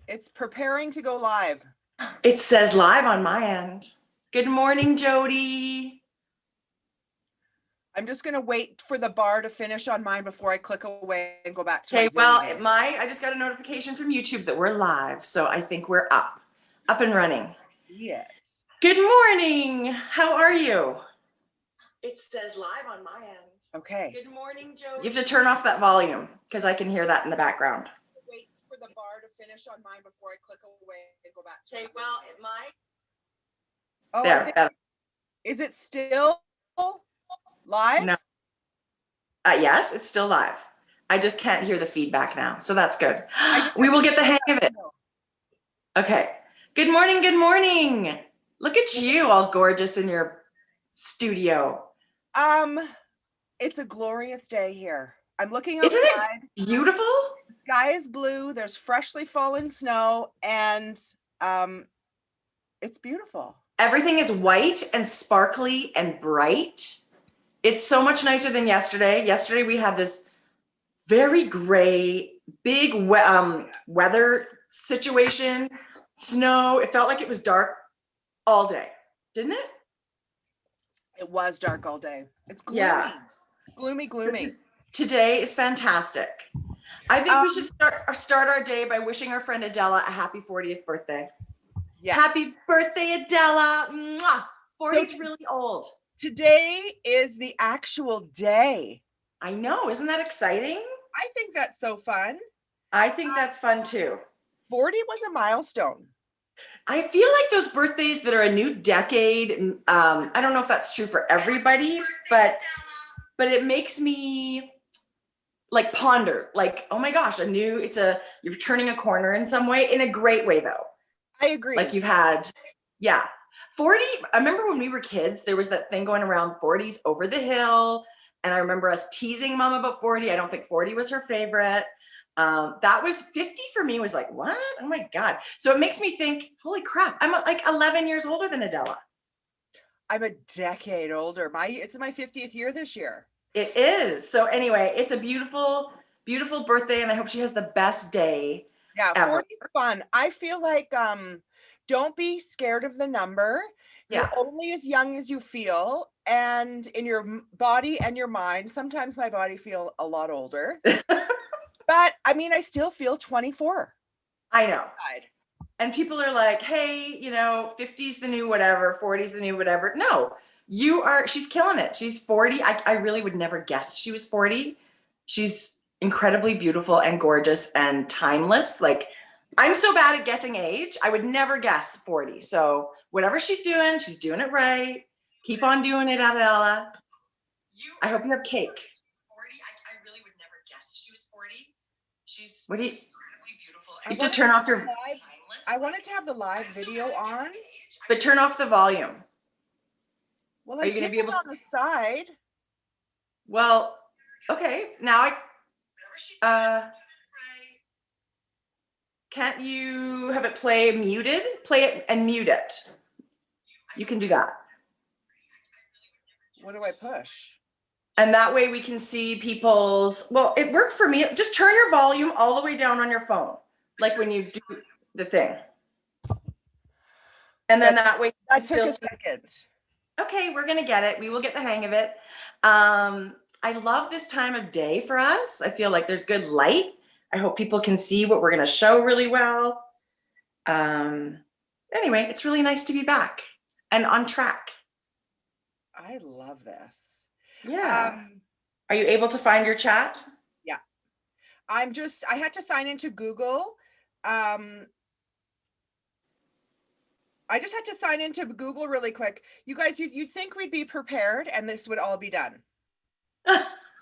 It's preparing to go live. It says live on my end. Good morning, Jodi. I'm just going to wait for the bar to finish on mine before I click away and go back to Okay, my well, Zoom. I just got a notification from YouTube that we're live, so I think we're up and running. Yes. Good morning. How are you? It says live on my end. Okay. Good morning, Jodi. You have to turn off that volume because I can hear that in the background. Wait for the bar to finish on mine before I click away and go back to okay, my well, Zoom. Oh, there. Is it still live? No. Yes, it's still live. I just can't hear the feedback now, so that's good. We will get the hang of it. Okay. Good morning. Good morning. Look at you, all gorgeous in your studio. It's a glorious day here. I'm looking outside. Isn't it beautiful? The sky is blue. There's freshly fallen snow, and it's beautiful. Everything is white and sparkly and bright. It's so much nicer than yesterday. Yesterday we had this very gray, big weather situation, snow. It felt like it was dark all day, didn't it? It was dark all day. It's gloomy. Yeah. Gloomy. Today is fantastic. I think we should start our day by wishing our friend Adela a happy 40th birthday. Yeah. Happy birthday, Adela. Mwah. 40 is really old. Today is the actual day. I know. Isn't that exciting? I think that's so fun. I think that's fun too. 40 was a milestone. I feel like those birthdays that are a new decade, I don't know if that's true for everybody, but it makes me like ponder, like, oh my gosh, you're turning a corner in some way, in a great way though. I agree. Like you've had, 40, I remember when we were kids, there was that thing going around 40s over the hill. And I remember us teasing mom about 40. I don't think 40 was her favorite. That was 50 for me, was like, what? Oh my God. So it makes me think, holy crap, I'm like 11 years older than Adela. I'm a decade older. It's my 50th year this year. It is. So anyway, it's a beautiful, beautiful birthday. And I hope she has the best day. Yeah, 40 is fun. I feel like, don't be scared of the number. You're only as young as you feel, and in your body and your mind. Sometimes my body feel a lot older, but I mean, I still feel 24. I know. And people are like, hey, 50's the new whatever, 40's the new whatever. No, she's killing it. She's 40. I really would never guess she was 40. She's incredibly beautiful and gorgeous and timeless. Like, I'm so bad at guessing age. I would never guess 40. So whatever she's doing it right. Keep on doing it, Adela. I hope you have cake. 40. I really would never guess she was 40. She's incredibly beautiful. You have to turn off your. I wanted to have the live video on, but turn off the volume. Well, are you going to be able on the side? Well, okay. Now can't you have it play muted? Play it and mute it. You can do that. What do I push? And that way we can see people's, well, it worked for me. Just turn your volume all the way down on your phone, like when you do the thing. And then that way. That took a second. Okay, we're going to get it. We will get the hang of it. I love this time of day for us. I feel like there's good light. I hope people can see what we're going to show really well. Anyway, it's really nice to be back and on track. I love this. Yeah. Are you able to find your chat? Yeah. I had to sign into Google. I just had to sign into Google really quick. You guys, you'd think we'd be prepared and this would all be done.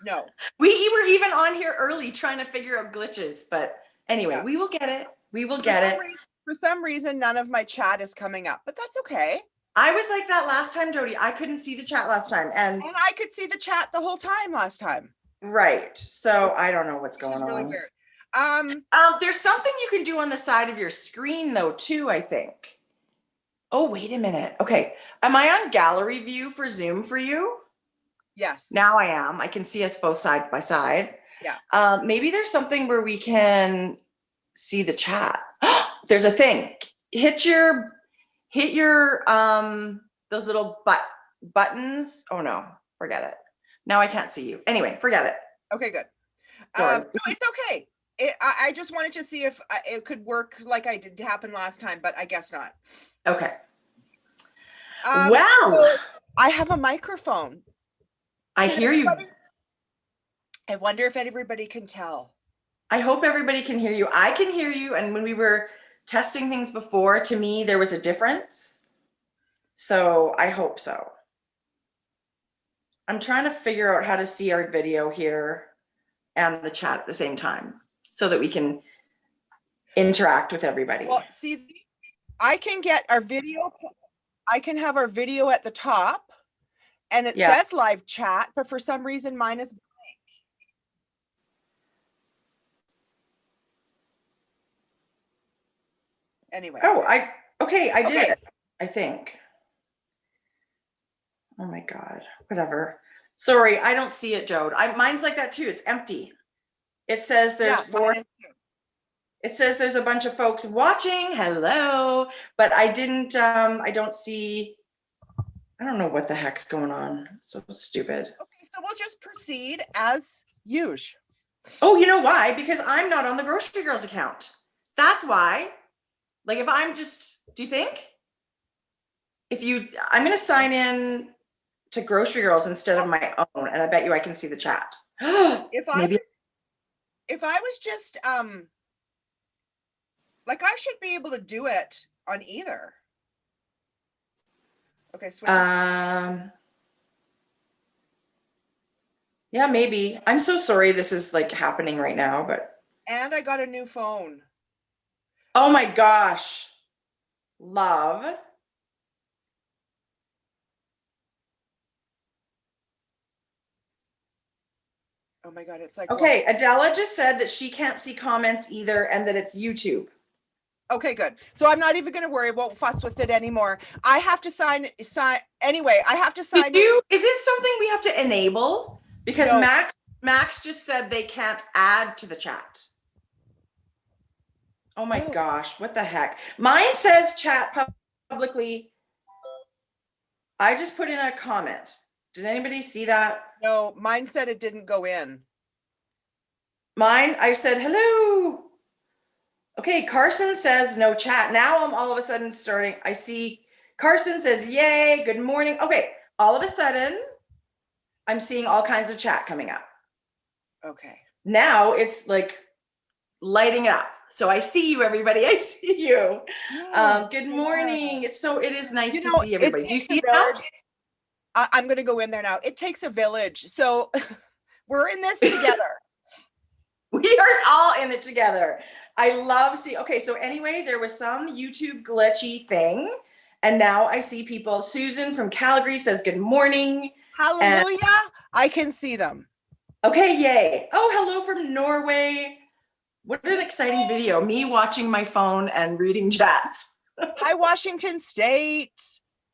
No. We were even on here early trying to figure out glitches, but anyway, we will get it. We will get it. For some reason, none of my chat is coming up, but that's okay. I was like that last time, Jodi. I couldn't see the chat last time. And I could see the chat the whole time last time. Right. So I don't know what's going on. Really weird. There's something you can do on the side of your screen though, too, I think. Oh, wait a minute. Okay. Am I on gallery view for Zoom for you? Yes. Now I am. I can see us both side by side. Yeah. Maybe there's something where we can see the chat. there's a thing. Hit your those little buttons. Oh no, forget it. Now I can't see you. Anyway, forget it. Okay, good. Sorry. No, it's okay. I just wanted to see if it could work like I did happen last time, but I guess not. Okay. Well, so I have a microphone. I hear you. I wonder if everybody can tell. I hope everybody can hear you. I can hear you. And when we were testing things before, to me, there was a difference. So I hope so. I'm trying to figure out how to see our video here and the chat at the same time so that we can interact with everybody. Well, see, I can get our video. I can have our video at the top and it says live chat, but for some reason mine is blank. Anyway. Oh, I did it, I think. Oh my God, whatever. Sorry, I don't see it, Jode. Mine's like that too. It's empty. It says there's it says there's a bunch of folks watching. Hello, but I don't see, I don't know what the heck's going on. So stupid. Okay, so we'll just proceed as usual. Oh, you know why? Because I'm not on the Grocery Girls account. That's why. Like if I'm just, do you think? I'm going to sign in to Grocery Girls instead of my own, and I bet you I can see the chat. If I was just, like I should be able to do it on either. Okay, switch. Yeah, maybe. I'm so sorry this is like happening right now, but. And I got a new phone. Oh my gosh. Love. Oh my God, it's like. Okay, Adela just said that she can't see comments either and that it's YouTube. Okay, good. So I'm not even going to worry. Won't fuss with it anymore. I have to sign. Anyway, I have to sign. Is this something we have to enable? Because no. Max just said they can't add to the chat. Oh my gosh, what the heck? Mine says chat publicly. I just put in a comment. Did anybody see that? No, mine said it didn't go in. Mine, I said, hello. Okay, Carson says no chat. Now I'm all of a sudden starting. I see Carson says, yay, good morning. Okay, all of a sudden, I'm seeing all kinds of chat coming up. Okay. Now it's like lighting up. So I see you, everybody. I see you. Good morning. It is nice to see everybody. Do you see it now? I'm going to go in there now. It takes a village. So we're in this together. We are all in it together. I love okay, so anyway, there was some YouTube glitchy thing. And now I see people. Susan from Calgary says good morning. Hallelujah. I can see them. Okay, yay. Oh, hello from Norway. What an exciting video. Me watching my phone and reading chats. Hi, Washington State.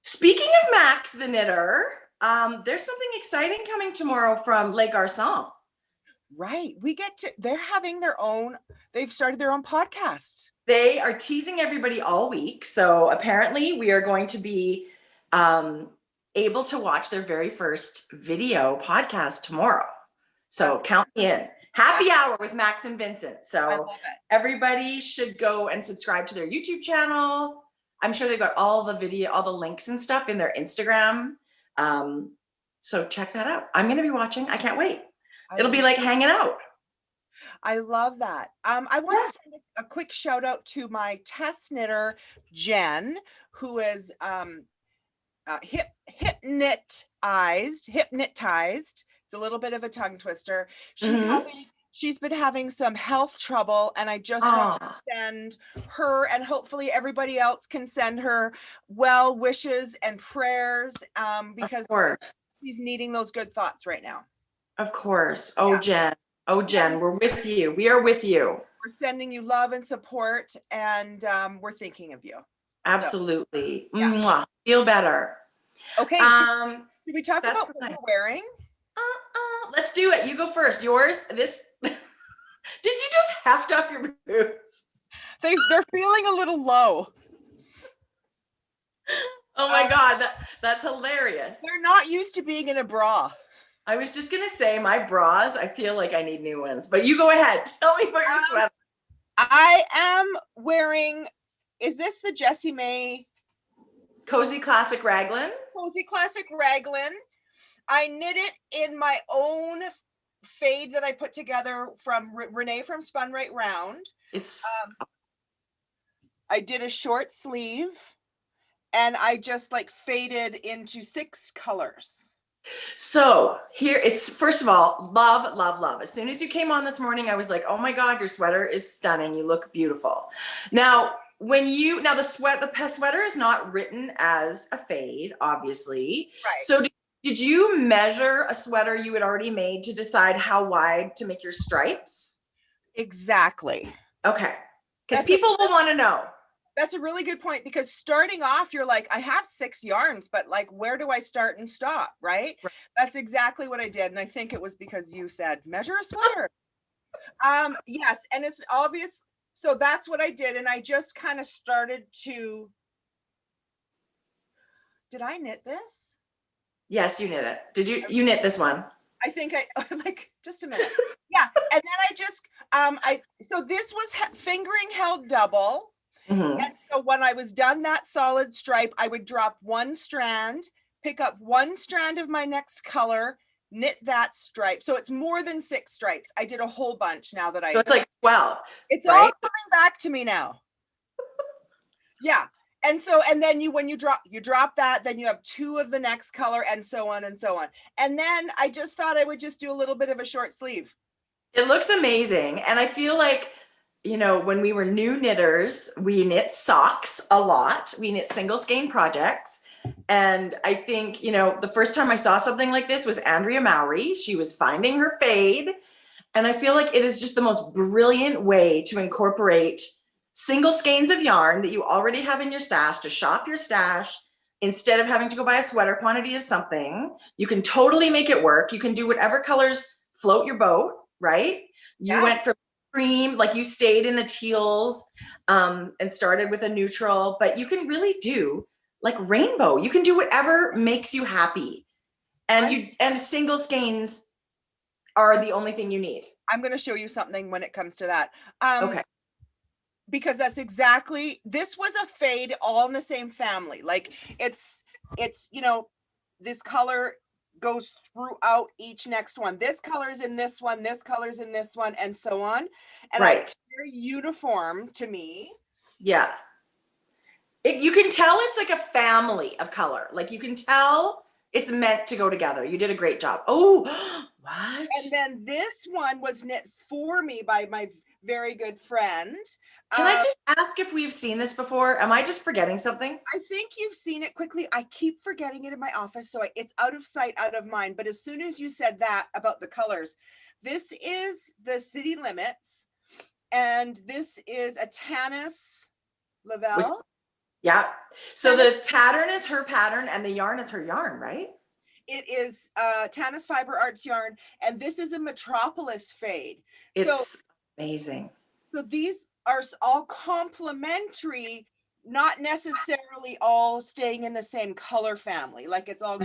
Speaking of Max the Knitter, there's something exciting coming tomorrow from Les Garçons. Right. They're having they've started their own podcast. They are teasing everybody all week. So apparently we are going to be able to watch their very first video podcast tomorrow. So count me in. Happy hour with Max and Vincent. So everybody should go and subscribe to their YouTube channel. I'm sure they've got all the links and stuff in their Instagram. So check that out. I'm going to be watching. I can't wait. It'll be like hanging out. I love that. I want to send a quick shout out to my test knitter, Jen, who is hypnotized. It's a little bit of a tongue twister. She's been having some health trouble, and I just want to send her, and hopefully everybody else can send her well wishes and prayers, because she's needing those good thoughts right now. Of course. Jen, we're with you. We are with you. We're sending you love and support, and we're thinking of you. Absolutely. So, yeah. Feel better. Okay. Should we talk about what we're wearing? Let's do it. You go first. Yours, did you just heft up your boots? They're feeling a little low. Oh my God, that's hilarious. They're not used to being in a bra. I was just gonna say my bras, I feel like I need new ones, but you go ahead. Tell me about your sweater. I am wearing, is this the Jessie May? Cozy Classic Raglan? Cozy Classic Raglan. I knit it in my own fade that I put together from Renee from Spun Right Round. I did a short sleeve and I just like faded into 6 colors. So here is, first of all, love, love, love. As soon as you came on this morning, I was like, oh my God, your sweater is stunning. You look beautiful. Now, the sweater is not written as a fade, obviously. Right. So did you measure a sweater you had already made to decide how wide to make your stripes? Exactly. Okay. Because people will want to know. That's a really good point, because starting off, you're like, I have 6 yarns, but like, where do I start and stop? Right? That's exactly what I did. And I think it was because you said, measure a sweater. Yes. And it's obvious. So that's what I did. And I just kind of started to, did I knit this? Yes, you knit it. You knit this one? I think like, just a minute. Yeah. And then I just, so this was fingering held double. Mm-hmm. And so when I was done that solid stripe, I would drop 1 strand, pick up 1 strand of my next color, knit that stripe. So it's more than 6 stripes. I did a whole bunch now that So it's like 12. It's right? All coming back to me now. Yeah. And so, and then when you drop that, then you have 2 of the next color, and so on and so on. And then I just thought I would just do a little bit of a short sleeve. It looks amazing. And I feel like, you know, when we were new knitters, we knit socks a lot. We knit single skein projects. And I think, you know, the first time I saw something like this was Andrea Mowry. She was finding her fade. And I feel like it is just the most brilliant way to incorporate single skeins of yarn that you already have in your stash, to shop your stash instead of having to go buy a sweater quantity of something. You can totally make it work. You can do whatever colors float your boat, right? You went for cream, like you stayed in the teals and started with a neutral, but you can really do like rainbow. You can do whatever makes you happy. And single skeins are the only thing you need. I'm going to show you something when it comes to that. Okay. Because that's exactly, this was a fade all in the same family. Like it's, you know, this color goes throughout each next one. This color's in this one, this color's in this one, and so on. And it's very uniform to me. Yeah. You can tell it's like a family of color. Like you can tell it's meant to go together. You did a great job. Oh, what? And then this one was knit for me by my very good friend. Can I just ask if we've seen this before? Am I just forgetting something? I think you've seen it quickly. I keep forgetting it in my office, so it's out of sight, out of mind. But as soon as you said that about the colors, this is the City Limits, and this is a Tanis Lavelle. Yeah. So the pattern is her pattern, and the yarn is her yarn, right? It is Tanis Fiber Arts yarn, and this is a Metropolis fade. It's amazing. So these are all complementary, not necessarily all staying in the same color family. Like it's all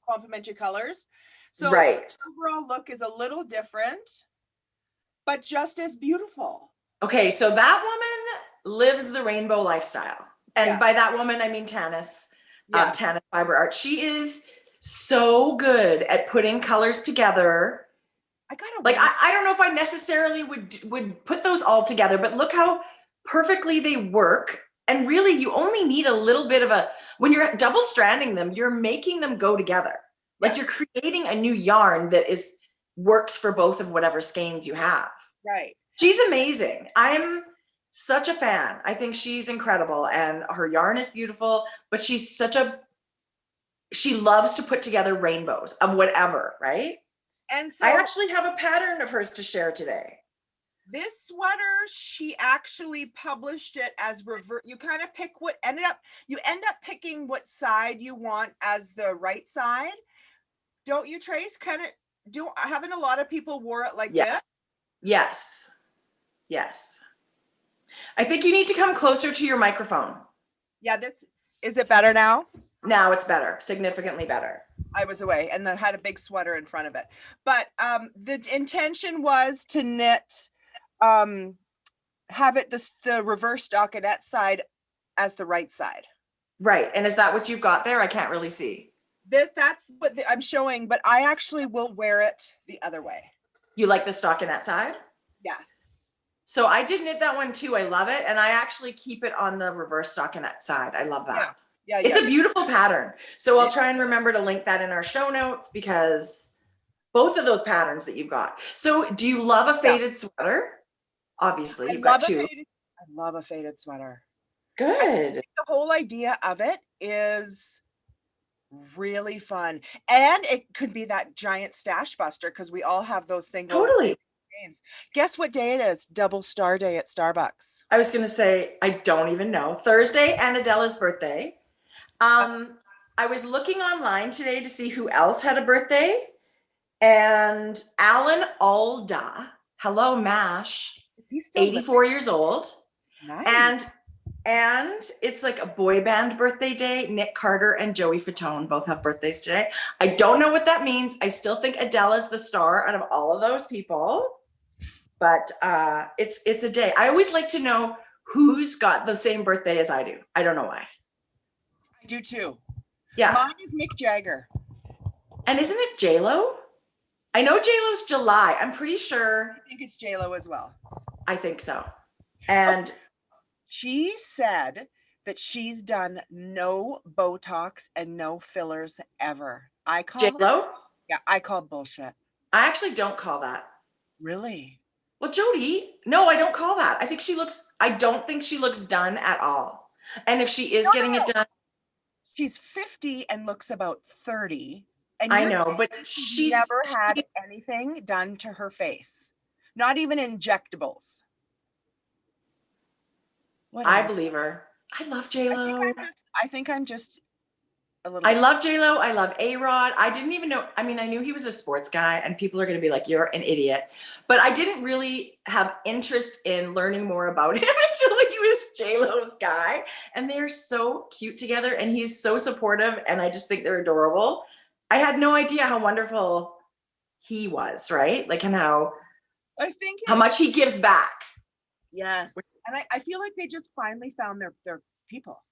complementary colors. So the overall look is a little different, but just as beautiful. Okay, so that woman lives the rainbow lifestyle. And by that woman, I mean Tanis of Tanis Fiber Art. She is so good at putting colors together. I don't know if I necessarily would put those all together, but look how perfectly they work. And really, you only need a little bit of when you're double stranding them, you're making them go together. Like you're creating a new yarn that works for both of whatever skeins you have. Right. She's amazing. I'm such a fan. I think she's incredible, and her yarn is beautiful, but she loves to put together rainbows of whatever, right? And so I actually have a pattern of hers to share today. This sweater, she actually published it as revert. You kind of pick you end up picking what side you want as the right side. Don't you, Trace? Haven't a lot of people wore it like this? Yes. Yes. I think you need to come closer to your microphone. Yeah, is it better now? Now it's better, significantly better. I was away and I had a big sweater in front of it. But the intention was to knit, have it the reverse stockinette side as the right side. Right. And is that what you've got there? I can't really see. That's what I'm showing, but I actually will wear it the other way. You like the stockinette side? Yes. So I did knit that one too. I love it. And I actually keep it on the reverse stockinette side. I love that. Yeah. It's a beautiful pattern. So I'll try and remember to link that in our show notes, because both of those patterns that you've got. So do you love a faded sweater? Obviously, you've got two. I love a faded sweater. Good. The whole idea of it is really fun. And it could be that giant stash buster, because we all have those single. Totally. Games. Guess what day it is? Double Star Day at Starbucks. I was going to say, I don't even know. Thursday and Adela's birthday. I was looking online today to see who else had a birthday. And Alan Alda, hello, MASH, is he still 84 years old. Nice. And it's like a boy band birthday day. Nick Carter and Joey Fatone both have birthdays today. I don't know what that means. I still think Adela's the star out of all of those people. But it's a day. I always like to know who's got the same birthday as I do. I don't know why. I do too. Yeah. Mine is Mick Jagger. And isn't it J-Lo? I know J-Lo's July. I'm pretty sure. I think it's J-Lo as well. I think so. And she said that she's done no Botox and no fillers ever. I call J-Lo? Yeah, I call bullshit. I actually don't call that. Really? Well, Jodi, no, I don't call that. I don't think she looks done at all. And if she is getting it done. She's 50 and looks about 30. And I know, but she's never had anything done to her face. Not even injectables. I believe her. I love J-Lo. I think I'm just a little. I love J-Lo. I love A-Rod. I didn't even know. I mean, I knew he was a sports guy, and people are going to be like, you're an idiot. But I didn't really have interest in learning more about him until he was J-Lo's guy. And they're so cute together, and he's so supportive, and I just think they're adorable. I had no idea how wonderful he was, right? Like, and how much he gives back. Yes. And I feel like they just finally found their people.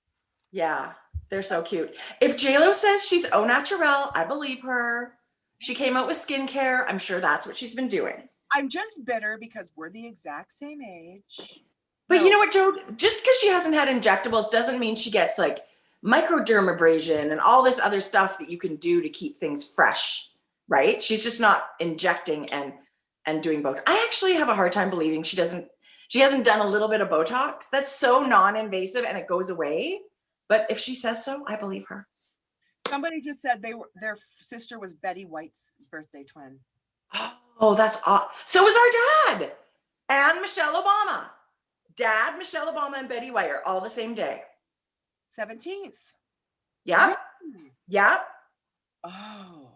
Yeah, they're so cute. If J-Lo says she's au naturel, I believe her. She came out with skincare. I'm sure that's what she's been doing. I'm just bitter because we're the exact same age. But you know what, Joe? Just because she hasn't had injectables doesn't mean she gets like microdermabrasion and all this other stuff that you can do to keep things fresh, right? She's just not injecting and doing Botox. I actually have a hard time believing she hasn't done a little bit of Botox. That's so non-invasive and it goes away. But if she says so, I believe her. Somebody just said their sister was Betty White's birthday twin. Oh, that's awesome. So was our dad and Michelle Obama. Dad, Michelle Obama, and Betty White are all the same day. 17th. Yep. Yep. Oh.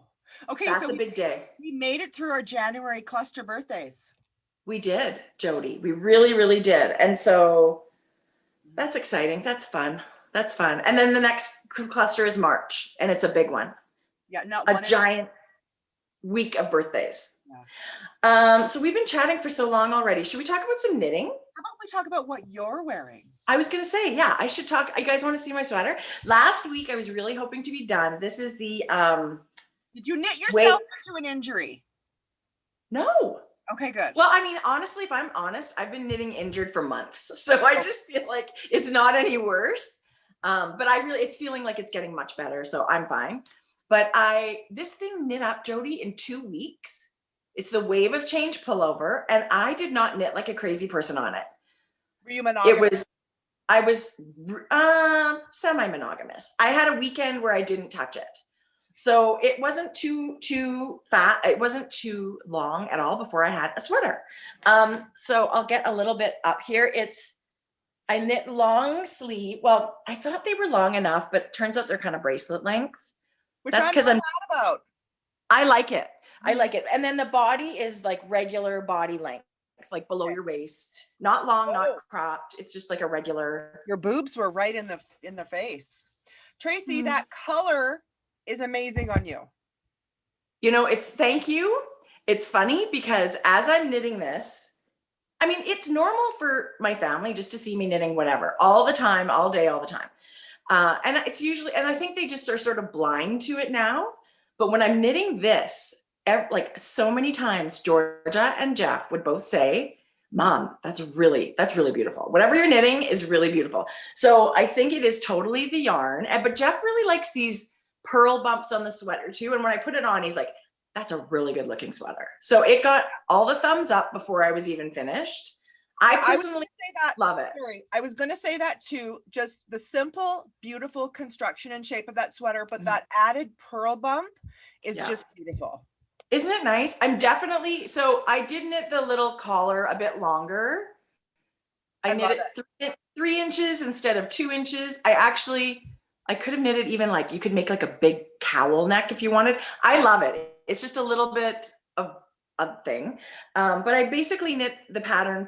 Okay. That's a big day. We made it through our January cluster birthdays. We did, Jodi. We really, really did. And so that's exciting. That's fun. That's fun. And then the next cluster is March, and it's a big one. Yeah, not a giant week of birthdays. Yeah. So we've been chatting for so long already. Should we talk about some knitting? How about we talk about what you're wearing? I was going to say, yeah, I should talk. You guys want to see my sweater? Last week, I was really hoping to be done. This is the... Did you knit yourself into an injury? No. Okay, good. Well, I mean, honestly, if I'm honest, I've been knitting injured for months. So I just feel like it's not any worse. But it's feeling like it's getting much better. So I'm fine. But this thing knit up, Jodi, in 2 weeks. It's the Wave of Change pullover. And I did not knit like a crazy person on it. Were you monogamous? I was semi-monogamous. I had a weekend where I didn't touch it. So it wasn't too fat. It wasn't too long at all before I had a sweater. So I'll get a little bit up here. I knit long sleeve. Well, I thought they were long enough, but it turns out they're kind of bracelet length. That's because I'm about. I like it. I like it. And then the body is like regular body length. like below your waist, not long, not cropped. It's just like a regular. Your boobs were right in the face. Tracie, that color is amazing on you. You know, thank you. It's funny because as I'm knitting this, I mean, it's normal for my family just to see me knitting whatever all the time, all day, all the time. And it's usually, and I think they just are sort of blind to it now. But when I'm knitting this, like so many times, Georgia and Jeff would both say, Mom, that's really beautiful. Whatever you're knitting is really beautiful. So I think it is totally the yarn. But Jeff really likes these pearl bumps on the sweater too. And when I put it on, he's like, that's a really good looking sweater. So it got all the thumbs up before I was even finished. I personally love it. Sorry, I was going to say that too. Just the simple, beautiful construction and shape of that sweater, but that added pearl bump is just beautiful. Isn't it nice? So I did knit the little collar a bit longer. I knit it 3 inches instead of 2 inches. I could have knitted even like, you could make like a big cowl neck if you wanted. I love it. It's just a little bit of a thing. But I basically knit the pattern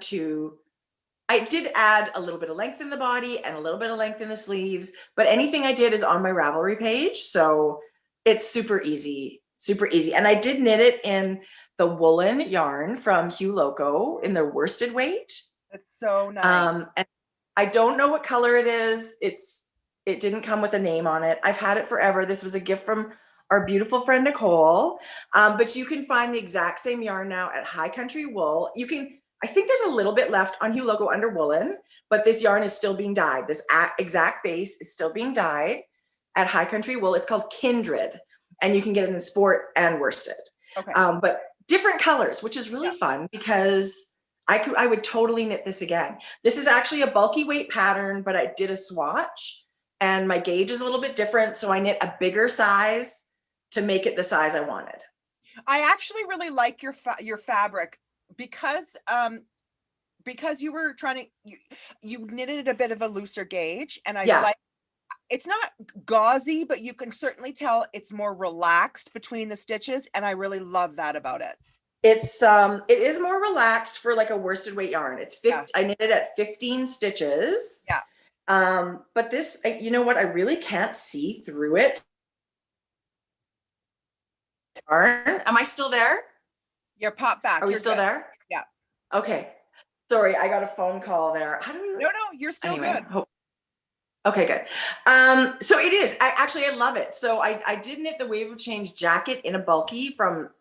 I did add a little bit of length in the body and a little bit of length in the sleeves, but anything I did is on my Ravelry page. So it's super easy, super easy. And I did knit it in the woolen yarn from Hue Loco in their worsted weight. It's so nice. And I don't know what color it is. It didn't come with a name on it. I've had it forever. This was a gift from our beautiful friend Nicole. But you can find the exact same yarn now at High Country Wool. I think there's a little bit left on Hue Loco under woolen, but this yarn is still being dyed. This exact base is still being dyed at High Country Wool. It's called Kindred, and you can get it in sport and worsted. Okay. But different colors, which is really fun because I would totally knit this again. This is actually a bulky weight pattern, but I did a swatch and my gauge is a little bit different. So I knit a bigger size to make it the size I wanted. I actually really like your fabric because you were you knitted a bit of a looser gauge, and I like, it's not gauzy, but you can certainly tell it's more relaxed between the stitches, and I really love that about it. It is more relaxed for like a worsted weight yarn. It's 50, I knit it at 15 stitches. Yeah. But this, you know what? I really can't see through it. Am I still there? You're popped back. Are we still there? Yeah. Okay. Sorry, I got a phone call there. No, you're still good. Okay, good. So it is. I love it. So I did knit the Wave of Change jacket in a bulky from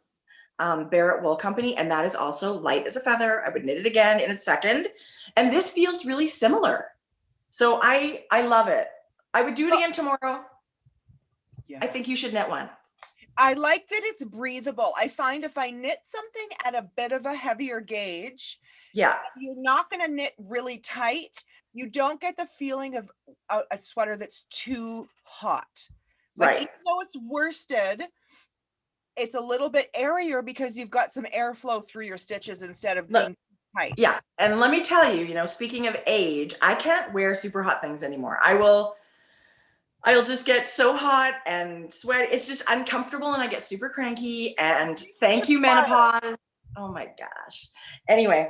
Barrett Wool Company, and that is also light as a feather. I would knit it again in a second, and this feels really similar. So I love it. I would do it again tomorrow. Yes. I think you should knit one. I like that it's breathable. I find if I knit something at a bit of a heavier gauge, you're not going to knit really tight. You don't get the feeling of a sweater that's too hot. Like, even though it's worsted, it's a little bit airier because you've got some airflow through your stitches instead of being tight. Yeah. And let me tell you, speaking of age, I can't wear super hot things anymore. I'll just get so hot and sweat. It's just uncomfortable and I get super cranky, and thank you, menopause. Oh my gosh. Anyway,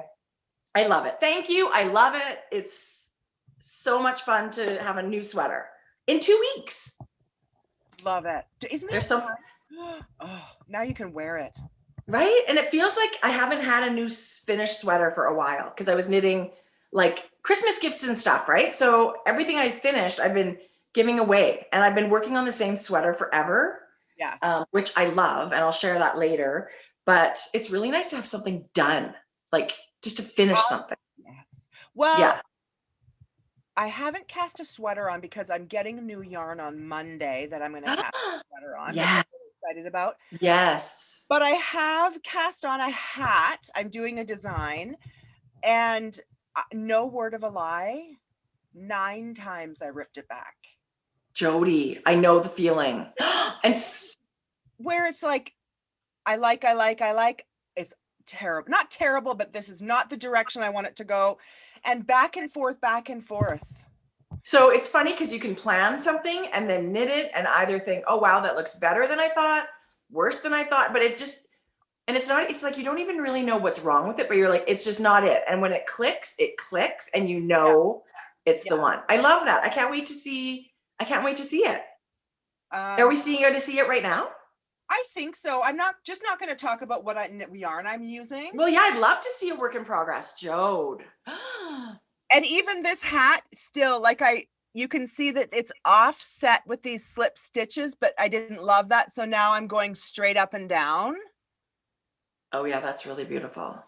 I love it. Thank you. I love it. It's so much fun to have a new sweater in 2 weeks. Love it. Isn't there some? Oh, now you can wear it. Right? And it feels like I haven't had a new finished sweater for a while because I was knitting like Christmas gifts and stuff, right? So everything I finished, I've been giving away, and I've been working on the same sweater forever. Yes. Which I love, and I'll share that later. But it's really nice to have something done, like just to finish something. Yes. Well, I haven't cast a sweater on because I'm getting new yarn on Monday that I'm going to cast a sweater on. Yeah. Excited about. Yes. But I have cast on a hat. I'm doing a design, and no word of a lie, 9 times I ripped it back. Jodi, I know the feeling. And where it's like, I like, it's terrible. Not terrible, but this is not the direction I want it to go. And back and forth. So it's funny because you can plan something and then knit it and either think, oh, wow, that looks better than I thought, worse than I thought. But And it's not, it's like, you don't even really know what's wrong with it, but you're like, it's just not it. And when it clicks, and you know, it's the one. I love that. I can't wait to see it. Are we seeing to see it right now? I think so. I'm not going to talk about what yarn I'm using. Well, yeah, I'd love to see a work in progress, Jode. And even this hat still, like you can see that it's offset with these slip stitches, but I didn't love that. So now I'm going straight up and down. Oh yeah, that's really beautiful.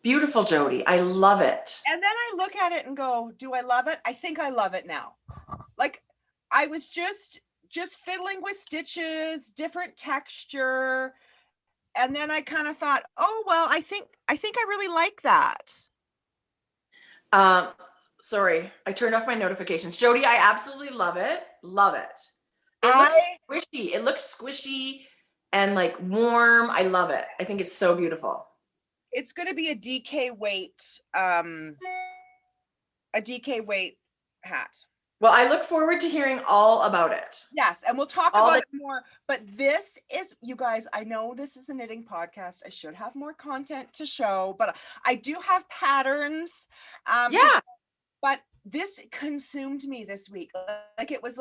Beautiful, Jodi. I love it. And then I look at it and go, do I love it? I think I love it now. Like I was just fiddling with stitches, different texture. And then I kind of thought, oh, well, I think I really like that. Sorry, I turned off my notifications. Jodi, I absolutely love it. Love it. It looks squishy. It looks squishy and like warm. I love it. I think it's so beautiful. It's going to be a DK weight hat. Well, I look forward to hearing all about it. Yes, and we'll talk about it more. But this is, you guys, I know this is a knitting podcast. I should have more content to show, but I do have patterns. But this consumed me this week. It was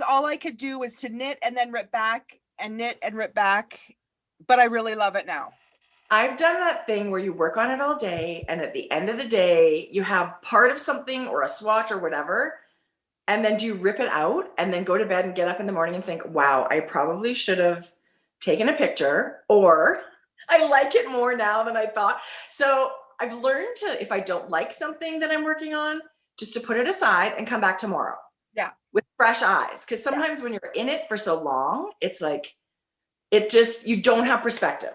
all I could do was to knit and then rip back and knit and rip back. But I really love it now. I've done that thing where you work on it all day, and at the end of the day, you have part of something or a swatch or whatever, and then do you rip it out and then go to bed and get up in the morning and think, wow, I probably should have taken a picture, or I like it more now than I thought. So I've learned to, if I don't like something that I'm working on, just to put it aside and come back tomorrow. Yeah. With fresh eyes. Because sometimes when you're in it for so long, it's like, you don't have perspective.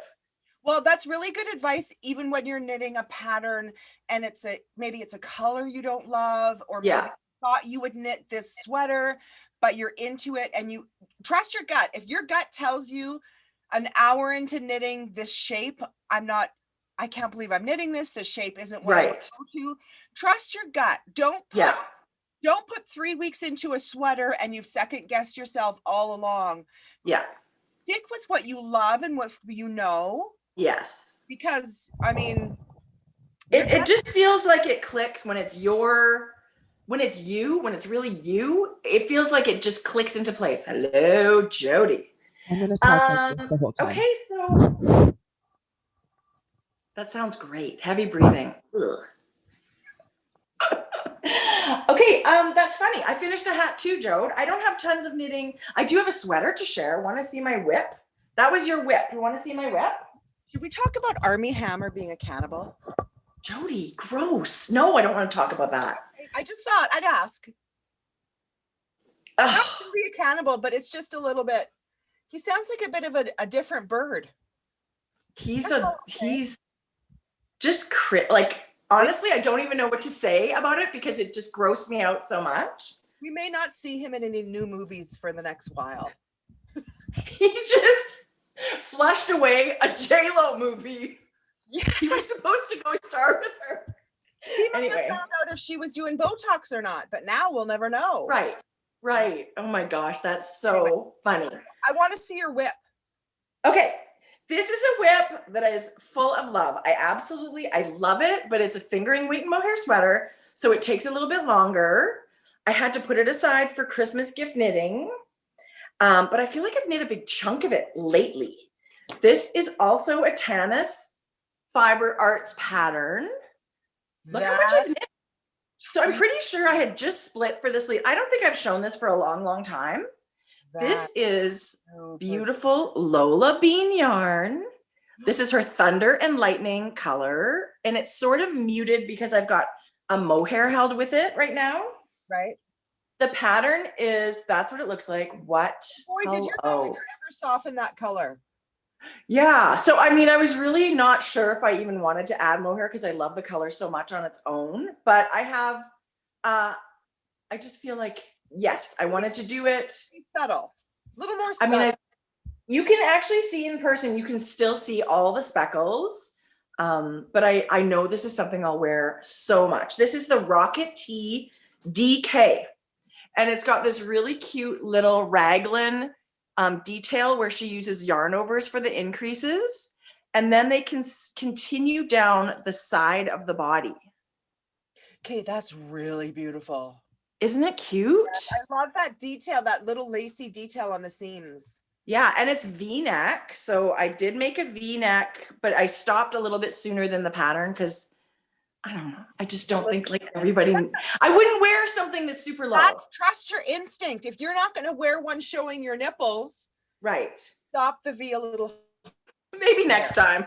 Well, that's really good advice, even when you're knitting a pattern and maybe it's a color you don't love, or maybe you thought you would knit this sweater, but you're into it, and you trust your gut. If your gut tells you an hour into knitting this shape, I can't believe I'm knitting this. The shape isn't what I want to go to. Trust your gut. Don't put 3 weeks into a sweater and you've second guessed yourself all along. Yeah. Stick with what you love and what you know. Yes. Because I mean, it just feels like it clicks when it's when it's really you, it feels like it just clicks into place. Hello, Jodi. I'm going to talk like this the whole time. Okay, so that sounds great. Heavy breathing. Okay, that's funny. I finished a hat too, Jode. I don't have tons of knitting. I do have a sweater to share. Want to see my whip? That was your whip. You want to see my whip? Should we talk about Army Hammer being a cannibal? Jodi, gross. No, I don't want to talk about that. I just thought I'd ask. Not really a cannibal, but it's just a little bit. He sounds like a bit of a different bird. He's just like, honestly, I don't even know what to say about it because it just grossed me out so much. We may not see him in any new movies for the next while. He just flushed away a J-Lo movie. Yeah. He was supposed to go star with her. He might have found out if she was doing Botox or not, but now we'll never know. Right. Oh my gosh, that's so funny. I want to see your whip. Okay. This is a whip that is full of love. I love it, but it's a fingering weight mohair sweater, so it takes a little bit longer. I had to put it aside for Christmas gift knitting, but I feel like I've knit a big chunk of it lately. This is also a Tanis Fiber Arts pattern. Look how much I've knit. So I'm pretty sure I had just split for the sleeve. I don't think I've shown this for a long, long time. This is beautiful Lola Bean yarn. This is her Thunder and Lightning color. And it's sort of muted because I've got a mohair held with it right now. Right. The pattern is, that's what it looks like. What? Boy, did your mohair ever soften that color? Yeah. So, I mean, I was really not sure if I even wanted to add mohair because I love the color so much on its own. But I have, I just feel like, yes, I wanted to do it. Subtle. A little more subtle. I mean, you can actually see in person, you can still see all the speckles. But I know this is something I'll wear so much. This is the Rocket Tee DK. And it's got this really cute little raglan detail where she uses yarn overs for the increases. And then they can continue down the side of the body. Okay, that's really beautiful. Isn't it cute? Yeah, I love that detail, that little lacy detail on the seams. Yeah, and it's V-neck. So I did make a V-neck, but I stopped a little bit sooner than the pattern because I don't know. I just don't think like everybody, I wouldn't wear something that's super low. That's trust your instinct. If you're not going to wear one showing your nipples, right. Stop the V a little. Maybe next time.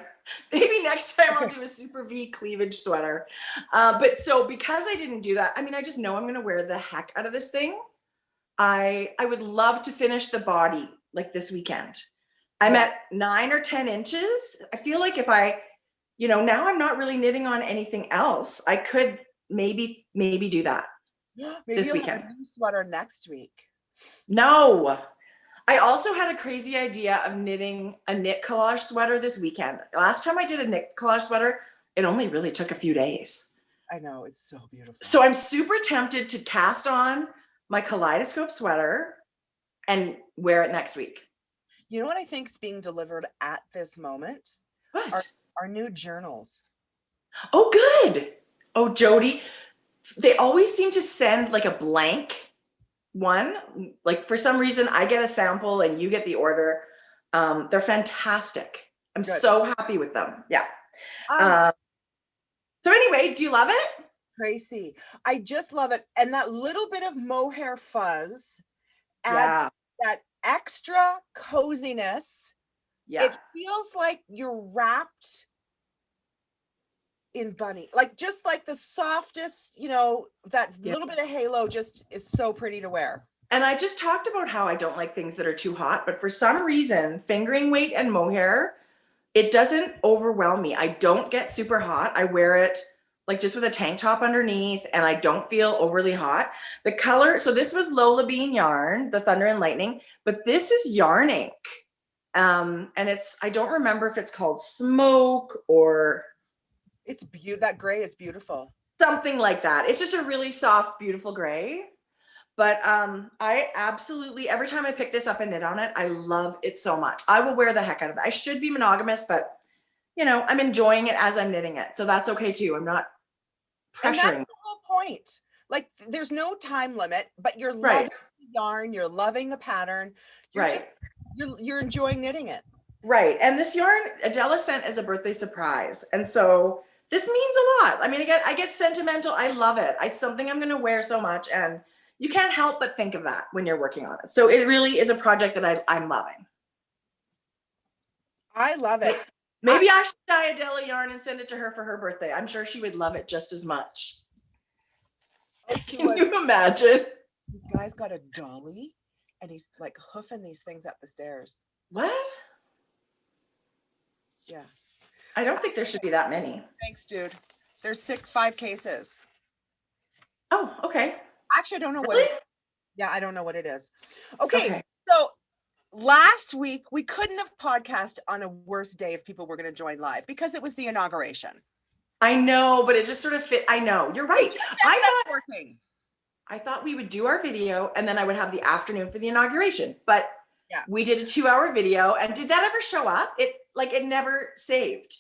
Maybe next time I'll do a super V cleavage sweater. But so because I didn't do that, I mean, I just know I'm going to wear the heck out of this thing. I would love to finish the body like this weekend. I'm at 9 or 10 inches. I feel like if I, you know, now I'm not really knitting on anything else. I could maybe do that this weekend. Have a new sweater next week. No. I also had a crazy idea of knitting a knit collage sweater this weekend. Last time I did a knit collage sweater, it only really took a few days. I know, it's so beautiful. So I'm super tempted to cast on my kaleidoscope sweater and wear it next week. You know what I think is being delivered at this moment? What? Our new journals. Oh, good. Oh, Jodi, they always seem to send like a blank one. Like for some reason, I get a sample and you get the order. They're fantastic. I'm so happy with them. Yeah. So anyway, do you love it? Tracie, I just love it. And that little bit of mohair fuzz adds that extra coziness. Yeah. It feels like you're wrapped in bunny, like just like the softest, you know, that little bit of halo just is so pretty to wear. And I just talked about how I don't like things that are too hot, but for some reason, fingering weight and mohair, it doesn't overwhelm me. I don't get super hot. I wear it like just with a tank top underneath and I don't feel overly hot. The color, so this was Lola Bean yarn, the Thunder and Lightning, but this is Yarn Ink. And it's, I don't remember if it's called Smoke or it's beautiful. That gray is beautiful. Something like that. It's just a really soft, beautiful gray. But I absolutely, every time I pick this up and knit on it, I love it so much. I will wear the heck out of it. I should be monogamous, but you know, I'm enjoying it as I'm knitting it. So that's okay too. I'm not pressuring. And that's the whole point. Like there's no time limit, but you're loving the yarn, you're loving the pattern. You're just, you're enjoying knitting it. Right. And this yarn Adela sent as a birthday surprise. And so this means a lot. I mean, I get sentimental. I love it. It's something I'm going to wear so much. And you can't help but think of that when you're working on it. So it really is a project that I'm loving. I love it. Maybe I should dye Adela yarn and send it to her for her birthday. I'm sure she would love it just as much. Can you imagine? This guy's got a dolly and he's like hoofing these things up the stairs. What? Yeah. I don't think there should be that many. Thanks, dude. There's 5 cases. Oh, okay. Actually, I don't know what. Yeah, I don't know what it is. Okay. So last week we couldn't have podcast on a worse day if people were going to join live because it was the inauguration. I know, but it just sort of fit. I know. You're right. I thought we would do our video and then I would have the afternoon for the inauguration, but we did a 2-hour video. And did that ever show up? It never saved,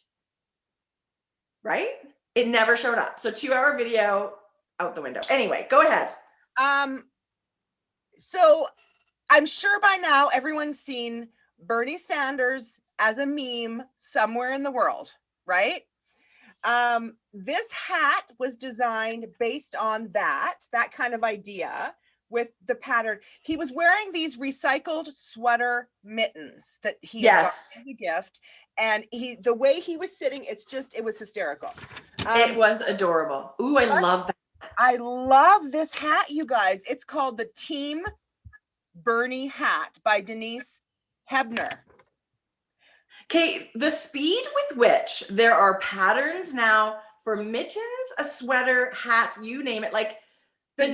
right? It never showed up. So 2-hour video out the window. Anyway, go ahead. So I'm sure by now everyone's seen Bernie Sanders as a meme somewhere in the world, right? This hat was designed based on that kind of idea with the pattern. He was wearing these recycled sweater mittens that he got as a gift. And the way he was sitting, it was hysterical. It was adorable. Ooh, I love that. I love this hat, you guys. It's called the Team Bernie hat by Denise Hebner. Okay, the speed with which there are patterns now for mittens, a sweater, hats, you name it. Like the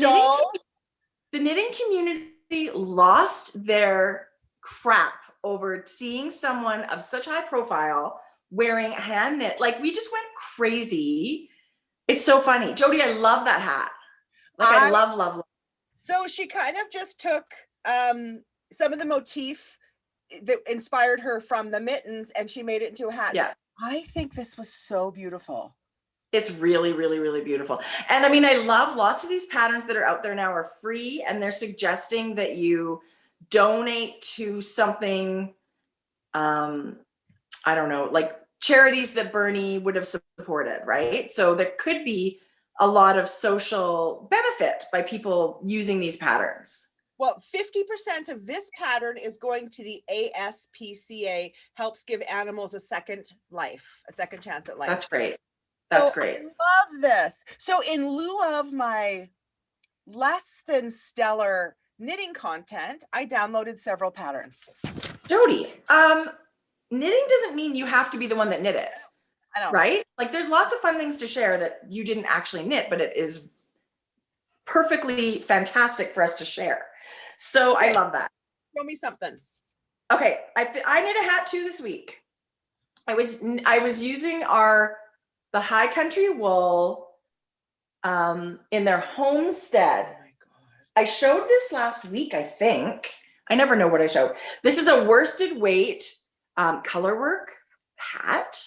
knitting community lost their crap over seeing someone of such high profile wearing hand knit. Like we just went crazy. It's so funny. Jodi, I love that hat. Like I love. So she kind of just took some of the motif that inspired her from the mittens, and she made it into a hat. Yeah. I think this was so beautiful. It's really, really, really beautiful. And I mean, I love lots of these patterns that are out there now are free, and they're suggesting that you donate to something, I don't know, like charities that Bernie would have supported, right? So there could be a lot of social benefit by people using these patterns. Well, 50% of this pattern is going to the ASPCA, helps give animals a second life, a second chance at life. That's great. That's great. I love this. So in lieu of my less than stellar knitting content, I downloaded several patterns. Jodi, knitting doesn't mean you have to be the one that knit it. I know. Right? Like there's lots of fun things to share that you didn't actually knit, but it is perfectly fantastic for us to share. So okay. I love that. Show me something. Okay, I knit a hat too this week. I was using the High Country wool in their homestead. Oh my God. I showed this last week, I think. I never know what I showed. This is a worsted weight Colorwork hat.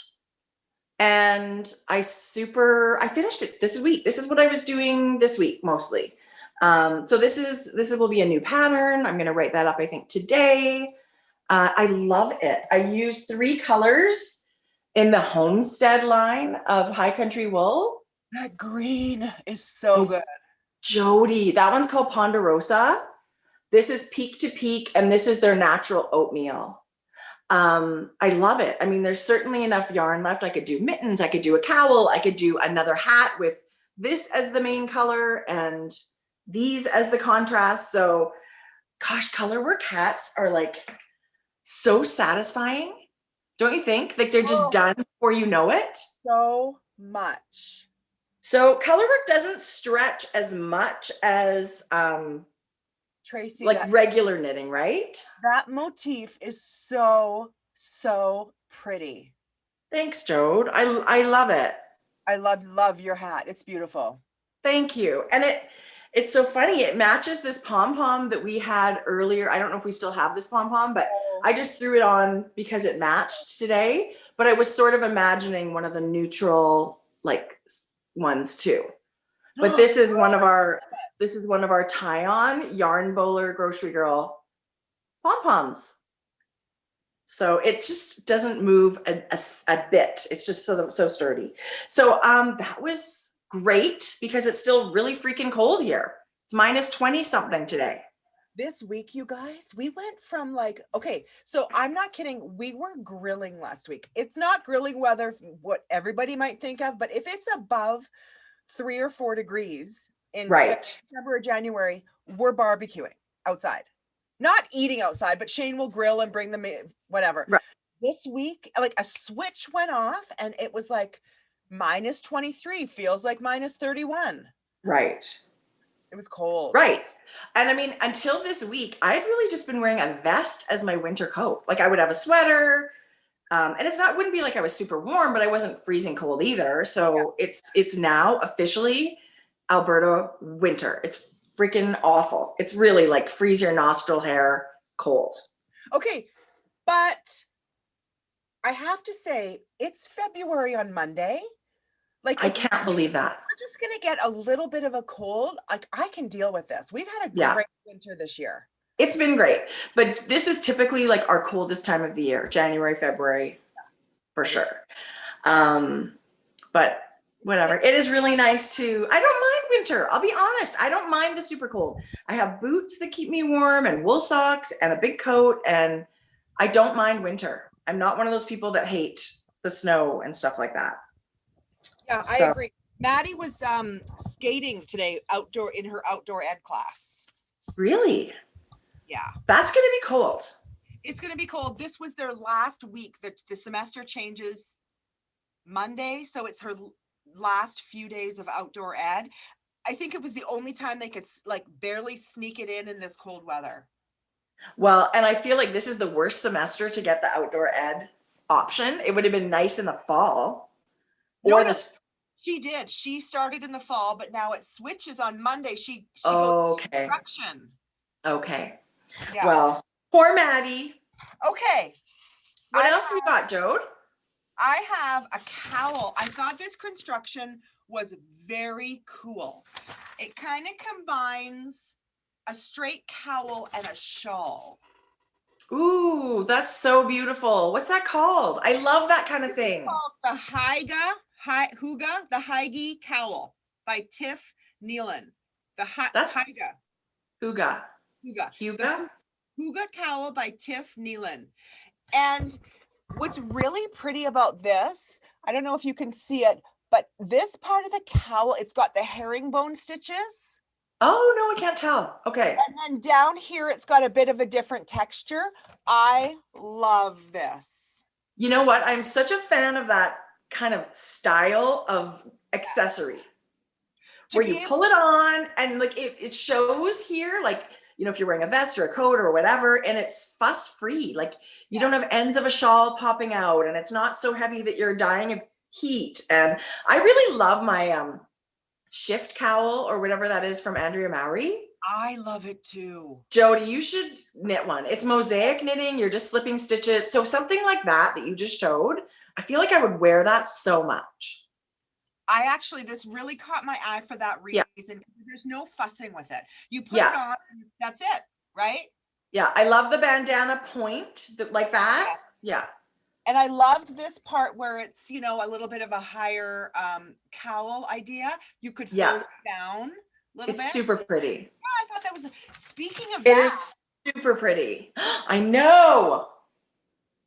And I finished it this week. This is what I was doing this week mostly. So this will be a new pattern. I'm going to write that up, I think, today. I love it. I used 3 colors in the Homestead line of High Country wool. That green is so good. Jodi, that one's called Ponderosa. This is Peak to Peak, and this is their natural oatmeal. I love it. I mean, there's certainly enough yarn left. I could do mittens. I could do a cowl. I could do another hat with this as the main color and these as the contrast. So gosh, Colorwork hats are like so satisfying. Don't you think? Like they're just done before you know it. So much. So Colorwork doesn't stretch as much as Tracie, like regular knitting, right? That motif is so pretty. Thanks, Jode. I love it. I love your hat. It's beautiful. Thank you. And it's so funny. It matches this pom-pom that we had earlier. I don't know if we still have this pom-pom, but I just threw it on because it matched today. But I was sort of imagining one of the neutral like ones too. But this is one of our tie-on Yarn Bowler Grocery Girl pom-poms. So it just doesn't move a bit. It's just so sturdy. So that was great because it's still really freaking cold here. It's minus 20 something today. This week, you guys, we went from like, okay, so I'm not kidding. We were grilling last week. It's not grilling weather, what everybody might think of, but if it's above 3 or 4 degrees in December or January, we're barbecuing outside. Not eating outside, but Shane will grill and bring them in, whatever. Right. This week, like a switch went off and it was like minus 23, feels like minus 31. Right. It was cold. Right. And I mean, until this week, I had really just been wearing a vest as my winter coat. Like I would have a sweater. And wouldn't be like I was super warm, but I wasn't freezing cold either. So it's now officially Alberta winter. It's freaking awful. It's really like freeze your nostril hair cold. Okay. But I have to say it's February on Monday. Like I can't believe that. We're just going to get a little bit of a cold. Like I can deal with this. We've had a great winter this year. It's been great, but this is typically like our coldest time of the year, January, February, for sure. But whatever. It is really nice I don't mind winter. I'll be honest. I don't mind the super cold. I have boots that keep me warm and wool socks and a big coat, and I don't mind winter. I'm not one of those people that hate the snow and stuff like that. Yeah, I agree. Maddie was skating today in her outdoor ed class. Really? Yeah. That's going to be cold. It's going to be cold. This was their last week. The semester changes Monday. So it's her last few days of outdoor ed. I think it was the only time they could like barely sneak it in this cold weather. Well, and I feel like this is the worst semester to get the outdoor ed option. It would have been nice in the fall. She did. She started in the fall, but now it switches on Monday. She goes to construction. Okay. Yeah. Well, poor Maddie. Okay. What else we got, Jode? I have a cowl. I thought this construction was very cool. It kind of combines a straight cowl and a shawl. Ooh, that's so beautiful. What's that called? I love that kind of thing. It's called the Hygge Cowl by Tiff Nealon. That's Hygge. Huga. The Hygge Cowl by Tiff Nealon. And what's really pretty about this, I don't know if you can see it, but this part of the cowl, it's got the herringbone stitches. Oh, no, I can't tell. Okay. And then down here, it's got a bit of a different texture. I love this. You know what? I'm such a fan of that kind of style of accessory where you pull it on and like it shows here, like, you know, if you're wearing a vest or a coat or whatever, and it's fuss free. Like you don't have ends of a shawl popping out and it's not so heavy that you're dying of heat. And I really love my shift cowl or whatever that is from Andrea Mowry. I love it too. Jodi, you should knit one. It's mosaic knitting. You're just slipping stitches. So something like that you just showed, I feel like I would wear that so much. This really caught my eye for that reason. Yeah. There's no fussing with it. You put it on, that's it, right? Yeah, I love the bandana point like that. Yeah. And I loved this part where it's, you know, a little bit of a higher cowl idea. You could fold it down a little bit. It's super pretty. Yeah, I thought that was, speaking of that. It is super pretty. I know.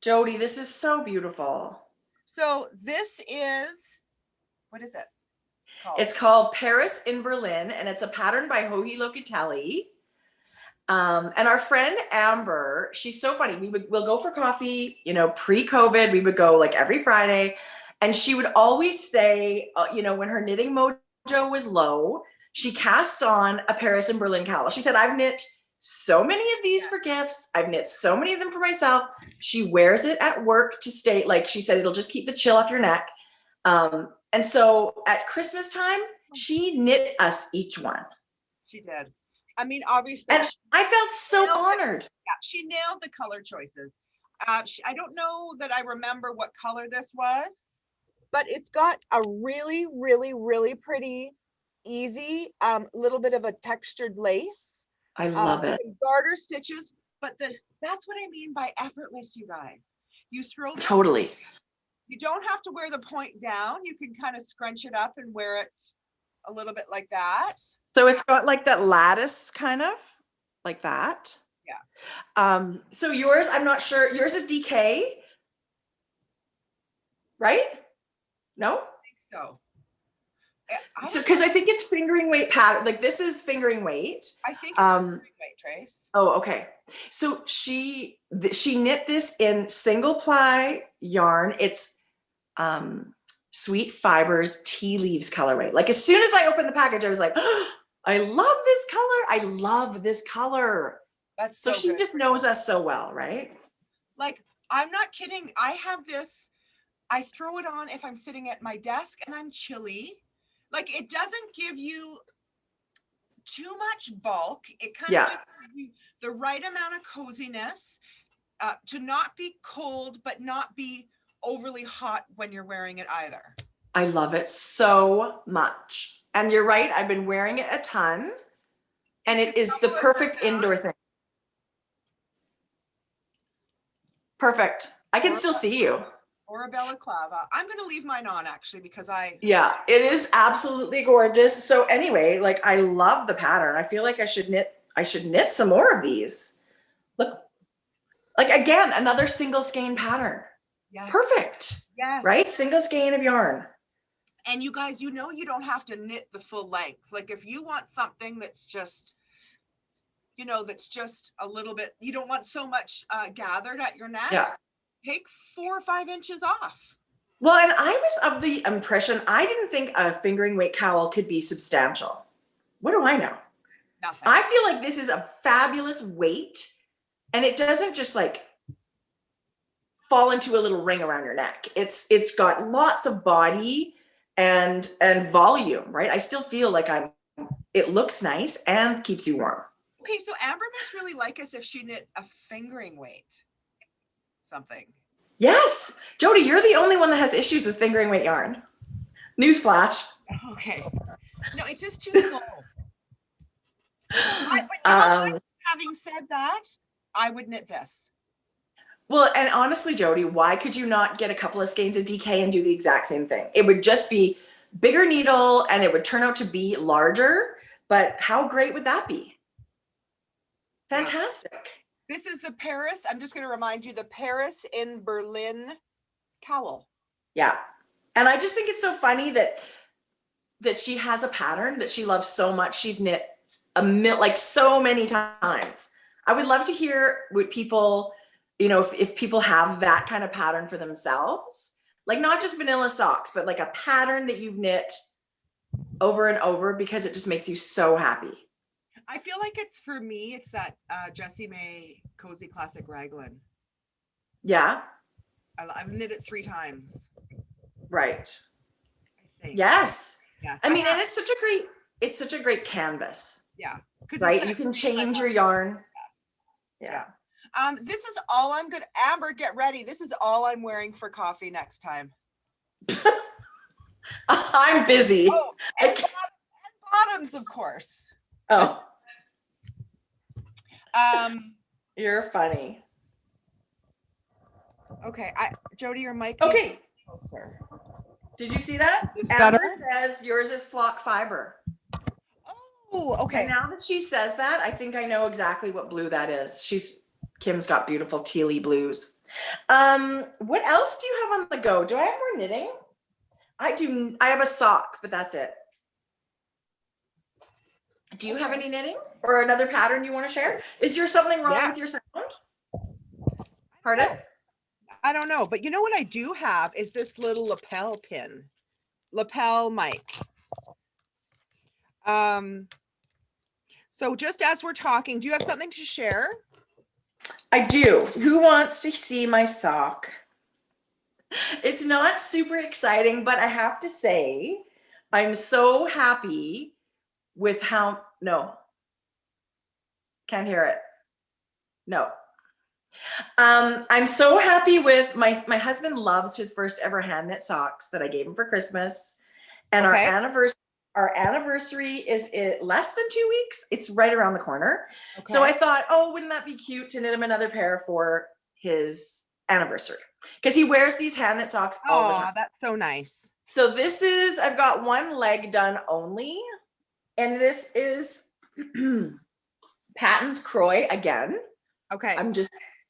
Jodi, this is so beautiful. So this is, what is it called? It's called Paris in Berlin, and it's a pattern by Joji Locatelli. And our friend Amber, she's so funny. We'll go for coffee, you know, pre-COVID, we would go like every Friday. And she would always say, you know, when her knitting mojo was low, she casts on a Paris and Berlin cowl. She said, I've knit so many of these for gifts. I've knit so many of them for myself. She wears it at work to stay, like she said, it'll just keep the chill off your neck. And so at Christmas time, she knit us each one. She did. I mean, obviously. And I felt so honored. Yeah, she nailed the color choices. I don't know that I remember what color this was, but it's got a really, really, really pretty, easy, little bit of a textured lace. I love it. Garter stitches, but that's what I mean by effortless, you guys. You throw this, totally. You don't have to wear the point down. You can kind of scrunch it up and wear it a little bit like that. So it's got like that lattice kind of like that. Yeah. So yours, I'm not sure. Yours is DK, right? No? I think so. So because I think it's fingering weight pattern. Like this is fingering weight. I think it's fingering weight, Trace. Oh, okay. So she knit this in single ply yarn. It's Sweet Fibers Tea Leaves colorway. Like as soon as I opened the package, I was like, oh, I love this color. I love this color. That's so she just knows us so well, right? Like, I'm not kidding. I have this, I throw it on if I'm sitting at my desk and I'm chilly. Like it doesn't give you too much bulk. It kind of just gives you the right amount of coziness to not be cold, but not be overly hot when you're wearing it either. I love it so much. And you're right, I've been wearing it a ton. And it is the perfect indoor thing. Perfect. I can still see you. Or a balaclava. I'm going to leave mine on actually because yeah, it is absolutely gorgeous. So anyway, like I love the pattern. I feel like I should knit some more of these. Look, like again, another single skein pattern. Yes. Perfect. Yes. Right? Single skein of yarn. And you guys, you know, you don't have to knit the full length. Like if you want something that's just, you know, that's just a little bit, you don't want so much gathered at your neck. Yeah. Take 4 or 5 inches off. Well, and I was of the impression, I didn't think a fingering weight cowl could be substantial. What do I know? Nothing. I feel like this is a fabulous weight and it doesn't just like fall into a little ring around your neck. It's got lots of body and volume, right? I still feel like it looks nice and keeps you warm. Okay, so Amber must really like us if she knit a fingering weight. something. Yes. Jodi, you're the only one that has issues with fingering weight yarn. Newsflash. Okay. No, it's just too slow. Having said that, I would knit this. Well, and honestly, Jodi, why could you not get a couple of skeins of DK and do the exact same thing? It would just be bigger needle and it would turn out to be larger, but how great would that be? Fantastic. Yeah. This is the Paris. I'm just going to remind you, the Paris in Berlin cowl. Yeah. And I just think it's so funny that she has a pattern that she loves so much. She's knit like so many times. I would love to hear what people, you know, if people have that kind of pattern for themselves, like not just vanilla socks, but like a pattern that you've knit over and over because it just makes you so happy. I feel like it's, for me, it's that Jessie May Cozy Classic Raglan. Yeah. I've knit it 3 times. Right. I think. Yes. Yes. I mean, and it's such a great canvas. Yeah. Right. You can change your yarn. Yeah. This is all I'm good. Amber, get ready. This is all I'm wearing for coffee next time. I'm busy. Oh, and bottoms, of course. Oh. You're funny. Okay, Jodi, your mic. Okay. Closer. Did you see that? Amber says yours is flock fiber. Oh, okay. And now that she says that, I think I know exactly what blue that is. Kim's got beautiful tealy blues. What else do you have on the go? Do I have more knitting? I do. I have a sock, but that's it. Do you have any knitting or another pattern you want to share? Is there something wrong with your sound? Pardon? I don't know, but you know what I do have is this little lapel pin, lapel mic. So just as we're talking, do you have something to share? I do. Who wants to see my sock? It's not super exciting, but I have to say, I'm so happy with how, no, can't hear it. No. I'm so happy with my husband loves his first ever hand knit socks that I gave him for Christmas. And our anniversary is less than 2 weeks. It's right around the corner. Okay. So I thought, oh, wouldn't that be cute to knit him another pair for his anniversary? Because he wears these hand knit socks all the time. Oh, that's so nice. So I've got one leg done only. And this is Patton's Croy again. Okay.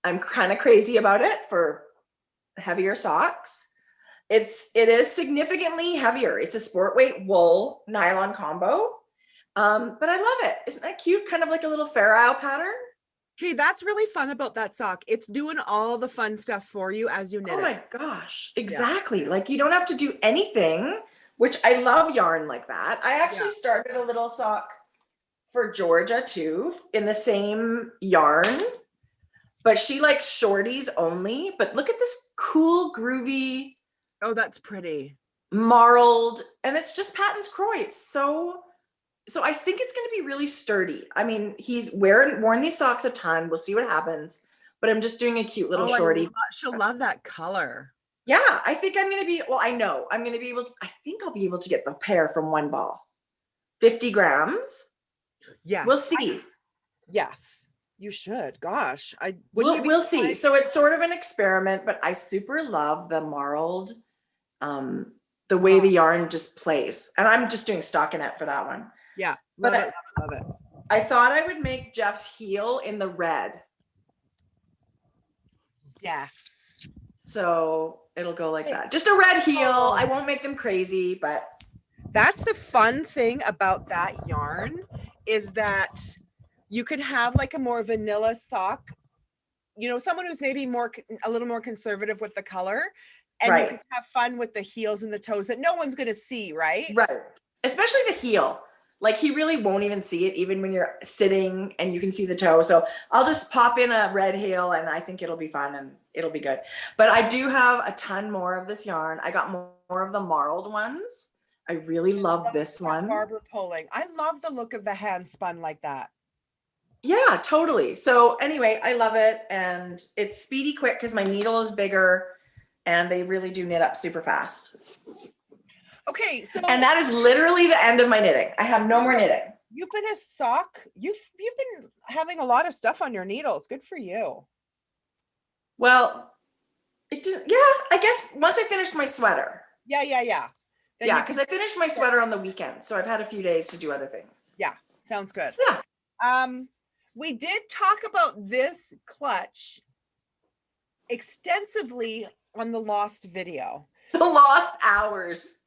I'm kind of crazy about it for heavier socks. It is significantly heavier. It's a sport weight wool nylon combo. But I love it. Isn't that cute? Kind of like a little Fair Isle pattern. Hey, that's really fun about that sock. It's doing all the fun stuff for you as you knit it. Oh my gosh. Exactly. Yeah. Like you don't have to do anything, which I love yarn like that. I actually started a little sock for Georgia too in the same yarn, but she likes shorties only. But look at this cool, groovy. Oh, that's pretty. Marled, and it's just Patton's Croy. It's so I think it's going to be really sturdy. I mean, he's worn these socks a ton. We'll see what happens, but I'm just doing a cute little shorty. She'll love that color. Yeah, I think I'm going to be, well, I know I'm going to be able to, I think I'll be able to get the pair from one ball, 50 grams. Yeah. We'll see. Yes, you should. Gosh, we'll see. So it's sort of an experiment, but I super love the marled, the way the yarn just plays. And I'm just doing stockinette for that one. Yeah. Love it. I thought I would make Jeff's heel in the red. Yes. So it'll go like that. Just a red heel. I won't make them crazy, but. That's the fun thing about that yarn is that you could have like a more vanilla sock, you know, someone who's maybe a little more conservative with the color, and you can have fun with the heels and the toes that no one's going to see, right? Right. Especially the heel. Like he really won't even see it even when you're sitting and you can see the toe. So I'll just pop in a red heel and I think it'll be fun and it'll be good. But I do have a ton more of this yarn. I got more of the marled ones. I really love this one. Barber pulling. I love the look of the hand spun like that. Yeah, totally. So anyway, I love it. And it's speedy quick because my needle is bigger and they really do knit up super fast. Okay, so and that is literally the end of my knitting. I have no more knitting. You finished sock. You've been having a lot of stuff on your needles. Good for you. Well, it did, yeah, I guess once I finished my sweater. Yeah. Then yeah, because I finished my sweater on the weekend, so I've had a few days to do other things. Yeah, sounds good. Yeah. We did talk about this clutch extensively on the lost video. The lost hours.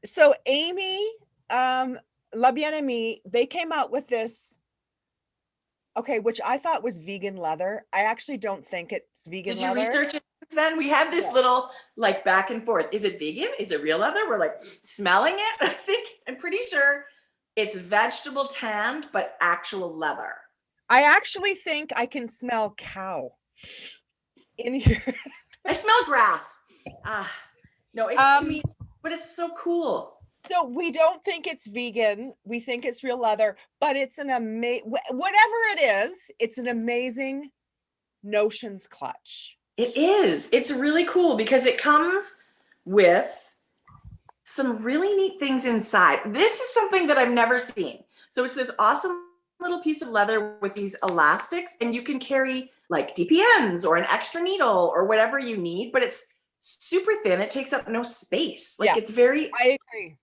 So Amy, La Bien-Aimée, they came out with this, okay, which I thought was vegan leather. I actually don't think it's vegan leather. Did you research it then? We had this little like back and forth. Is it vegan? Is it real leather? We're like smelling it. I'm pretty sure it's vegetable tanned, but actual leather. I actually think I can smell cow in here. I smell grass. No, it's to me, but it's so cool. So we don't think it's vegan. We think it's real leather, but it's an amazing, whatever it is, it's an amazing notions clutch. It is. It's really cool because it comes with some really neat things inside. This is something that I've never seen. So it's this awesome little piece of leather with these elastics, and you can carry like DPNs or an extra needle or whatever you need, but it's super thin. It takes up no space. Like it's very, I agree.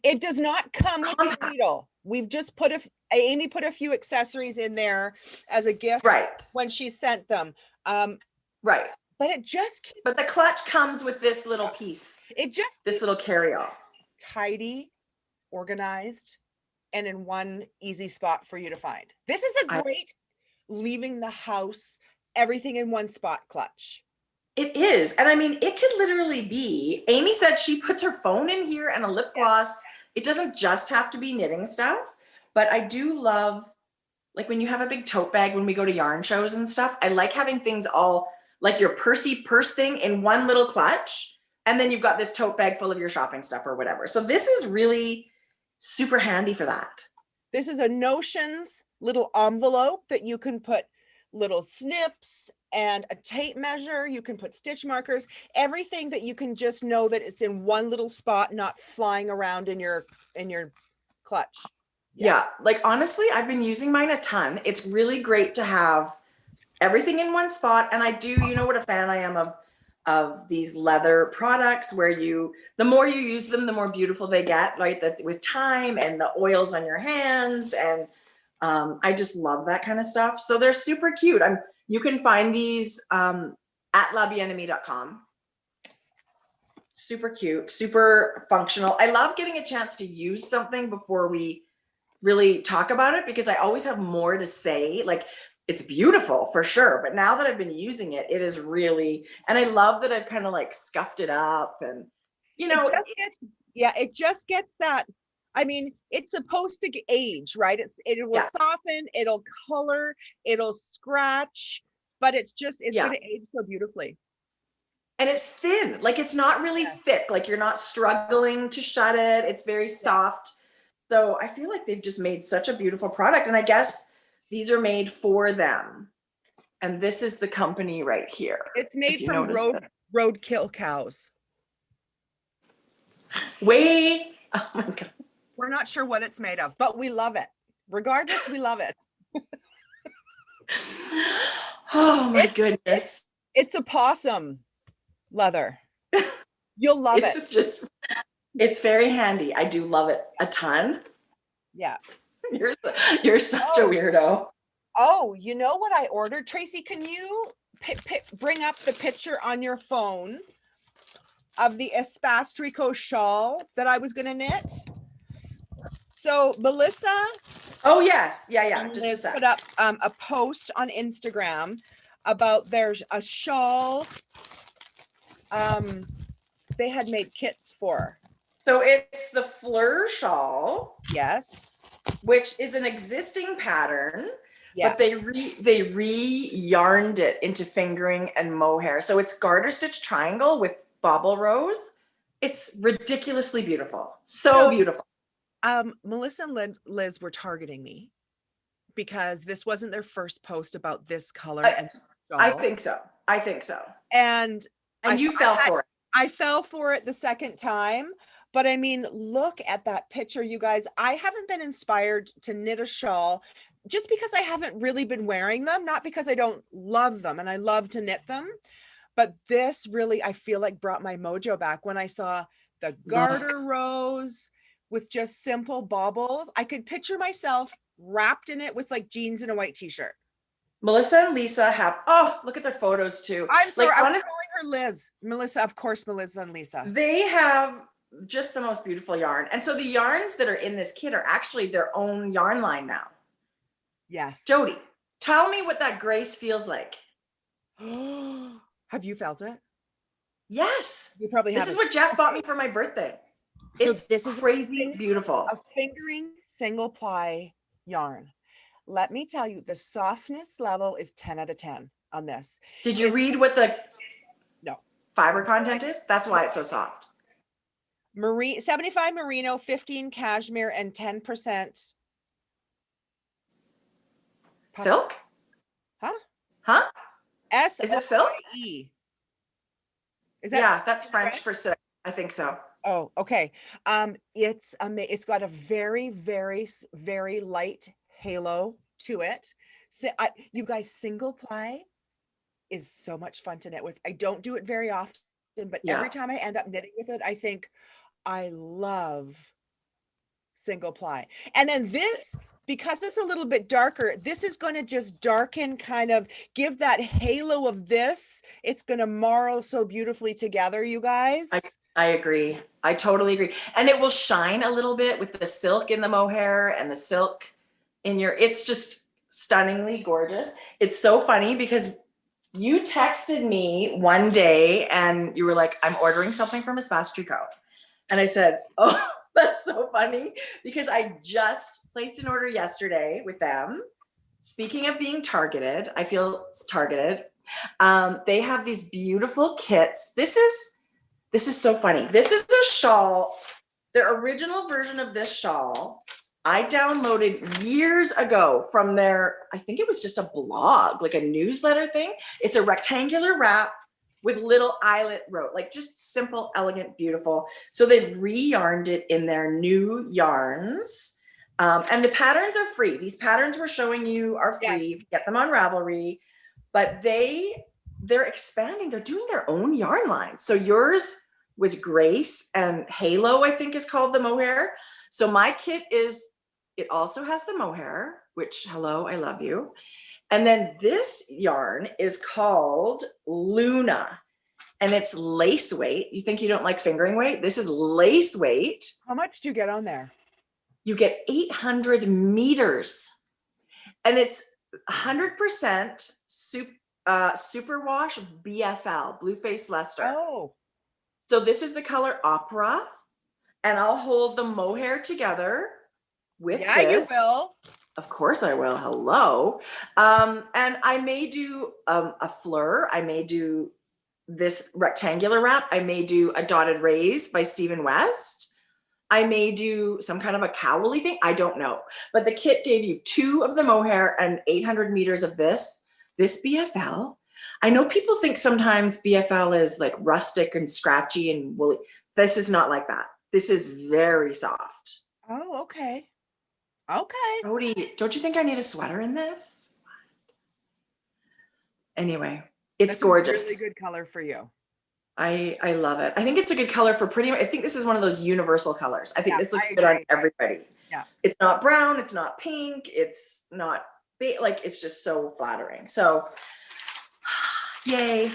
It does not come with a needle. We've just put Amy put a few accessories in there as a gift when she sent them. Right. But it just but the clutch comes with this little piece. This little carry-all. Tidy, organized, and in one easy spot for you to find. This is a great leaving the house, everything in one spot clutch. It is. And I mean, it could literally be, Amy said she puts her phone in here and a lip gloss. It doesn't just have to be knitting stuff, but I do love, like when you have a big tote bag, when we go to yarn shows and stuff, I like having things all like your Percy purse thing in one little clutch. And then you've got this tote bag full of your shopping stuff or whatever. So this is really super handy for that. This is a Notions little envelope that you can put little snips and a tape measure. You can put stitch markers, everything that you can just know that it's in one little spot, not flying around in your clutch. Yeah, like honestly, I've been using mine a ton. It's really great to have everything in one spot. And I do, you know what a fan I am of these leather products where the more you use them, the more beautiful they get, right? That with time and the oils on your hands. And I just love that kind of stuff. So they're super cute. You can find these at labienemie.com. Super cute, super functional. I love getting a chance to use something before we really talk about it because I always have more to say. Like, it's beautiful for sure, but now that I've been using it, it is really, and I love that I've kind of like scuffed it up and, you know. It just gets that. I mean, it's supposed to age, right? It will soften, it'll color, it'll scratch, but it's going to age so beautifully. And it's thin, like it's not really thick, like you're not struggling to shut it. It's very soft. So I feel like they've just made such a beautiful product. And I guess these are made for them. And this is the company right here. It's made from roadkill cows. Oh my God. We're not sure what it's made of, but we love it. Regardless, we love it. Oh my goodness. It's a possum leather. You'll love it. It's very handy. I do love it a ton. Yeah. You're such a weirdo. Oh, you know what I ordered? Tracie, can you bring up the picture on your phone of the Espace Tricot shawl that I was going to knit? So Melissa. Oh yes. Yeah. Just a sec. Put up a post on Instagram about there's a shawl they had made kits for. So it's the Fleur shawl. Yes. Which is an existing pattern, but they re-yarned it into fingering and mohair. So it's garter stitch triangle with bobble rose. It's ridiculously beautiful. So beautiful. Melissa and Liz were targeting me because this wasn't their first post about this color. I think so. I think so. And you fell for it. I fell for it the second time. But I mean, look at that picture, you guys. I haven't been inspired to knit a shawl just because I haven't really been wearing them, not because I don't love them and I love to knit them. But this really, I feel like, brought my mojo back when I saw the garter rows with just simple baubles. I could picture myself wrapped in it with like jeans and a white t-shirt. Melissa and Lisa have, oh, look at their photos too. I'm sorry, I was calling her Liz. Melissa, of course, Melissa and Lisa. They have just the most beautiful yarn. And so the yarns that are in this kit are actually their own yarn line now. Yes. Jodi, tell me what that grace feels like. Have you felt it? Yes. You probably have. This is what Jeff bought me for my birthday. So this is crazy beautiful. A fingering single ply yarn. Let me tell you, the softness level is 10 out of 10 on this. Did you read what the no fiber content is? That's why it's so soft. 75 merino, 15 cashmere, and 10% silk. Huh? Is it silk? Is that? Yeah, that's French for silk. I think so. Oh, okay. It's got a very, very, very light halo to it. So you guys, single ply is so much fun to knit with. I don't do it very often, but every time I end up knitting with it, I think I love single ply. And then this, because it's a little bit darker, this is going to just darken, kind of give that halo of this. It's going to marrow so beautifully together, you guys. I agree. I totally agree. And it will shine a little bit with the silk in the mohair and the silk in your, it's just stunningly gorgeous. It's so funny because you texted me one day and you were like, I'm ordering something from Miss Mastrico. And I said, oh, that's so funny because I just placed an order yesterday with them. Speaking of being targeted, I feel targeted. They have these beautiful kits. This is so funny. This is a shawl. The original version of this shawl, I downloaded years ago from their, I think it was just a blog, like a newsletter thing. It's a rectangular wrap with little eyelet row, like just simple, elegant, beautiful. So they've re-yarned it in their new yarns. And the patterns are free. These patterns we're showing you are free. Yes. You can get them on Ravelry, but they're expanding. They're doing their own yarn lines. So yours was Grace and Halo, I think is called the mohair. So my kit it also has the mohair, which, hello, I love you. And then this yarn is called Luna, and it's lace weight. You think you don't like fingering weight? This is lace weight. How much do you get on there? You get 800 meters, and it's 100% superwash BFL, Blue Face Leicester. Oh. So this is the color Opera, and I'll hold the mohair together with this. Yeah, you will. Of course I will. Hello. And I may do a fleur. I may do this rectangular wrap. I may do a dotted raise by Stephen West. I may do some kind of a cowl-y thing. I don't know. But the kit gave you 2 of the mohair and 800 meters of this BFL. I know people think sometimes BFL is like rustic and scratchy and woolly. This is not like that. This is very soft. Oh, okay. Okay. Jodi, don't you think I need a sweater in this? Anyway, it's gorgeous. A really good color for you. I love it. I think it's a good color for pretty much, I think this is one of those universal colors. I think this looks good on everybody. Yeah. It's not brown. It's not pink. It's not like, it's just so flattering. So yay.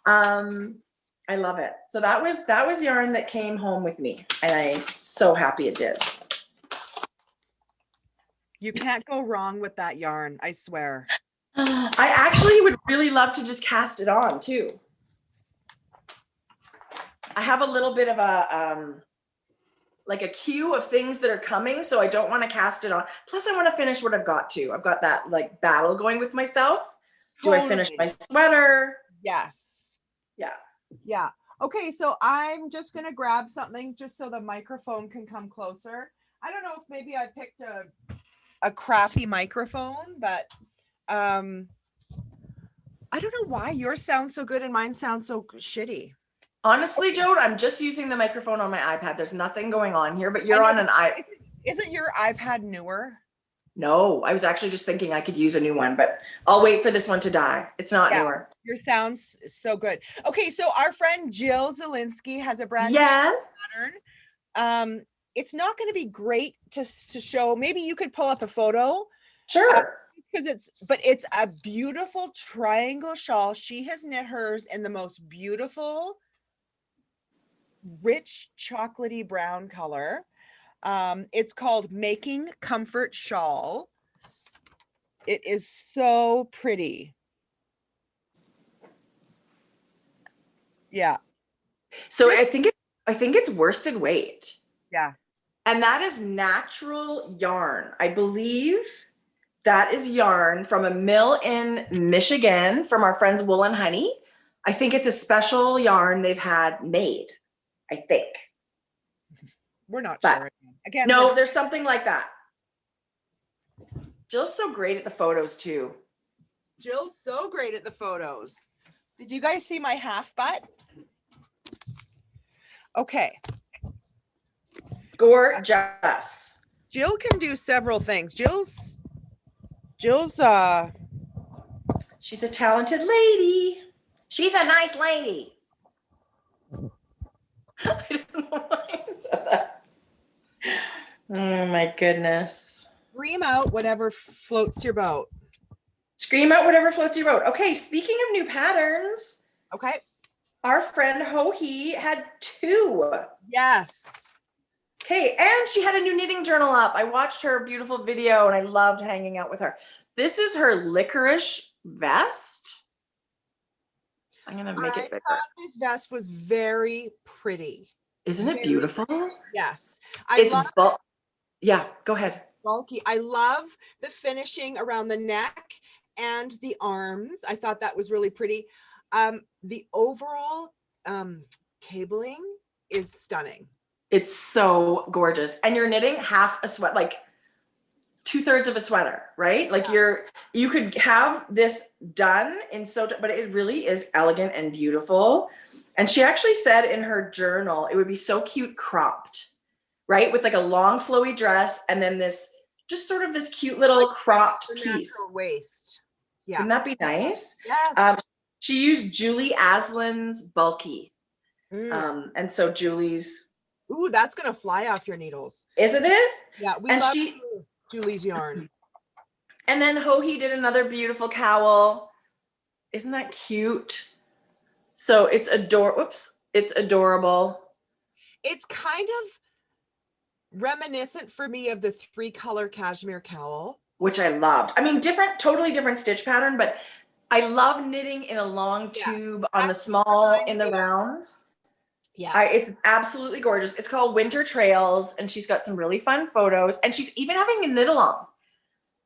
I love it. So that was yarn that came home with me, and I'm so happy it did. You can't go wrong with that yarn, I swear. I actually would really love to just cast it on too. I have a little bit of a like a queue of things that are coming, so I don't want to cast it on. Plus I want to finish what I've got to. I've got that like battle going with myself. Do I finish my sweater? Yes. Yeah. Yeah. Okay, so I'm just going to grab something just so the microphone can come closer. I don't know if maybe I picked a crappy microphone, but I don't know why yours sounds so good and mine sounds so shitty. Honestly, Jode, I'm just using the microphone on my iPad. There's nothing going on here, but you're on an iPad. Isn't your iPad newer? No, I was actually just thinking I could use a new one, but I'll wait for this one to die. It's not newer. Your sound's so good. Okay, so our friend Jill Zielinski has a brand new pattern. It's not going to be great to show. Maybe you could pull up a photo. Sure. Because it's a beautiful triangle shawl. She has knit hers in the most beautiful, rich chocolatey brown color. It's called Making Comfort Shawl. It is so pretty. Yeah. So I think it's worsted weight. Yeah. And that is natural yarn. I believe that is yarn from a mill in Michigan from our friends Wool and Honey. I think it's a special yarn they've had made, I think. We're not sure. Again, no, there's something like that. Jill's so great at the photos too. Jill's so great at the photos. Did you guys see my half butt? Okay. Gorgeous. Jill can do several things. Jill's she's a talented lady. She's a nice lady. I don't know why I said that. Oh my goodness. Scream out whatever floats your boat. Scream out whatever floats your boat. Okay, speaking of new patterns. Okay. Our friend Ho-Hee had 2. Yes. Okay, and she had a new knitting journal up. I watched her beautiful video and I loved hanging out with her. This is her licorice vest. I'm gonna make it bigger. I thought this vest was very pretty. Isn't it beautiful? Yes. Yeah, go ahead. Bulky. I love the finishing around the neck and the arms. I thought that was really pretty. The overall cabling is stunning. It's so gorgeous. And you're knitting half a sweat, like 2/3 of a sweater, right? Like you could have this done in but it really is elegant and beautiful. And she actually said in her journal, it would be so cute cropped, right? With like a long flowy dress and then this, just sort of this cute little cropped piece. Waist. Yeah. Wouldn't that be nice? Yes. She used Julie Aslan's Bulky. And so Julie's. Ooh, that's going to fly off your needles. Isn't it? Yeah. We love Julie's yarn. And then Ho-Hee did another beautiful cowl. Isn't that cute? So it's it's adorable. It's kind of reminiscent for me of the 3-color cashmere cowl, which I loved. I mean, totally different stitch pattern, but I love knitting in a long tube on the small in the round. Yeah, it's absolutely gorgeous. It's called Winter Trails, and she's got some really fun photos, and she's even having a knit along.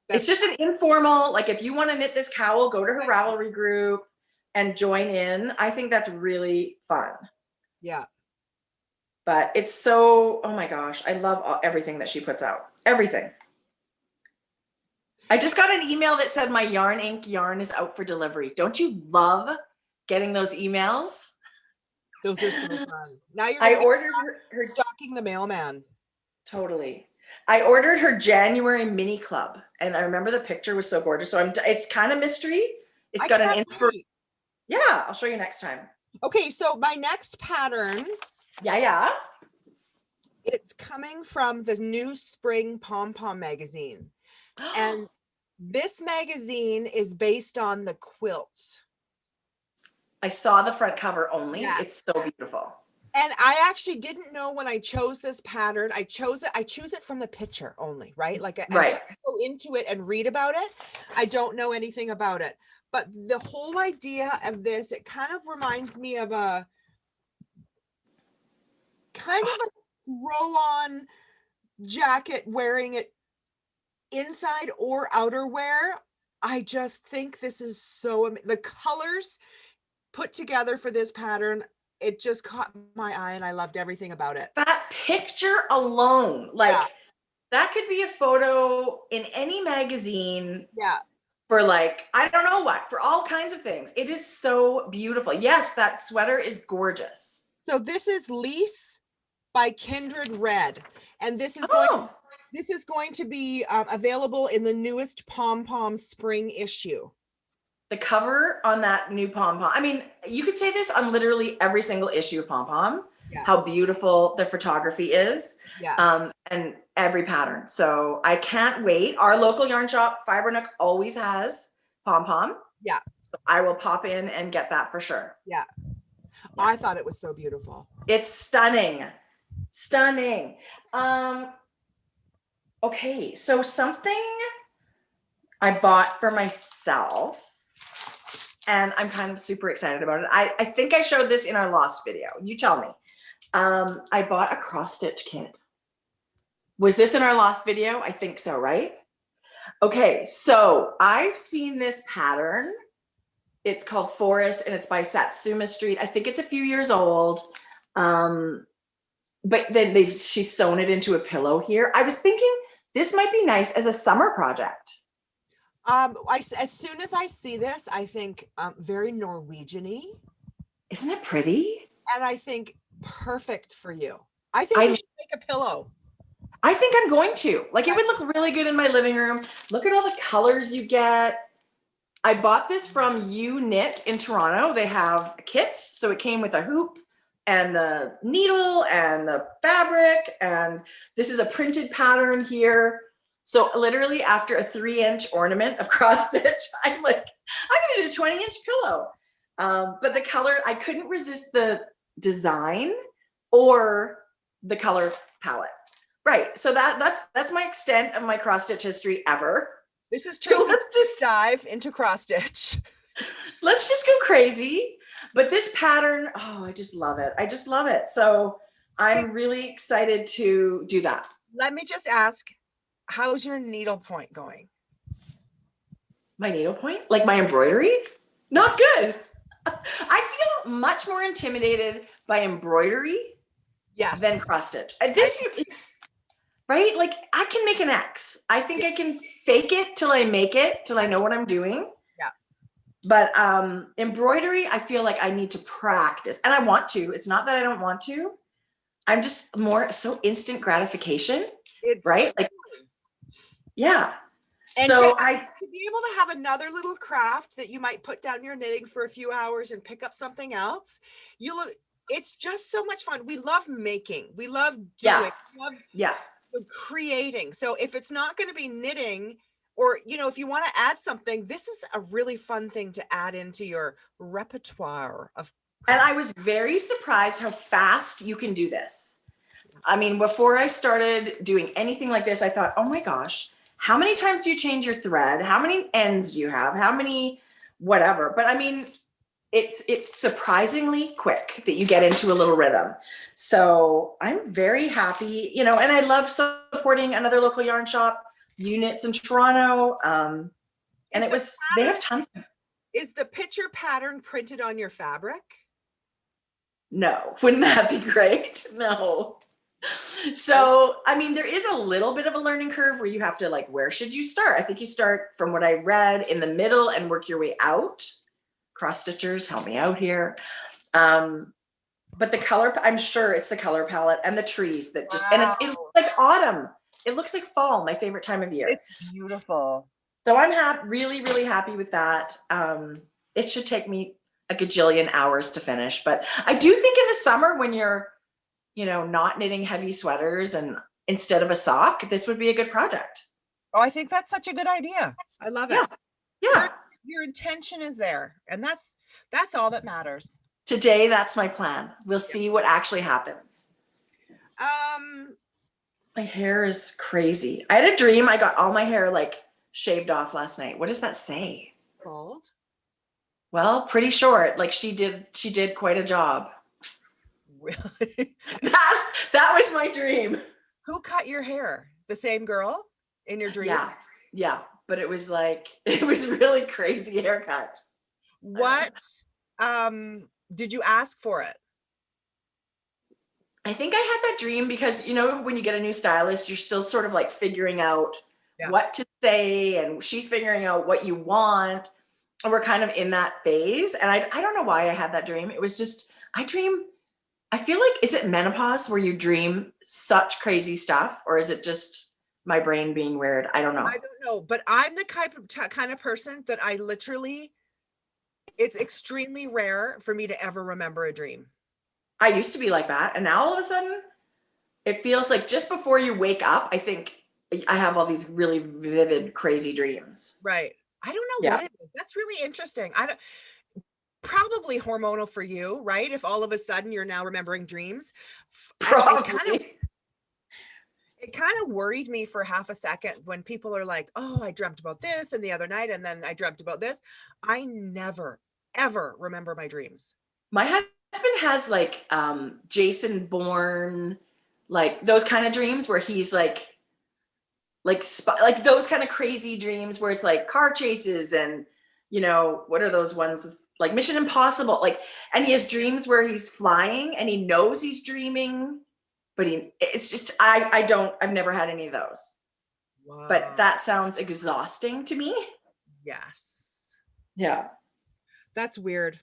It's just an informal, like if you want to knit this cowl, go to her Ravelry group and join in. I think that's really fun. Yeah. But it's so, oh my gosh, I love everything that she puts out. Everything. I just got an email that said my Yarn Ink yarn is out for delivery. Don't you love getting those emails? Those are so fun. Now I ordered her stalking the mailman. Totally. I ordered her January mini club, and I remember the picture was so gorgeous. So it's kind of mystery. It's got an inspiration. Yeah, I'll show you next time. Okay, so my next pattern. Yeah. It's coming from the new Spring Pom Pom magazine. And this magazine is based on the quilts. I saw the front cover only. Yeah. It's so beautiful. And I actually didn't know when I chose this pattern. I choose it from the picture only, right? Like I go into it and read about it. I don't know anything about it. But the whole idea of this, it kind of reminds me of a kind of a throw-on jacket, wearing it inside or outerwear. I just think this is so the colors put together for this pattern, it just caught my eye and I loved everything about it. That picture alone, like That could be a photo in any magazine. Yeah. For like, I don't know what, for all kinds of things. It is so beautiful. Yes, that sweater is gorgeous. So this is Lease by Kindred Red, and this is going to be available in the newest Pom Pom spring issue. The cover on that new Pom Pom. I mean, you could say this on literally every single issue of Pom Pom. Yes. How beautiful the photography is. Yes. And every pattern. So I can't wait. Our local yarn shop, Fiber Nook, always has Pom Pom. Yeah. So I will pop in and get that for sure. Yeah. I thought it was so beautiful. It's stunning. Stunning. Okay, so something I bought for myself, and I'm kind of super excited about it. I think I showed this in our Lost video. You tell me. I bought a cross stitch kit. Was this in our Lost video? I think so, right? Okay, so I've seen this pattern. It's called Forest, and it's by Satsuma Street. I think it's a few years old. But then she's sewn it into a pillow here. I was thinking this might be nice as a summer project. As soon as I see this, I think very Norwegian-y. Isn't it pretty? And I think perfect for you. I think you should make a pillow. I think I'm going to. Like, it would look really good in my living room. Look at all the colors you get. I bought this from You Knit in Toronto. They have kits. So it came with a hoop and the needle and the fabric. And this is a printed pattern here. So literally after a 3-inch ornament of cross stitch, I'm like, I'm going to do a 20-inch pillow. But the color, I couldn't resist the design or the color palette. Right. So that's my extent of my cross stitch history ever. This is true. So let's just dive into cross stitch. Let's just go crazy. But this pattern, oh, I just love it. I just love it. So I'm really excited to do that. Let me just ask, how's your needle point going? My needle point? Like my embroidery? Not good. I feel much more intimidated by embroidery than cross stitch. It's right. Like I can make an X. I think I can fake it till I make it, till I know what I'm doing. Yeah. But embroidery, I feel like I need to practice, and I want to. It's not that I don't want to. I'm just more so instant gratification. Right? Like, yeah. And so to be able to have another little craft that you might put down your knitting for a few hours and pick up something else, it's just so much fun. We love making. We love doing. We love creating. So if it's not going to be knitting, or if you want to add something, this is a really fun thing to add into your repertoire of. And I was very surprised how fast you can do this. I mean, before I started doing anything like this, I thought, oh my gosh, how many times do you change your thread? How many ends do you have? How many whatever? But I mean, it's surprisingly quick that you get into a little rhythm. So I'm very happy, and I love supporting another local yarn shop, You Knits in Toronto. And they have tons of. Is the picture pattern printed on your fabric? No, wouldn't that be great? No. So, I mean, there is a little bit of a learning curve where you have to where should you start? I think you start from what I read in the middle and work your way out. Cross stitchers, help me out here. But the color, I'm sure it's the color palette and the trees that just, and it looks like autumn. It looks like fall, my favorite time of year. It's beautiful. So I'm really, really happy with that. It should take me a gajillion hours to finish, but I do think in the summer when you're, not knitting heavy sweaters and instead of a sock, this would be a good project. Oh, I think that's such a good idea. I love it. Yeah. Your intention is there, and that's all that matters. Today, that's my plan. We'll see what actually happens. My hair is crazy. I had a dream. I got all my hair shaved off last night. What does that say? Bald? Well, pretty short. She did quite a job. Really? That was my dream. Who cut your hair? The same girl in your dream? Yeah. But it was really crazy haircut. What did you ask for it? I think I had that dream because, you know, when you get a new stylist, you're still sort of like figuring out what to say, and she's figuring out what you want. And we're kind of in that phase. And I don't know why I had that dream. It was just, I feel like, is it menopause where you dream such crazy stuff, or is it just my brain being weird? I don't know. I don't know, but I'm the kind of person that I literally, it's extremely rare for me to ever remember a dream. I used to be like that. And now all of a sudden, it feels like just before you wake up, I think I have all these really vivid, crazy dreams. Right. I don't know what it is. That's really interesting. Probably hormonal for you, right? If all of a sudden you're now remembering dreams. Probably. It kind of worried me for half a second when people are like, oh, I dreamt about this and the other night, and then I dreamt about this. I never, ever remember my dreams. My husband has like Jason Bourne, like those kind of dreams where he's like those kind of crazy dreams where it's like car chases and, you know, what are those ones like Mission Impossible, like, and he has dreams where he's flying and he knows he's dreaming, but it's just, I've never had any of those. Wow. But that sounds exhausting to me. Yes. Yeah. That's weird.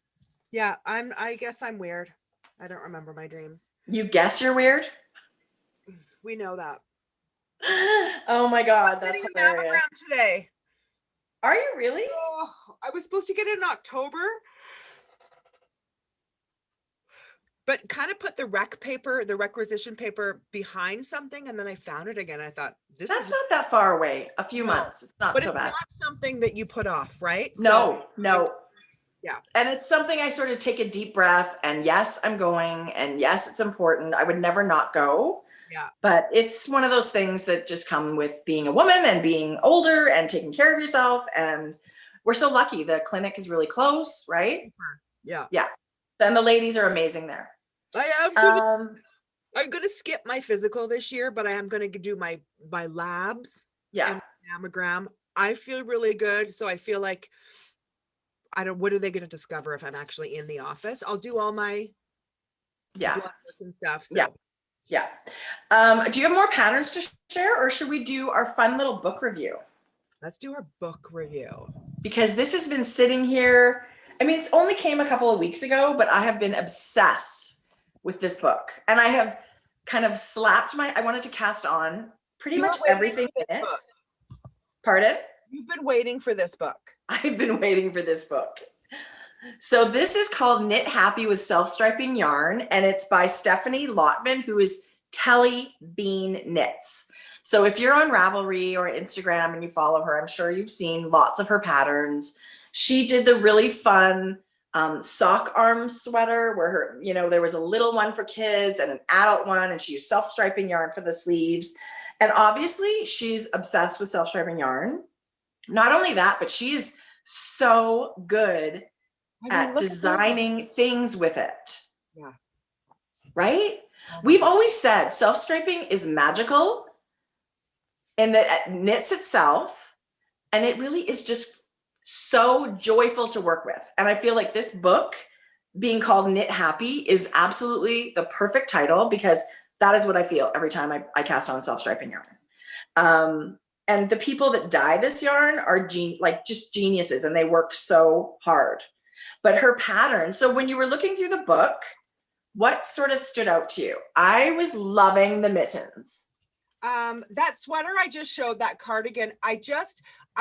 Yeah, I guess I'm weird. I don't remember my dreams. You guess you're weird? We know that. Oh my God, that's hilarious. Today. Are you really? Oh, I was supposed to get it in October, but kind of put the requisition paper behind something, and then I found it again. I thought that's not that far away. A few months. It's not so bad. But it's not something that you put off, right? No. Yeah. And it's something I sort of take a deep breath and yes, I'm going, and yes, it's important. I would never not go. Yeah. But it's one of those things that just come with being a woman and being older and taking care of yourself. And we're so lucky. The clinic is really close, right? Yeah. Yeah. And the ladies are amazing there. I'm going to skip my physical this year, but I am going to do my labs. Yeah. And mammogram. I feel really good. So I feel like, what are they going to discover if I'm actually in the office? I'll do all my blood work and stuff. So. Yeah. Do you have more patterns to share, or should we do our fun little book review? Let's do our book review. Because this has been sitting here. I mean, it's only came a couple of weeks ago, but I have been obsessed with this book. And I have kind of I wanted to cast on pretty much everything in it. Book. Pardon? You've been waiting for this book. I've been waiting for this book. So this is called Knit Happy with Self-Striping Yarn, and it's by Stephanie Lotman, who is Telly Bean Knits. So if you're on Ravelry or Instagram and you follow her, I'm sure you've seen lots of her patterns. She did the really fun sock arm sweater where there was a little one for kids and an adult one, and she used self-striping yarn for the sleeves. And obviously she's obsessed with self-striping yarn. Not only that, but she is so good at designing things with it. Yeah. Right? We've always said self-striping is magical in that it knits itself, and it really is just so joyful to work with. And I feel like this book being called Knit Happy is absolutely the perfect title, because that is what I feel every time I cast on self-striping yarn. And the people that dye this yarn are just geniuses, and they work so hard. But her pattern, so when you were looking through the book, what sort of stood out to you? I was loving the mittens. That sweater I just showed, that cardigan, I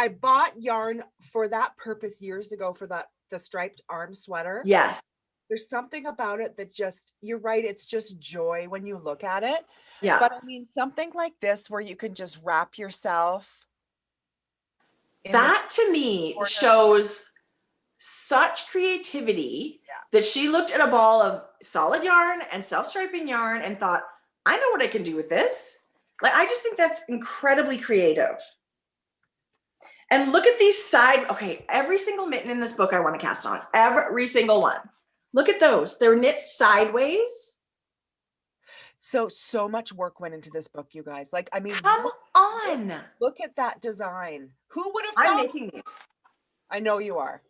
bought yarn for that purpose years ago for the striped arm sweater. Yes. There's something about it that you're right, it's just joy when you look at it. Yeah. But I mean, something like this where you can just wrap yourself. That to me shows such creativity that she looked at a ball of solid yarn and self-striping yarn and thought, I know what I can do with this. Like, I just think that's incredibly creative. And look at these every single mitten in this book I want to cast on. Every single one. Look at those. They're knit sideways. So much work went into this book, you guys. Like, I mean, come on. Look at that design. Who would have thought? I'm making these. I know you are.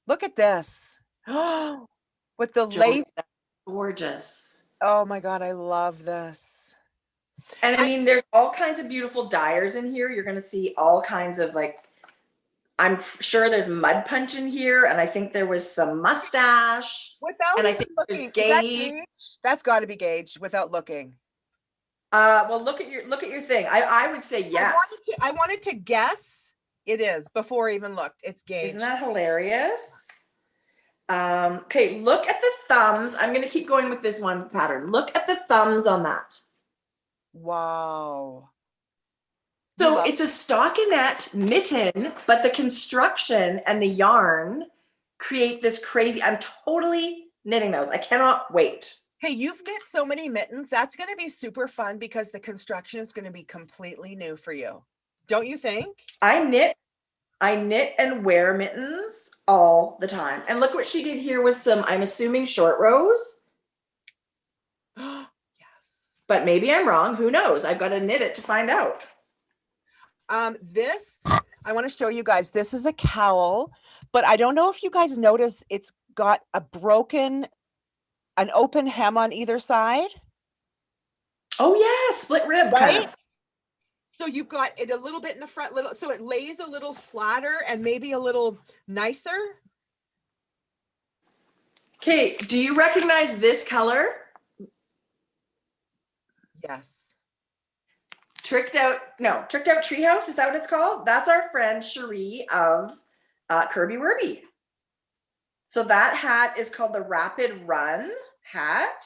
Look at this. With the lace. Gorgeous. Oh my God, I love this. And I mean, there's all kinds of beautiful dyers in here. You're going to see all kinds of like, I'm sure there's mud punch in here, and I think there was some mustache. Without And I even think there's looking, is that gauge? That's got to be gauged without looking. Well, look at your thing. I would say yes. I wanted to guess. It is before I even looked. It's gauged. Isn't that hilarious? Okay, look at the thumbs. I'm going to keep going with this one pattern. Look at the thumbs on that. Wow. So it's a stockinette mitten, but the construction and the yarn create this crazy. I'm totally knitting those. I cannot wait. Hey, you've knit so many mittens. That's going to be super fun because the construction is going to be completely new for you. Don't you think? I knit and wear mittens all the time. And look what she did here with some, I'm assuming, short rows. Yes. But maybe I'm wrong. Who knows? I've got to knit it to find out. This, I want to show you guys, this is a cowl, but I don't know if you guys notice it's got an open hem on either side. Oh yeah, split rib, right? kind of. So you've got it a little bit in the front, so it lays a little flatter and maybe a little nicer. Okay, do you recognize this color? Yes. Tricked Out Treehouse, is that what it's called? That's our friend Cherie of Kirby Werby. So that hat is called the Rapid Run hat.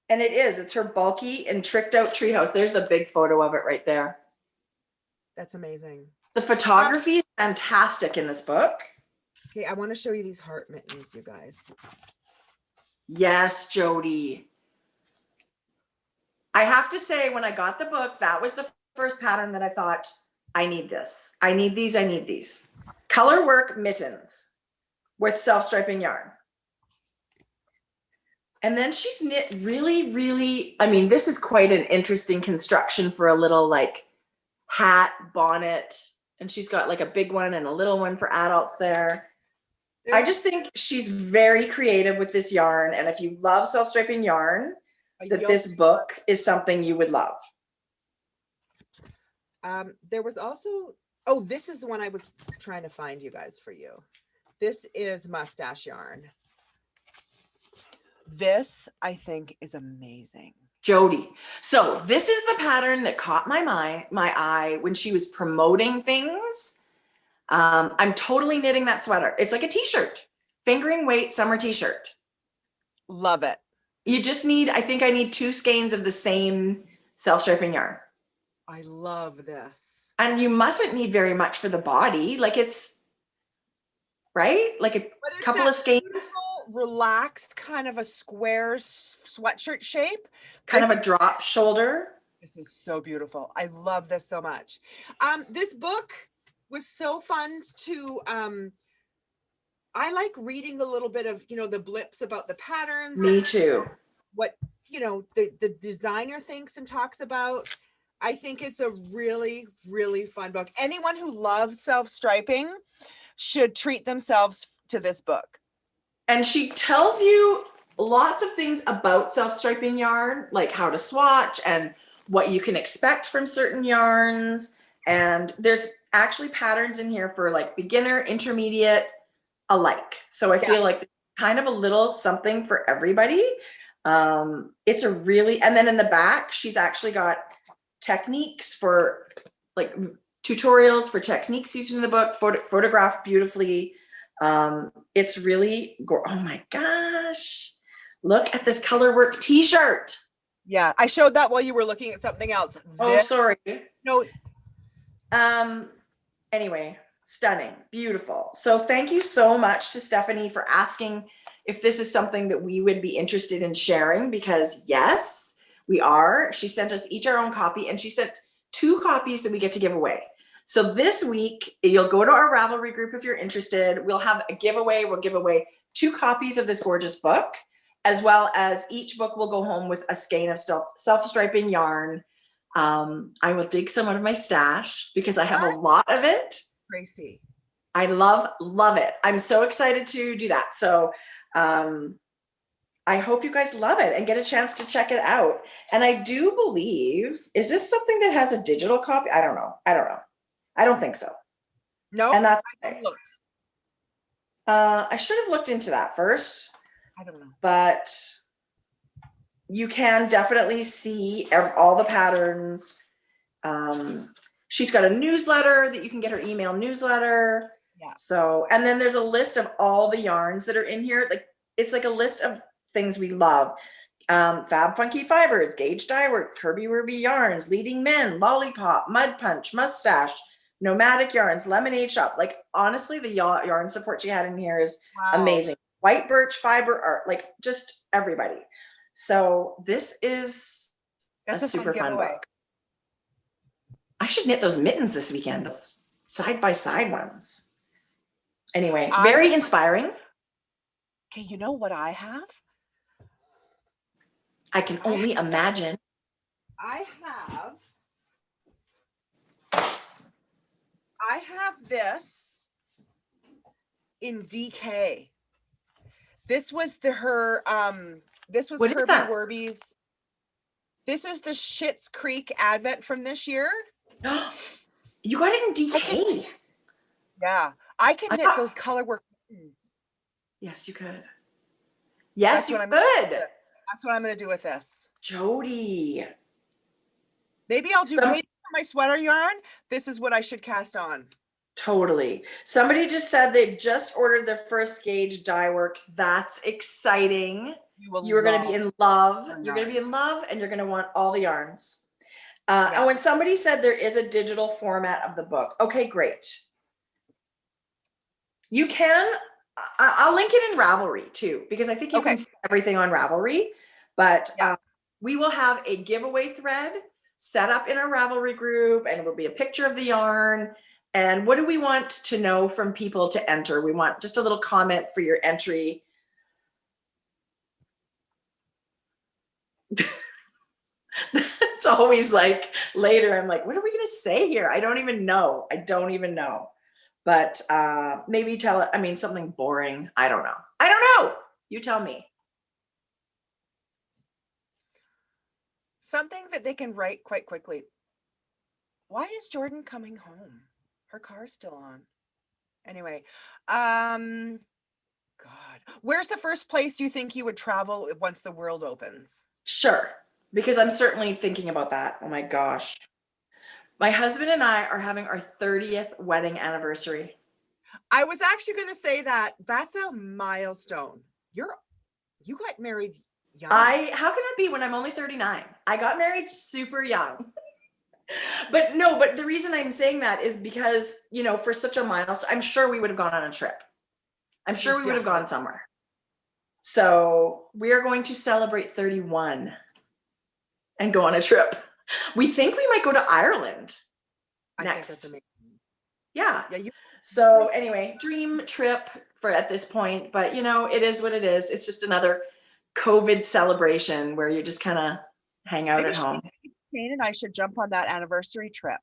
And it's her bulky and Tricked Out Treehouse. There's the big photo of it right there. That's amazing. The photography is fantastic in this book. Okay, I want to show you these heart mittens, you guys. Yes, Jodi. I have to say, when I got the book, that was the first pattern that I thought, I need this. I need these. I need these. Colorwork mittens with self-striping yarn. And then she's knit really, really, I mean, this is quite an interesting construction for a little like hat, bonnet. And she's got like a big one and a little one for adults there. I just think she's very creative with this yarn. And if you love self-striping yarn, that this book is something you would love. There was also, this is the one I was trying to find, you guys, for you. This is mustache yarn. This, I think, is amazing. Jodi. So this is the pattern that caught my eye when she was promoting things. I'm totally knitting that sweater. It's like a t-shirt, fingering weight summer t-shirt. Love it. You just need, I think I need 2 skeins of the same self-striping yarn. I love this. And you mustn't need very much for the body. Like it's, right? Like a couple of skeins. Relaxed, kind of a square sweatshirt shape. Kind of a drop shoulder. This is so beautiful. I love this so much. This book was so fun to, I like reading a little bit of, the blips about the patterns. Me too. What, the designer thinks and talks about. I think it's a really, really fun book. Anyone who loves self-striping should treat themselves to this book. And she tells you lots of things about self-striping yarn, like how to swatch and what you can expect from certain yarns. And there's actually patterns in here for like beginner, intermediate, alike. So I feel like kind of a little something for everybody. It's a really, and then in the back, she's actually got techniques for like tutorials for techniques used in the book, photographed beautifully. It's really, oh my gosh. Look at this Colorwork t-shirt. Yeah, I showed that while you were looking at something else. Sorry. No. Anyway, stunning, beautiful. So thank you so much to Stephanie for asking if this is something that we would be interested in sharing, because yes, we are. She sent us each our own copy, and she sent 2 copies that we get to give away. So this week, you'll go to our Ravelry group if you're interested. We'll have a giveaway. We'll give away 2 copies of this gorgeous book, as well as each book will go home with a skein of self-striping yarn. I will dig some out of my stash because I have a lot of it. Tracie. I love it. I'm so excited to do that. So I hope you guys love it and get a chance to check it out. And I do believe, is this something that has a digital copy? I don't know. I don't think so. No, and that's okay. Look. I should have looked into that first. I don't know. But you can definitely see all the patterns. She's got a newsletter that you can get her email newsletter. Yeah. So, and then there's a list of all the yarns that are in here. Like, it's like a list of things we love. Fab Funky Fibers, Gauge Dye Work, Kirby Ruby Yarns, Leading Men, Lollipop, Mud Punch, Mustache, Nomadic Yarns, Lemonade Shop. Like, honestly, the yarn support she had in here is amazing. White Birch Fiber Art, like, just everybody. So this is a super fun book. I should knit those mittens this weekend, those side-by-side ones. Anyway, very inspiring. Okay, you know what I have? I can only imagine. I have this in DK. This was this was Kirby Werby's. This is the Schitt's Creek Advent from this year. You got it in DK. Yeah, I can knit those Colorwork mittens. Yes, you could. Yes, you could. That's what I'm going to do with this. Jodi. Maybe I'll do maybe for my sweater yarn. This is what I should cast on. Totally. Somebody just said they just ordered their first Gauge Dye Works. That's exciting. You are going to be in love. You're going to be in love and you're going to want all the yarns. And when somebody said there is a digital format of the book, okay, great. You can, I'll link it in Ravelry too, because I think you can see everything on Ravelry, but we will have a giveaway thread set up in our Ravelry group, and it will be a picture of the yarn. And what do we want to know from people to enter? We want just a little comment for your entry. It's always like later, I'm like, what are we going to say here? I don't even know. But maybe tell it, I mean, something boring. I don't know. You tell me. Something that they can write quite quickly. Why is Jordan coming home? Her car's still on. Anyway, God, where's the first place you think you would travel once the world opens? Sure, because I'm certainly thinking about that. Oh my gosh. My husband and I are having our 30th wedding anniversary. I was actually going to say that. That's a milestone. You got married young. How can that be when I'm only 39? I got married super young. But the reason I'm saying that is because, you know, for such a milestone, I'm sure we would have gone on a trip. I'm sure we would have gone somewhere. So we are going to celebrate 31 and go on a trip. We think we might go to Ireland next. I think that's amazing. Yeah. So anyway, dream trip for at this point, but you know, it is what it is. It's just another COVID celebration where you just kind of hang out at home. Shane and I should jump on that anniversary trip.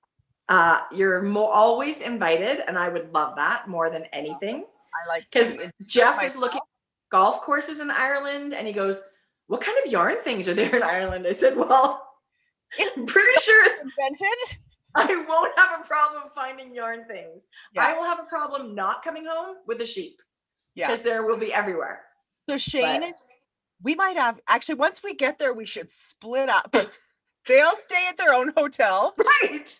You're always invited, and I would love that more than anything. I like because Jeff is looking at golf courses in Ireland, and he goes, "What kind of yarn things are there in Ireland?" I said, "Well, I'm pretty sure invented. I won't have a problem finding yarn things. I will have a problem not coming home with the sheep, because there will be everywhere." So Shane, we might have actually once we get there, we should split up. They'll stay at their own hotel. Right.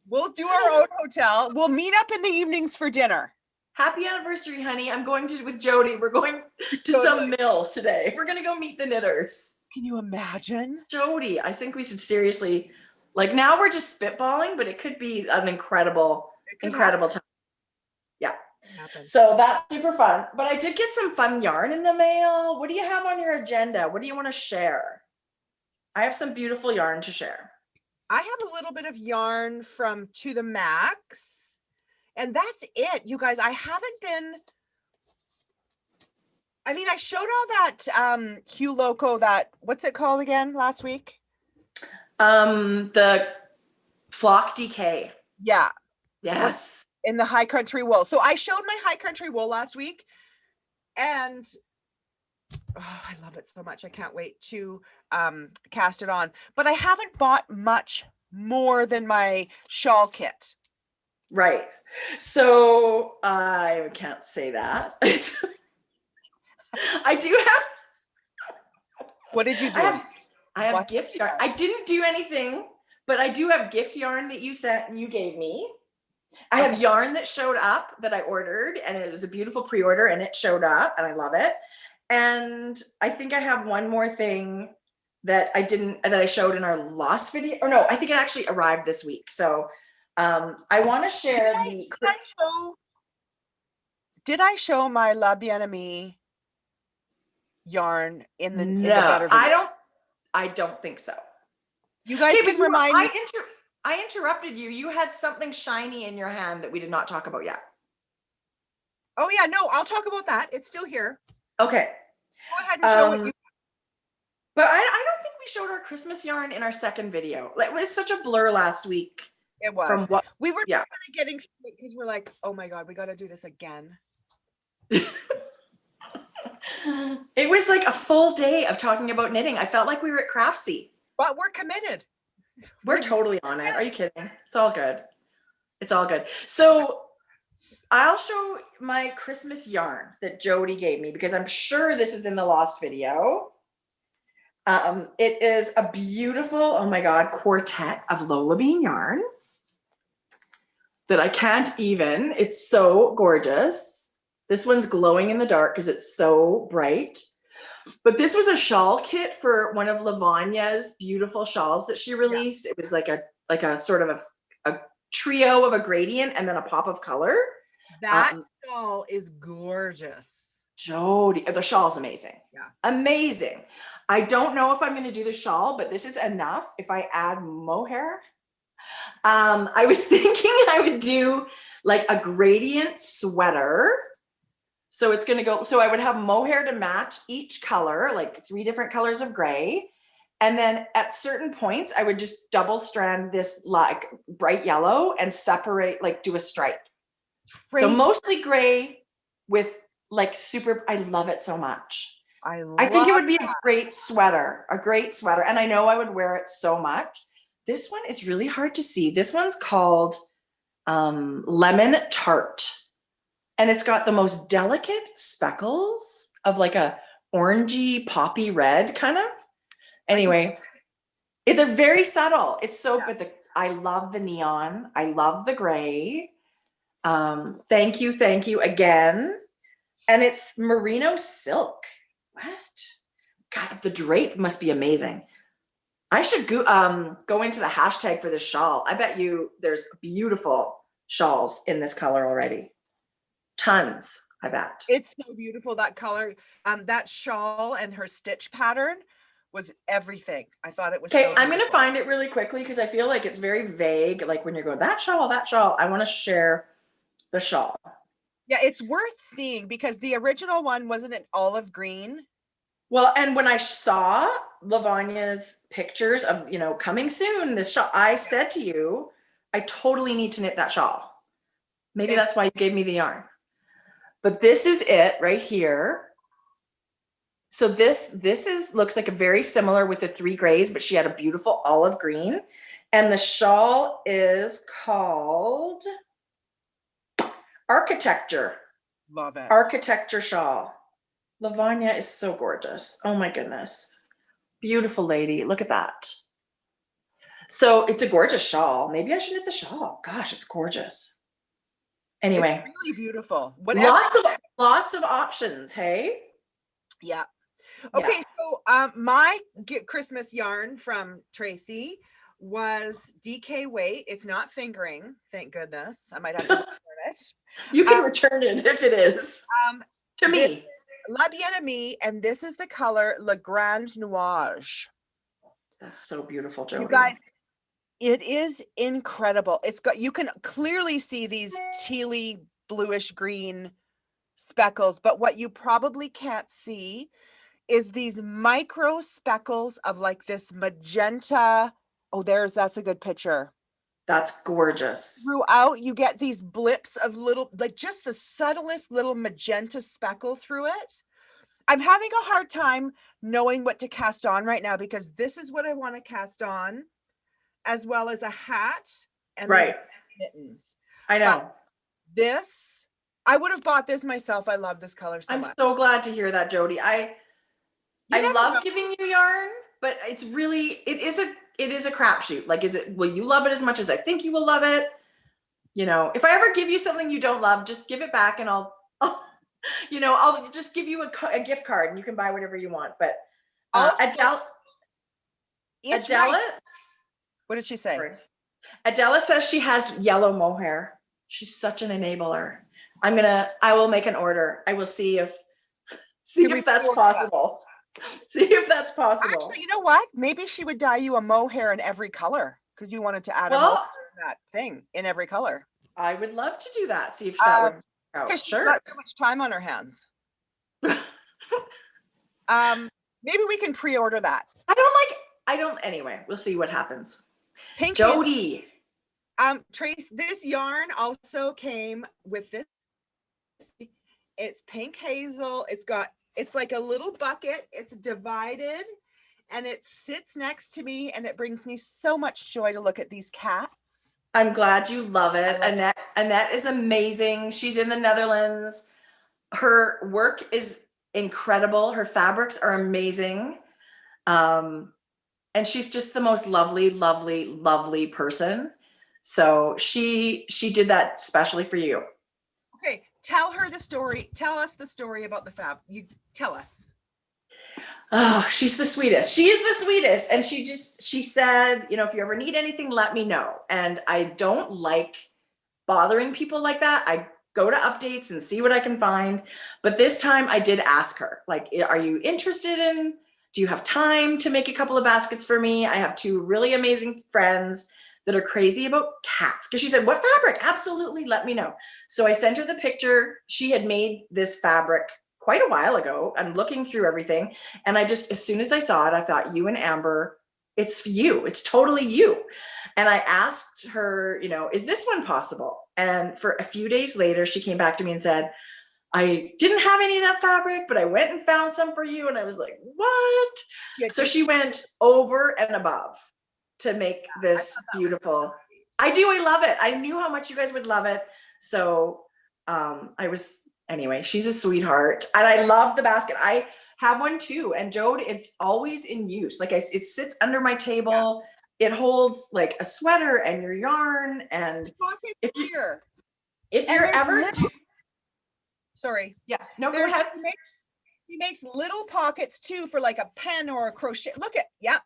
We'll do our own hotel. We'll meet up in the evenings for dinner. Happy anniversary, honey. I'm going with Jodi. We're going to some mill today. We're going to go meet the knitters. Can you imagine? Jodi, I think we should seriously, like, now we're just spitballing, but it could be an incredible time. Yeah. So that's super fun. But I did get some fun yarn in the mail. What do you have on your agenda? What do you want to share? I have some beautiful yarn to share. I have a little bit of yarn from To the Max, and that's it, you guys. I showed all that Hue Loco, that, what's it called again last week? The Flock DK. Yeah. Yes. In the High Country wool. So I showed my High Country wool last week, and Oh, I love it so much. I can't wait to cast it on. But I haven't bought much more than my shawl kit. Right. So I can't say that. I do have. What did you do? I have gift yarn. I didn't do anything, but I do have gift yarn that you sent and you gave me. I have yarn that showed up that I ordered, and it was a beautiful pre-order, and it showed up, and I love it. And I think I have one more thing that I showed in our last video. Or no, I think it actually arrived this week. So I want to share Did I show my La Bien-Aimée yarn in the better video? I don't think so. You guys can remind me. I interrupted you. You had something shiny in your hand that we did not talk about yet. Oh yeah, no, I'll talk about that. It's still here. Okay. Go ahead and show what you. But I don't think we showed our Christmas yarn in our second video. It was such a blur last week. It was. From what we were kind of getting through it because we're like, oh my God, we got to do this again. It was like a full day of talking about knitting. I felt like we were at Craftsy. But we're committed. We're totally on it. Are you kidding? It's all good. It's all good. So I'll show my Christmas yarn that Jodi gave me because I'm sure this is in the lost video. It is a beautiful, oh my God, quartet of Lola Bean yarn that I can't even. It's so gorgeous. This one's glowing in the dark because it's so bright. But this was a shawl kit for one of Lavagna's beautiful shawls that she released. Yeah. It was like a sort of a trio of a gradient and then a pop of color. That shawl is gorgeous. Jodi, the shawl is amazing. Yeah. Amazing. I don't know if I'm going to do the shawl, but this is enough if I add mohair. I was thinking I would do like a gradient sweater. So it's going to go, so I would have mohair to match each color, like 3 different colors of gray. And then at certain points, I would just double strand this like bright yellow and separate, like do a stripe. So mostly gray with like super, I love it so much. I think it would be a great sweater. And I know I would wear it so much. This one is really hard to see. This one's called Lemon Tart. And it's got the most delicate speckles of like a orangey poppy red kind of. Anyway, they're very subtle. It's so good. I love the neon. I love the gray. Thank you again. And it's merino silk. What? God, the drape must be amazing. I should go into the hashtag for this shawl. I bet you there's beautiful shawls in this color already. Tons, I bet. It's so beautiful, that color. That shawl and her stitch pattern was everything. I thought it was okay. So I'm going to find it really quickly because I feel like it's very vague. Like when you're going, that shawl. I want to share the shawl. Yeah, it's worth seeing because the original one wasn't an olive green. Well, and when I saw Lavagna's pictures of, coming soon, this shawl, I said to you, I totally need to knit that shawl. Maybe that's why you gave me the yarn. But this is it right here. So this looks like a very similar with the 3 grays, but she had a beautiful olive green. And the shawl is called Architecture. Love it. Architecture shawl. Lavagna is so gorgeous. Oh my goodness. Beautiful lady. Look at that. So it's a gorgeous shawl. Maybe I should knit the shawl. Gosh, it's gorgeous. Anyway, it's really beautiful. Lots of options. Hey. Yeah. Okay. Yeah. So my Christmas yarn from Tracie was DK weight. It's not fingering. Thank goodness. I might have to return it. You can return it if it is. To me. La Bien-Aimée, and this is the color Le Grand Nuage. That's so beautiful, Jodi. You guys, it is incredible. You can clearly see these tealy bluish green speckles, but what you probably can't see is these micro speckles of like this magenta. Oh, that's a good picture. That's gorgeous. Throughout, you get these blips of little, like just the subtlest little magenta speckle through it. I'm having a hard time knowing what to cast on right now because this is what I want to cast on, as well as a hat and Right. mittens. I know. But this, I would have bought this myself. I love this color so much. I'm so glad to hear that, Jodi. I love giving you yarn, but it's really, it is a crapshoot. Like, will you love it as much as I think you will love it? You know, if I ever give you something you don't love, just give it back and I'll just give you a gift card and you can buy whatever you want. But Adela, what did she say? Sorry. Adela says she has yellow mohair. She's such an enabler. I will make an order. I will see if that's possible. See if that's possible. Actually, you know what? Maybe she would dye you a mohair in every color because you wanted to add a mohair in that thing in every color. I would love to do that. See if that would. Because she's got so much time on her hands. Maybe we can pre-order that. Anyway, we'll see what happens. Pink Jodi. Trace, this yarn also came with this. It's pink hazel. It's like a little bucket. It's divided and it sits next to me and it brings me so much joy to look at these cats. I'm glad you love it. Annette is amazing. She's in the Netherlands. Her work is incredible. Her fabrics are amazing. And she's just the most lovely, lovely, lovely person. So she did that especially for you. Okay, tell her the story. Tell us the story about the fab. You tell us. Oh, she's the sweetest. She is the sweetest. And she said, if you ever need anything, let me know. And I don't like bothering people like that. I go to updates and see what I can find. But this time I did ask her, like, are you interested in, do you have time to make a couple of baskets for me? I have 2 really amazing friends that are crazy about cats. Because she said, what fabric? Absolutely, let me know. So I sent her the picture. She had made this fabric quite a while ago. I'm looking through everything. And as soon as I saw it, I thought, you and Amber, it's you. It's totally you. And I asked her, is this one possible? And for a few days later, she came back to me and said, I didn't have any of that fabric, but I went and found some for you. And I was like, what? Yeah, so she went over and above to make this beautiful. I love it. I knew how much you guys would love it. So anyway, she's a sweetheart. And I love the basket. I have one too. And Jode, it's always in use. Like it sits under my table. Yeah. It holds like a sweater and your yarn. And if you're ever sorry. Yeah. No, go ahead. He makes little pockets too for like a pen or a crochet. Look at,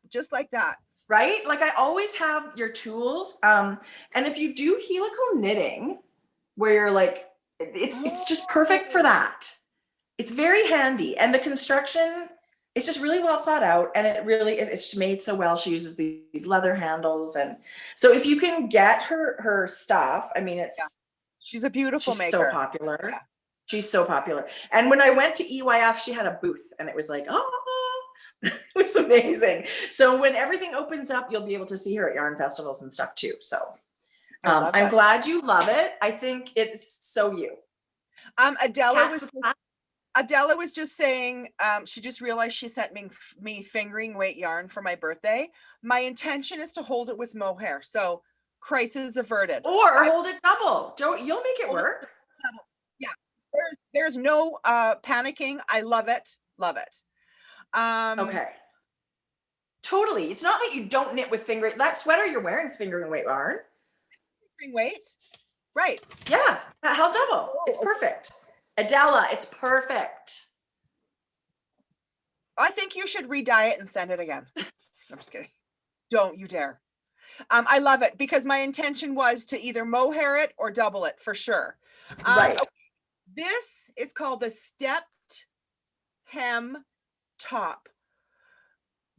just like that. Right? Like I always have your tools. And if you do helical knitting, where you're like, it's just perfect for that. It's very handy. And the construction, it's just really well thought out. And it really is, it's made so well. She uses these leather handles. And so if you can get her stuff, I mean, she's a beautiful maker. So popular. Yeah. She's so popular. And when I went to EYF, she had a booth and it was like, it was amazing. So when everything opens up, you'll be able to see her at yarn festivals and stuff too. So I'm glad you love it. I think it's so you. Adela was just saying, she just realized she sent me fingering weight yarn for my birthday. My intention is to hold it with mohair. So crisis averted. Or hold it double. You'll make it work. Yeah. There's no panicking. I love it. Love it. Okay. Totally. It's not that you don't knit with fingering. That sweater you're wearing is fingering weight yarn. Fingering weight. Right. Yeah. How double? It's perfect. Adela, it's perfect. I think you should re-dye it and send it again. I'm just kidding. Don't you dare. I love it because my intention was to either mohair it or double it for sure. Right. Okay. This is called the stepped hem top.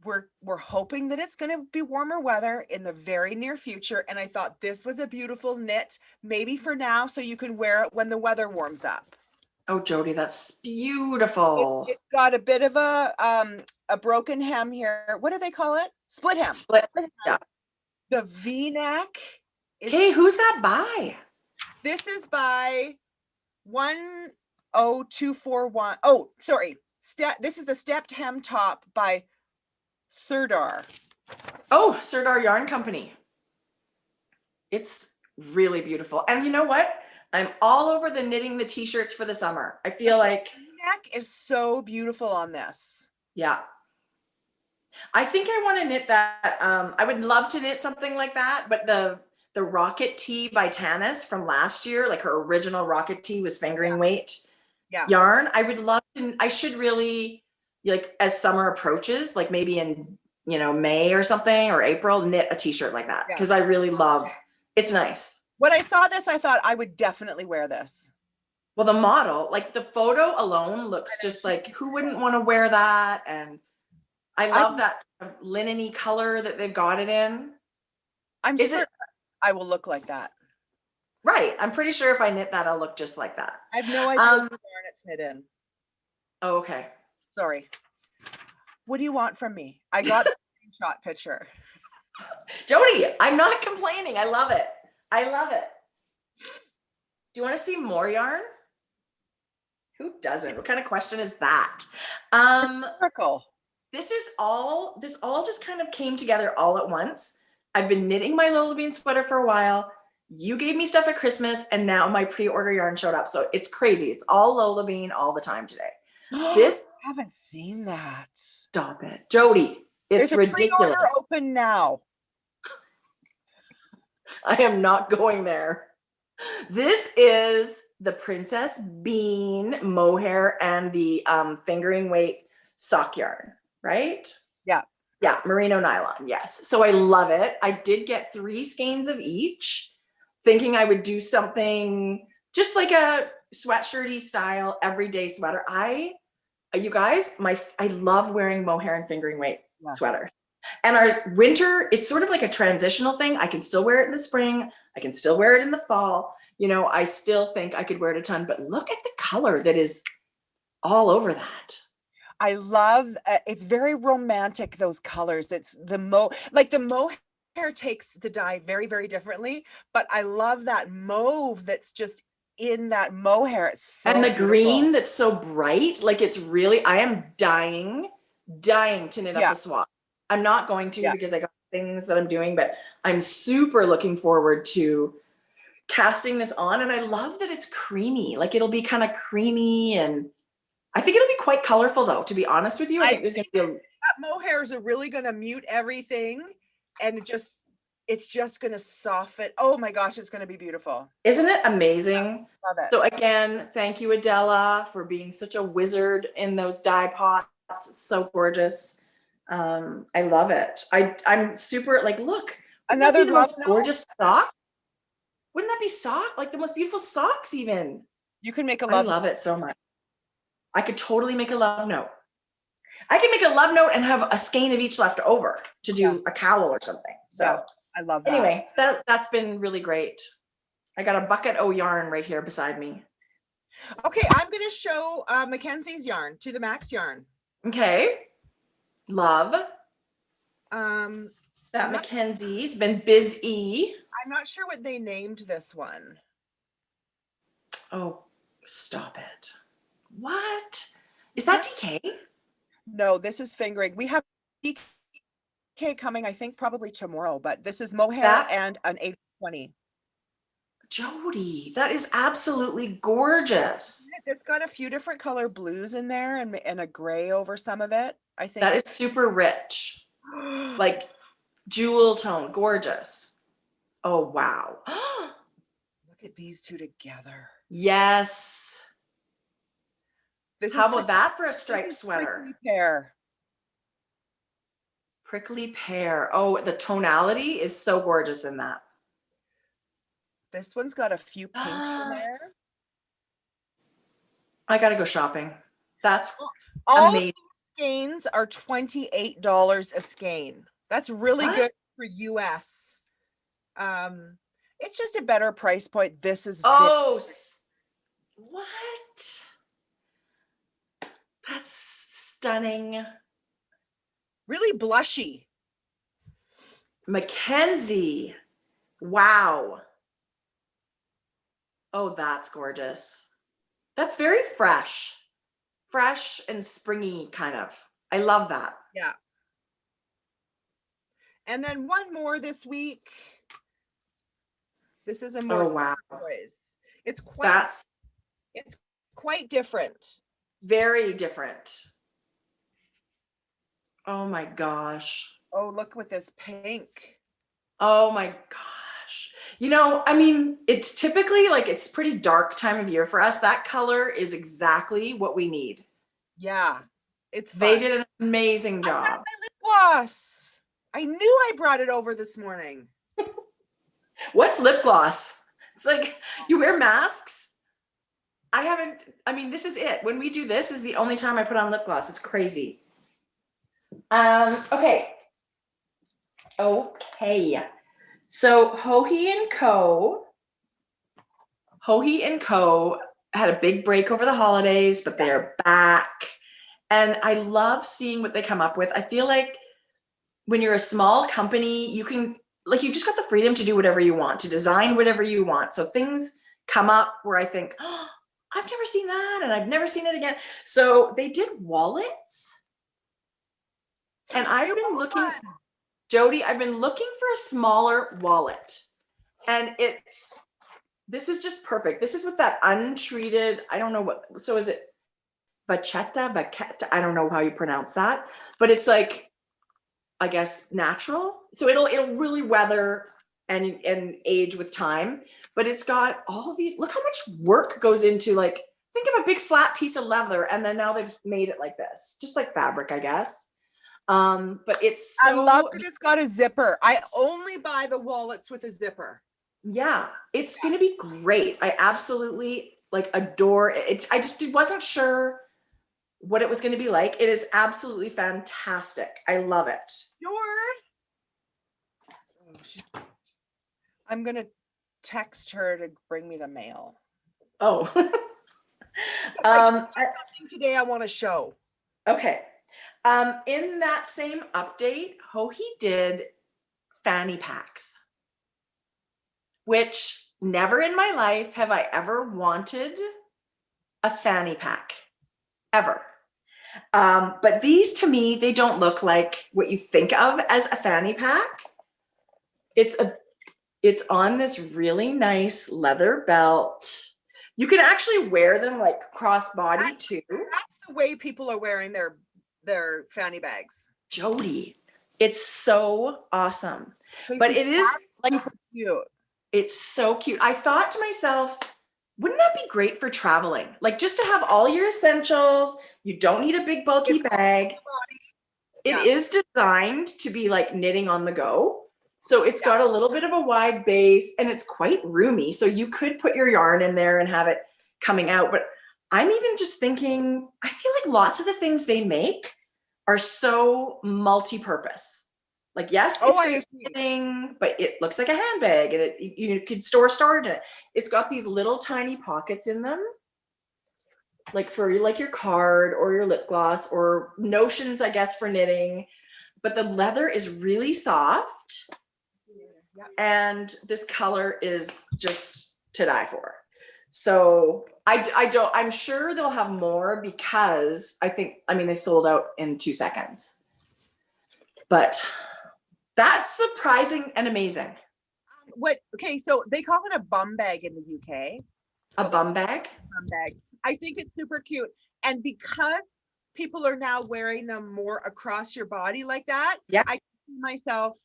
We're hoping that it's going to be warmer weather in the very near future. And I thought this was a beautiful knit, maybe for now, so you can wear it when the weather warms up. Oh, Jodi, that's beautiful. It's got a bit of a broken hem here. What do they call it? Split hem. Split hem. Yeah. The V-neck. Hey, who's that by? This is by 10241. Oh, sorry. This is the stepped hem top by Sirdar. Oh, Sirdar Yarn Company. It's really beautiful. And you know what? I'm all over the knitting the t-shirts for the summer. I feel like neck is so beautiful on this. Yeah. I think I want to knit that. I would love to knit something like that, but the Rocket Tee by Tanis from last year, like her original Rocket Tee was fingering weight yarn. I would love to, I should really, like, as summer approaches, like maybe in, you know, May or something, or April, knit a t-shirt like that. Because I really love, it's nice. When I saw this, I thought I would definitely wear this. Well, the model, like the photo alone looks just like, who wouldn't want to wear that? And I love that kind of linen-y color that they got it in. I'm sure I will look like that. Right. I'm pretty sure if I knit that, I'll look just like that. I have no idea what yarn it's knit in. Oh, okay. Sorry. What do you want from me? I got a screenshot picture. Jodi, I'm not complaining. I love it. I love it. Do you want to see more yarn? Who doesn't? What kind of question is that? This all just kind of came together all at once. I've been knitting my Lola Bean sweater for a while. You gave me stuff at Christmas, and now my pre-order yarn showed up. So it's crazy. It's all Lola Bean all the time today. This I haven't seen that. Stop it, Jodi. It's ridiculous. Pre-order open now. I am not going there. This is the Princess Bean mohair and the fingering weight sock yarn, right? Yeah. Yeah, merino nylon, yes. So I love it. I did get 3 skeins of each, thinking I would do something just like a sweatshirty style everyday sweater. You guys, I love wearing mohair and fingering weight sweaters. And our winter, it's sort of like a transitional thing. I can still wear it in the spring. I can still wear it in the fall. You know, I still think I could wear it a ton, but look at the color that is all over that. I love, it's very romantic, those colors. It's the mohair takes the dye very, very differently, but I love that mauve that's just in that mohair. It's so and the beautiful. Green that's so bright. Like, it's really, I am dying to knit up a swatch. I'm not going to because I got things that I'm doing, but I'm super looking forward to casting this on. And I love that it's creamy. Like, it'll be kind of creamy, and I think it'll be quite colorful though, to be honest with you. I think there's going to be that mohair is really going to mute everything, and it's just going to soften. Oh my gosh, it's going to be beautiful. Isn't it amazing? Love it. So again, thank you, Adela, for being such a wizard in those dye pots. It's so gorgeous. I love it. I'm super, like, look, another most gorgeous sock. Wouldn't that be sock? Like the most beautiful socks even. You can make a love. I love it so much. I could totally make a love note. I could make a love note and have a skein of each left over to do a cowl or something. So I love that. Anyway, that's been really great. I got a bucket o' yarn right here beside me. Okay, I'm going to show Mackenzie's yarn, To the Max yarn. Okay. Love. That Mackenzie's been busy. I'm not sure what they named this one. Oh, stop it. What? Is that DK? No, this is fingering. We have DK coming, I think, probably tomorrow, but this is mohair and an 820. Jodi, that is absolutely gorgeous. It's got a few different color blues in there and a gray over some of it. I think that is super rich. Like jewel tone, gorgeous. Oh, wow. Look at these two together. Yes. How about that for a striped sweater? Prickly pear. Prickly pear. Oh, the tonality is so gorgeous in that. This one's got a few pinks in there. I gotta go shopping. That's all amazing. These skeins are $28 a skein. That's really good for US. It's just a better price point. This is what? That's stunning. Really blushy. Mackenzie. Wow. Oh, that's gorgeous. That's very fresh fresh and springy kind of. I love that. Yeah. And then one more this week. This is a more turquoise. It's quite different. Very different. Oh my gosh. Oh, look with this pink. Oh my gosh. You know, I mean, it's typically like it's pretty dark time of year for us. That color is exactly what we need. Yeah. It's fun. They did an amazing job. I got my lip gloss. I knew I brought it over this morning. What's lip gloss? It's like you wear masks. I mean, this is it. When we do this is the only time I put on lip gloss. It's crazy. Okay. So Hohe and Co had a big break over the holidays, but they're back. And I love seeing what they come up with. I feel like when you're a small company, you can, like, you just got the freedom to do whatever you want, to design whatever you want. So things come up where I think, oh, I've never seen that and I've never seen it again. So they did wallets. And I've been looking, Jodi, I've been looking for a smaller wallet. And this is just perfect. This is with that untreated, I don't know what, so is it Bacchetta? I don't know how you pronounce that, but it's like, I guess, natural. So it'll really weather and age with time, but it's got all these, look how much work goes into, like, think of a big flat piece of leather and then now they've made it like this, just like fabric, I guess. But it's so, I love that it's got a zipper. I only buy the wallets with a zipper. Yeah, it's going to be great. I absolutely like adore it. I just wasn't sure what it was going to be like. It is absolutely fantastic. I love it. I'm going to text her to bring me the mail. Oh. Something today I want to show. Okay. In that same update, Hohe did fanny packs, which never in my life have I ever wanted a fanny pack, ever. But these, to me, they don't look like what you think of as a fanny pack. It's on this really nice leather belt. You can actually wear them like crossbody too. That's the way people are wearing their fanny bags. Jodi, it's so awesome. But it is like super cute. It's so cute. I thought to myself, wouldn't that be great for traveling? Like, just to have all your essentials. You don't need a big bulky bag. It is designed to be like knitting on the go. So it's got a little bit of a wide base and it's quite roomy. So you could put your yarn in there and have it coming out. But I'm even just thinking, I feel like lots of the things they make are so multi-purpose. Like, yes, it's knitting, but it looks like a handbag and you could store storage in it. It's got these little tiny pockets in them, like for like your card or your lip gloss or notions, I guess, for knitting. But the leather is really soft. And this color is just to die for. So I'm sure they'll have more because they sold out in 2 seconds. But that's surprising and amazing. Okay, so they call it a bum bag in the UK. A bum bag? Bum bag. I think it's super cute. And because people are now wearing them more across your body like that, I can see myself,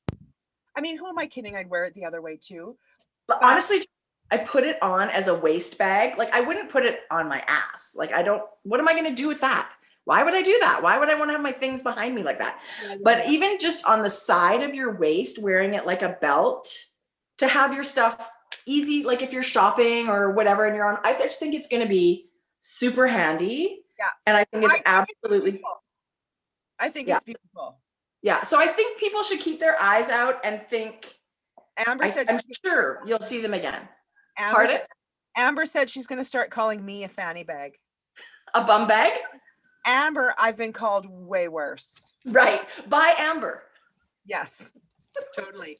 I mean, who am I kidding? I'd wear it the other way too. But honestly, I put it on as a waist bag. Like, I wouldn't put it on my ass. Like, what am I going to do with that? Why would I do that? Why would I want to have my things behind me like that? But even just on the side of your waist, wearing it like a belt to have your stuff easy, like if you're shopping or whatever and you're on, I just think it's going to be super handy. Yeah. And I think it's absolutely, I think it's beautiful. Yeah. So I think people should keep their eyes out and think, Amber said, I'm sure you'll see them again. Amber said she's going to start calling me a fanny bag. A bum bag? Amber, I've been called way worse. Right. By Amber. Yes, totally.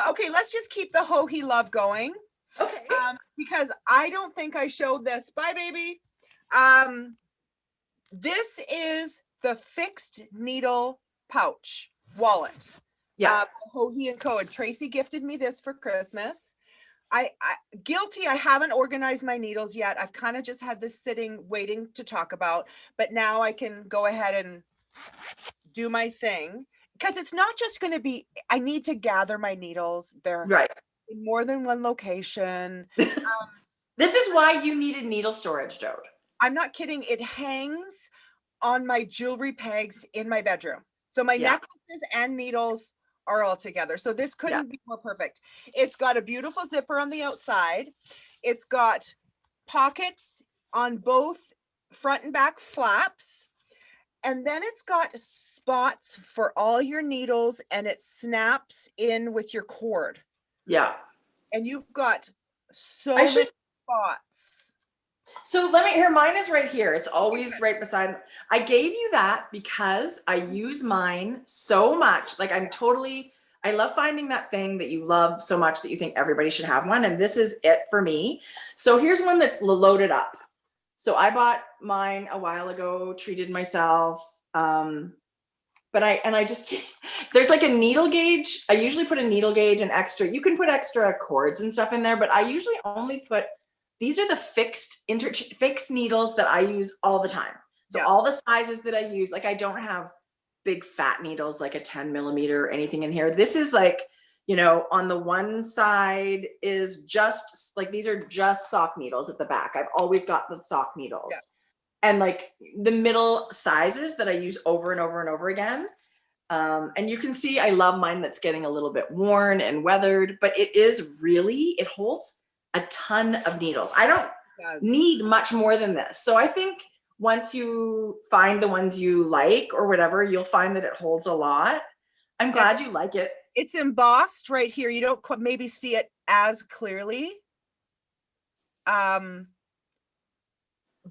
Okay, let's just keep the Hohe love going. Okay. Because I don't think I showed this. Bye, baby. This is the fixed needle pouch wallet. Yeah. Hoagie and Co. And Tracie gifted me this for Christmas. I guilty. I haven't organized my needles yet. I've kind of just had this sitting waiting to talk about, but now I can go ahead and do my thing, because it's not just going to be, I need to gather my needles. They're Right. in more than one location. This is why you needed needle storage, Jode. I'm not kidding. It hangs on my jewelry pegs in my bedroom. So my necklaces and needles are all together. So this couldn't be more perfect. It's got a beautiful zipper on the outside. It's got pockets on both front and back flaps. And then it's got spots for all your needles, and it snaps in with your cord. Yeah. And you've got so many spots. So let me hear, mine is right here. It's always right beside. I gave you that because I use mine so much. Like I love finding that thing that you love so much that you think everybody should have one. And this is it for me. So here's one that's loaded up. So I bought mine a while ago, treated myself. But I just, there's like a needle gauge. I usually put a needle gauge and extra, you can put extra cords and stuff in there, but I usually only put, these are the fixed needles that I use all the time. So all the sizes that I use, like I don't have big fat needles, like a 10 millimeter or anything in here. This is like, you know, on the one side is just like, these are just sock needles at the back. I've always got the sock needles. Yeah. And like the middle sizes that I use over and over and over again. And you can see I love mine that's getting a little bit worn and weathered, but it holds a ton of needles. I don't need much more than this. So I think once you find the ones you like or whatever, you'll find that it holds a lot. I'm glad you like it. It's embossed right here. You don't maybe see it as clearly.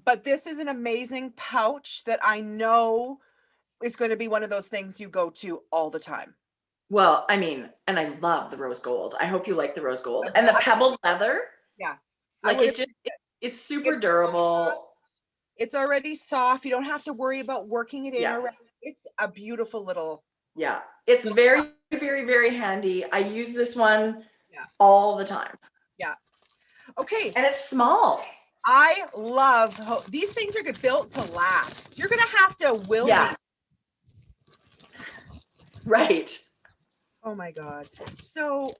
But this is an amazing pouch that I know is going to be one of those things you go to all the time. Well, I mean, and I love the rose gold. I hope you like the rose gold and the pebbled leather. Yeah. Like it's super durable. It's already soft. You don't have to worry about working it in already. It's a beautiful little. Yeah. It's very, very, very handy. I use this one all the time. Yeah. Okay. And it's small. I love these things are built to last. You're going to have to will these. Right. Oh my God. So,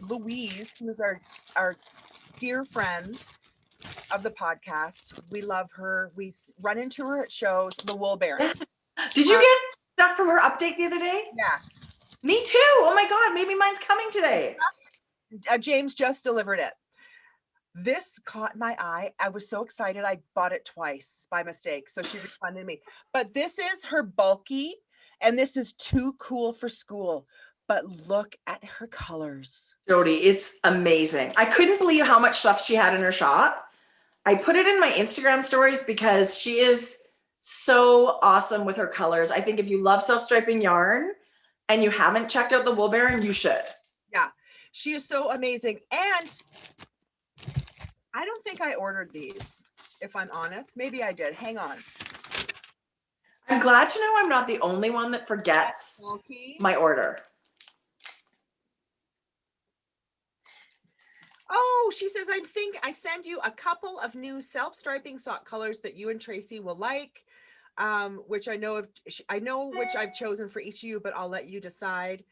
Louise, who is our dear friend of the podcast, we love her. We run into her at shows, the Wool Baron. Did you get stuff from her update the other day? Yes. Me too. Oh my God. Maybe mine's coming today. James just delivered it. This caught my eye. I was so excited. I bought it twice by mistake. So she refunded me. But this is her bulky, and this is too cool for school. But look at her colors. Jodi, it's amazing. I couldn't believe how much stuff she had in her shop. I put it in my Instagram stories because she is so awesome with her colors. I think if you love self-striping yarn and you haven't checked out the Wool Baron, you should. Yeah, she is so amazing. And I don't think I ordered these, if I'm honest. Maybe I did. Hang on. I'm glad to know I'm not the only one that forgets my order. Oh, she says, I think I sent you a couple of new self-striping sock colors that you and Tracie will like, which I know which I've chosen for each of you, but I'll let you decide.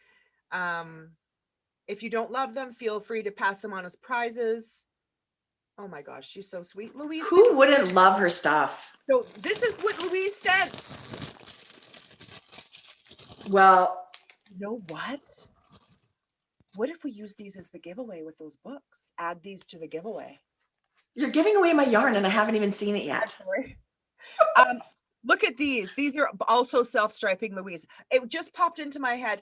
If you don't love them, feel free to pass them on as prizes. Oh my gosh, she's so sweet. Louise. Who wouldn't love her stuff? So this is what Louise sent. Well, you know what? What if we use these as the giveaway with those books? Add these to the giveaway. You're giving away my yarn and I haven't even seen it yet. Look at these. These are also self-striping, Louise. It just popped into my head.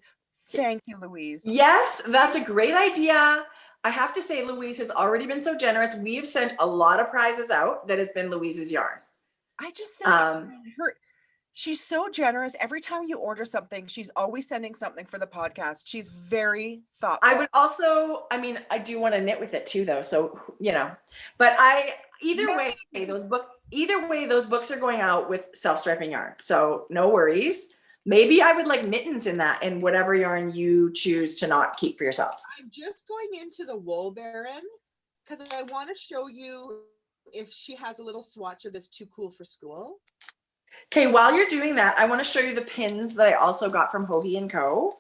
Thank you, Louise. Yes, that's a great idea. I have to say, Louise has already been so generous. We've sent a lot of prizes out that has been Louise's yarn. I just think She's so generous. Every time you order something, she's always sending something for the podcast. She's very thoughtful. I would also, I mean, I do want to knit with it too, though. So, you know, but either way, those books are going out with self-striping yarn. So no worries. Maybe I would like mittens in that, and whatever yarn you choose to not keep for yourself. I'm just going into the Wool Baron because I want to show you if she has a little swatch of this Too Cool for School. Okay, while you're doing that, I want to show you the pins that I also got from Hohi & Co.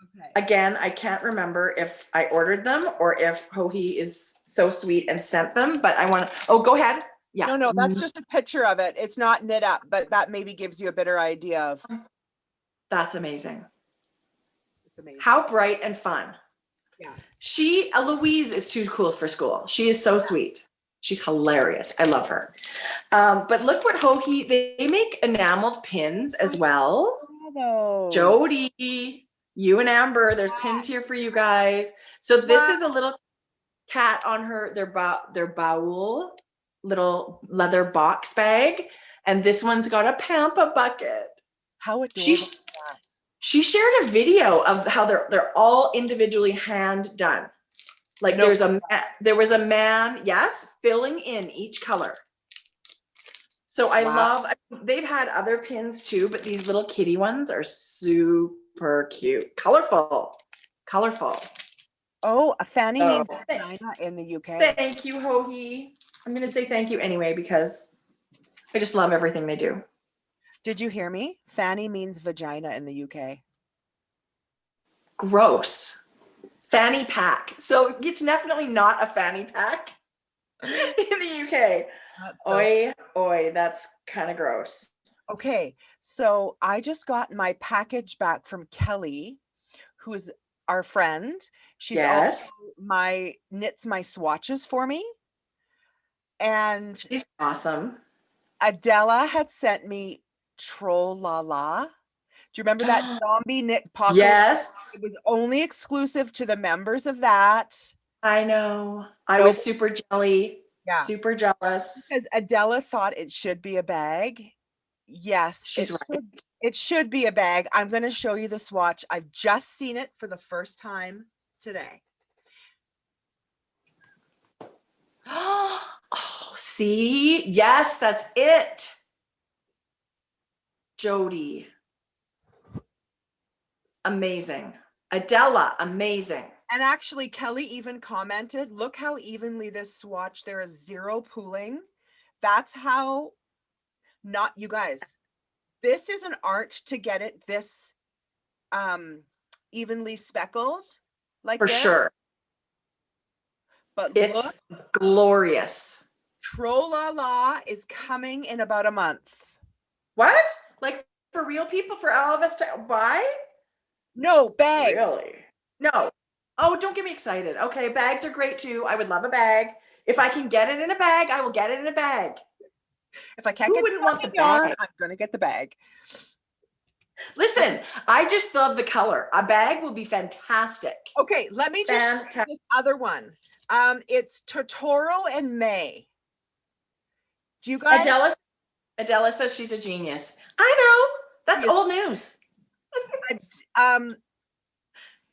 Okay. Again, I can't remember if I ordered them or if Hohi is so sweet and sent them, but I want to, oh, go ahead. Yeah. No, that's just a picture of it. It's not knit up, but that maybe gives you a better idea of. That's amazing. It's amazing. How bright and fun. Yeah. Louise is Too Cool for School. She is so sweet. She's hilarious. I love her. But look what Hohi, they make enameled pins as well. Jodi, you and Amber, there's pins here for you guys. So this is a little cat on their bowl, little leather box bag. And this one's got a Pampa bucket. How adorable. She shared a video of how they're all individually hand done. Like there was a man, yes, filling in each color. So I love, they've had other pins too, but these little kitty ones are super cute. Colorful. Oh, a Fanny named Vagina in the UK. Thank you, Hohi. I'm going to say thank you anyway, because I just love everything they do. Did you hear me? Fanny means vagina in the UK. Gross. Fanny pack. So it's definitely not a fanny pack in the UK. Oi, that's kind of gross. Okay, so I just got my package back from Kelly, who is our friend. She's also knits my swatches for me. And she's awesome. Adela had sent me Troll La La. Do you remember that zombie knit pocket? Yes. It was only exclusive to the members of that. I know. I was super jelly. Yeah. Super jealous. Because Adela thought it should be a bag. Yes. She's right. It should be a bag. I'm going to show you the swatch. I've just seen it for the first time today. Oh, see? Yes, that's it. Jodi. Amazing. Adela, amazing. And actually, Kelly even commented, look how evenly this swatch, there is zero pooling. That's how, not you guys, this is an art to get it this evenly speckled like for this. Sure. But it's look, glorious. Troll La La is coming in about a month. What? Like for real people, for all of us to buy? No, bags. Really? No. Oh, don't get me excited. Okay, bags are great too. I would love a bag. If I can get it in a bag, I will get it in a bag. If I can't want the yarn, I'm going to get the bag. Listen, I just love the color. A bag will be fantastic. Okay, let me just show this other one. It's Totoro and May. Do you guys? Adela says she's a genius. I know. That's old news.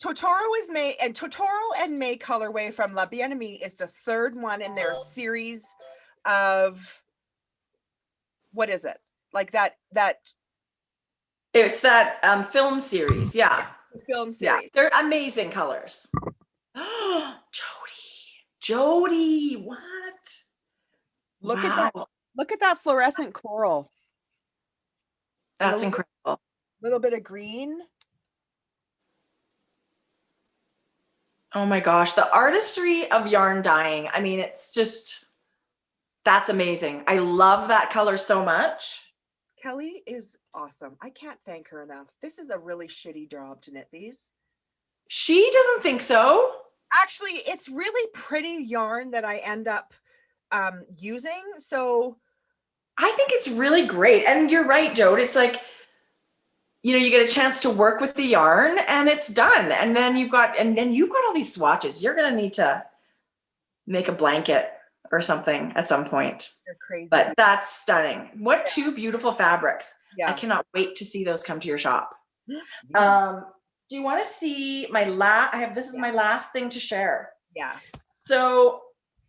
Totoro is May, and Totoro and May colorway from La Bien-Aimée is the third one in their series of, what is it? Like that it's that film series. Yeah. The film series. Yeah. They're amazing colors. Jodi, what? Look at that fluorescent coral. That's incredible. A little bit of green. Oh my gosh, the artistry of yarn dyeing. I mean, it's just, that's amazing. I love that color so much. Kelly is awesome. I can't thank her enough. This is a really shitty job to knit these. She doesn't think so. Actually, it's really pretty yarn that I end up using. So I think it's really great. And you're right, Jodi. It's like, you know, you get a chance to work with the yarn and it's done. And then you've got all these swatches. You're going to need to make a blanket. or something at some point. You're crazy. But that's stunning. What two beautiful fabrics. Yeah. I cannot wait to see those come to your shop. Yeah. Do you want to see my this is my last thing to share. Yes. So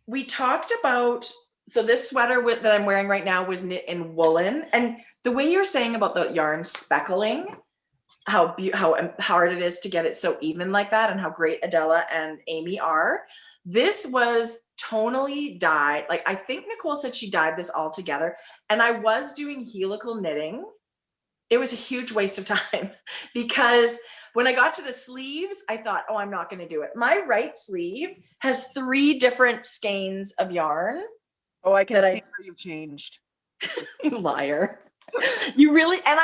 we talked about, so this sweater that I'm wearing right now was knit in woolen. And the way you're saying about the yarn speckling, how hard it is to get it so even like that, and how great Adela and Amy are. This was tonally dyed. Like, I think Nicole said she dyed this all together. And I was doing helical knitting. It was a huge waste of time because when I got to the sleeves, I thought, oh, I'm not going to do it. My right sleeve has 3 different skeins of yarn. Oh, I can see how you've changed. Liar. You really, and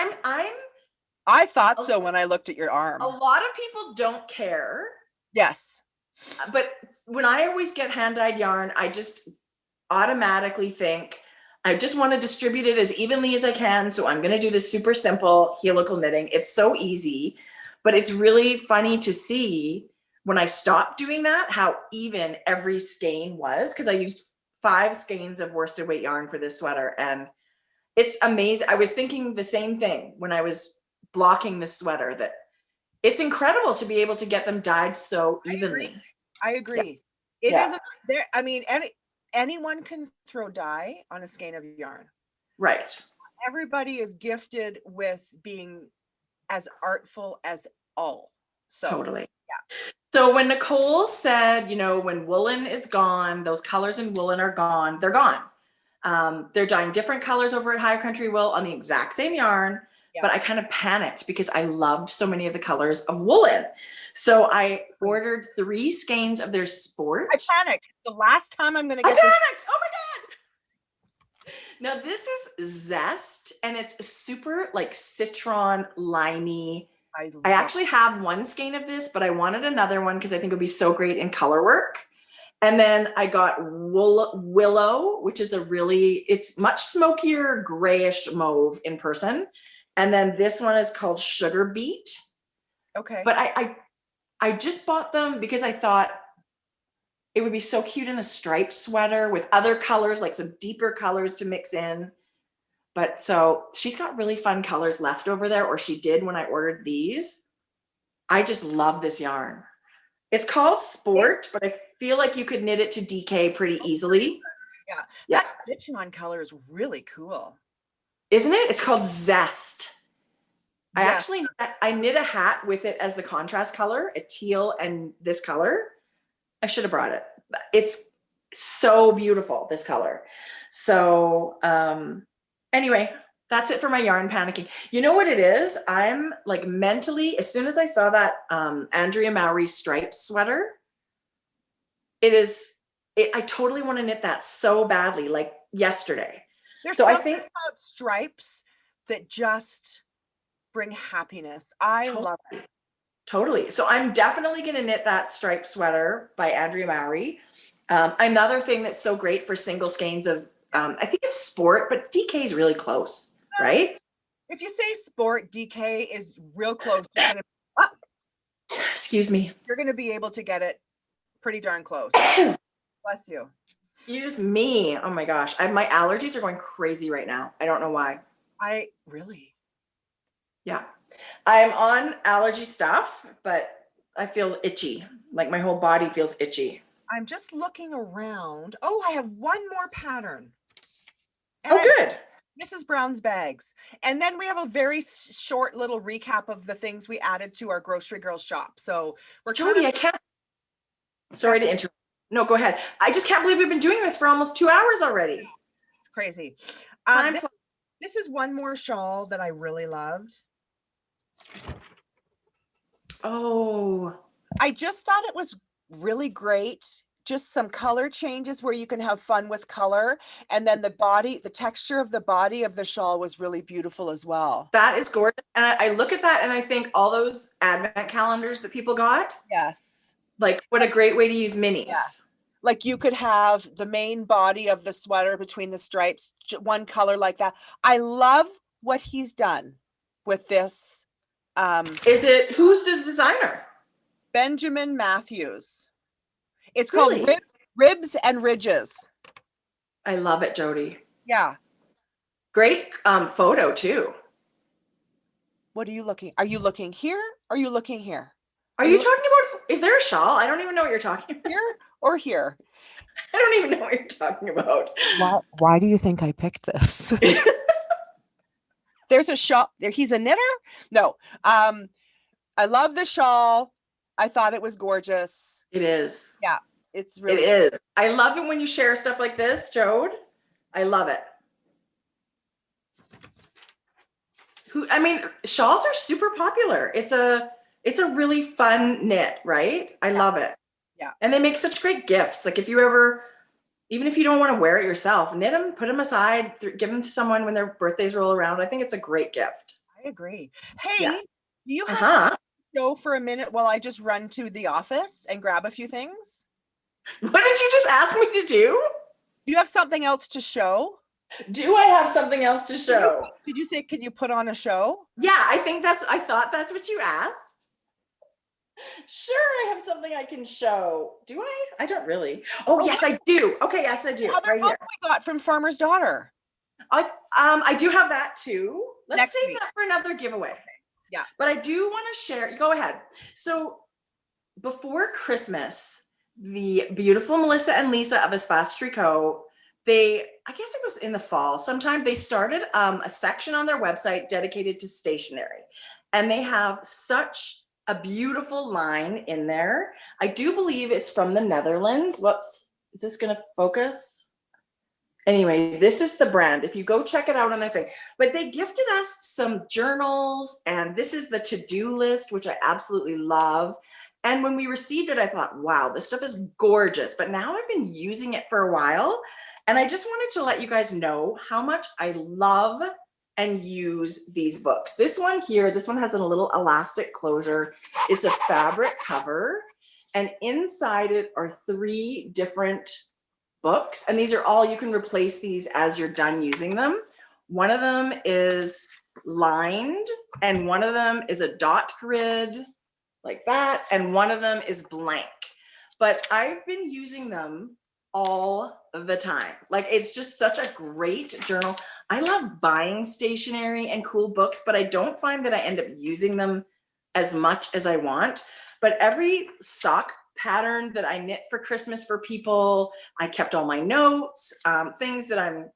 I thought so when I looked at your arm. A lot of people don't care. Yes. But when I always get hand-dyed yarn, I just automatically think, I just want to distribute it as evenly as I can. So I'm going to do this super simple helical knitting. It's so easy, but it's really funny to see when I stopped doing that, how even every skein was, because I used 5 skeins of worsted weight yarn for this sweater. And it's amazing. I was thinking the same thing when I was blocking this sweater, that it's incredible to be able to get them dyed so evenly. I agree. Yeah. It is there. I mean, anyone can throw dye on a skein of yarn. Right. Everybody is gifted with being as artful as all. So totally. Yeah. So when Nicole said, you know, when woolen is gone, those colors in woolen are gone, they're gone. They're dyeing different colors over at Higher Country Wool on the exact same yarn. Yeah. But I kind of panicked because I loved so many of the colors of woolen. So I ordered 3 skeins of their sport. I panicked. The last time I'm going to get this. Oh my God. Now this is Zest, and it's super like citron, limey. I actually have 1 skein of this, but I wanted another one because I think it would be so great in Colorwork. And then I got Willow, which is it's much smokier grayish mauve in person. And then this one is called Sugar Beet. Okay. But I just bought them because I thought it would be so cute in a striped sweater with other colors, like some deeper colors to mix in. But so she's got really fun colors left over there, or she did when I ordered these. I just love this yarn. It's called Sport, but I feel like you could knit it to DK pretty easily. Yeah. That stitching color is really cool. Isn't it? It's called Zest. I knit a hat with it as the contrast color, a teal and this color. I should have brought it. It's so beautiful, this color. So anyway, that's it for my yarn panicking. You know what it is? I'm like mentally, as soon as I saw that Andrea Mowry striped sweater, I totally want to knit that so badly, like yesterday. There's something about stripes that just bring happiness. I love it. Totally. So I'm definitely going to knit that striped sweater by Andrea Mowry. Another thing that's so great for single skeins of, I think it's Sport, but DK is really close, right? If you say Sport, DK is real close. Excuse me. You're going to be able to get it pretty darn close. Bless you. Excuse me. Oh my gosh. My allergies are going crazy right now. I don't know why. Really? Yeah. I'm on allergy stuff, but I feel itchy. Like my whole body feels itchy. I'm just looking around. Oh, I have one more pattern. And good. Mrs. Brown's bags. And then we have a very short little recap of the things we added to our Grocery Girls shop. So we're Jodi, I can't. Sorry to interrupt. No, go ahead. I just can't believe we've been doing this for almost 2 hours already. It's crazy. This is one more shawl that I really loved. Oh. I just thought it was really great. Just some color changes where you can have fun with color. And then the texture of the body of the shawl was really beautiful as well. That is gorgeous. And I look at that and I think all those advent calendars that people got. Yes. Like, what a great way to use minis. Yeah. Like you could have the main body of the sweater between the stripes, one color like that. I love what he's done with this. Who's the designer? Benjamin Matthews. It's called Ribs and Ridges. I love it, Jodi. Yeah. Great photo too. What are you looking? Are you looking here? Or are you looking here? Are you talking about, is there a shawl? I don't even know what you're talking about. Here or here? I don't even know what you're talking about. Why do you think I picked this? There's a shawl there. He's a knitter. No. I love the shawl. I thought it was gorgeous. It is. Yeah. It's really It is. I love it when you share stuff like this, Jode. I love it. Shawls are super popular. It's a really fun knit, right? I love it. Yeah. And they make such great gifts. Like if you ever, even if you don't want to wear it yourself, knit them, put them aside, give them to someone when their birthdays roll around. I think it's a great gift. I agree. Hey, Yeah. do you have to go for a minute while I just run to the office and grab a few things? What did you just ask me to do? Do you have something else to show? Do I have something else to show? Did you say, can you put on a show? Yeah, I thought that's what you asked. Sure, I have something I can show. Do I? I don't really. Oh, yes, I do. Okay, yes, I do. The other right book here. we got from Farmer's Daughter. I do have that too. Let's Next save week. that for another giveaway. Yeah. But I do want to share. Go ahead. So before Christmas, the beautiful Melissa and Lisa of Espace Tricot, I guess it was in the fall sometime, they started a section on their website dedicated to stationery. And they have such a beautiful line in there. I do believe it's from the Netherlands. Whoops. Is this going to focus? Anyway, this is the brand. If you go check it out on their thing. But they gifted us some journals, and this is the to-do list, which I absolutely love. And when we received it, I thought, wow, this stuff is gorgeous. But now I've been using it for a while. And I just wanted to let you guys know how much I love and use these books. This one here, this one has a little elastic closure. It's a fabric cover. And inside it are 3 different books. And these are all, you can replace these as you're done using them. One of them is lined, and one of them is a dot grid like that. And one of them is blank. But I've been using them all the time. Like, it's just such a great journal. I love buying stationery and cool books, but I don't find that I end up using them as much as I want. But every sock pattern that I knit for Christmas for people, I kept all my notes, things that I'm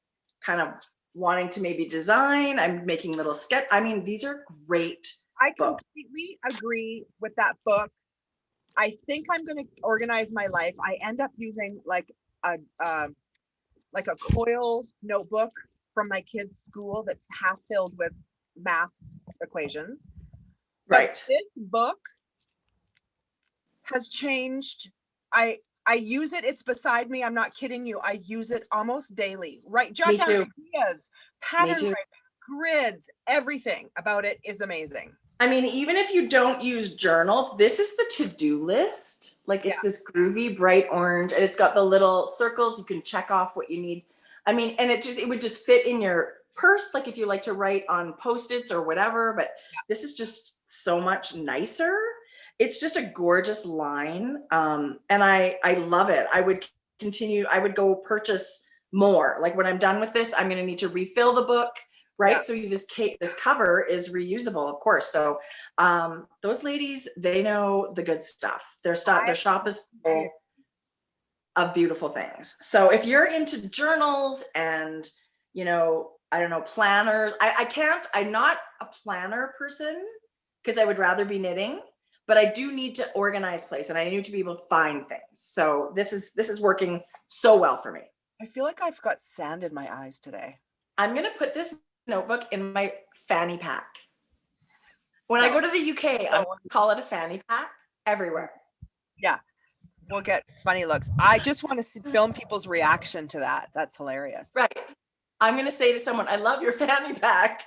kind of wanting to maybe design. I'm making little sketch. I mean, these are great books. Completely agree with that book. I think I'm going to organize my life. I end up using like a Cowl notebook from my kids' school that's half filled with math equations. Right. But this book has changed. I use it. It's beside me. I'm not kidding you. I use it almost daily. Right. Jot down ideas, pattern writing, grids, everything about it is amazing. I mean, even if you don't use journals, this is the to-do list. Like, it's this groovy bright orange, and it's got the little circles. You can check off what you need. I mean, and it would just fit in your purse, like if you like to write on Post-its or whatever, but this is just so much nicer. It's just a gorgeous line. And I love it. I would go purchase more. Like, when I'm done with this, I'm going to need to refill the book. Right. Yeah. So this cover is reusable, of course. So those ladies, they know the good stuff. Their shop is full of beautiful things. So if you're into journals and, I don't know, planners, I'm not a planner person because I would rather be knitting, but I do need to organize place, and I need to be able to find things. So this is working so well for me. I feel like I've got sand in my eyes today. I'm going to put this notebook in my fanny pack. When I go to the UK, I'm going to call it a fanny pack everywhere. Yeah. We'll get funny looks. I just want to film people's reaction to that. That's hilarious. Right. I'm going to say to someone, I love your fanny pack.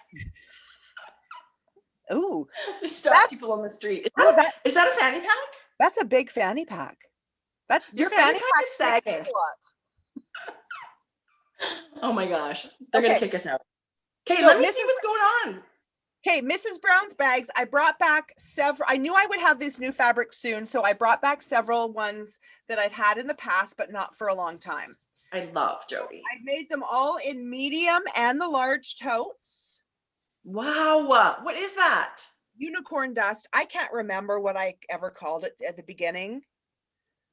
Ooh. Just stop people on the street. Is that a fanny pack? That's a big fanny pack. That's your fanny pack is sagging. Oh my gosh. They're going to kick us out. Okay, let me see what's going on. Okay, Mrs. Brown's bags. I brought back several. I knew I would have this new fabric soon, so I brought back several ones that I've had in the past, but not for a long time. I love Jodi. I made them all in medium and the large totes. Wow. What is that? Unicorn dust. I can't remember what I ever called it at the beginning.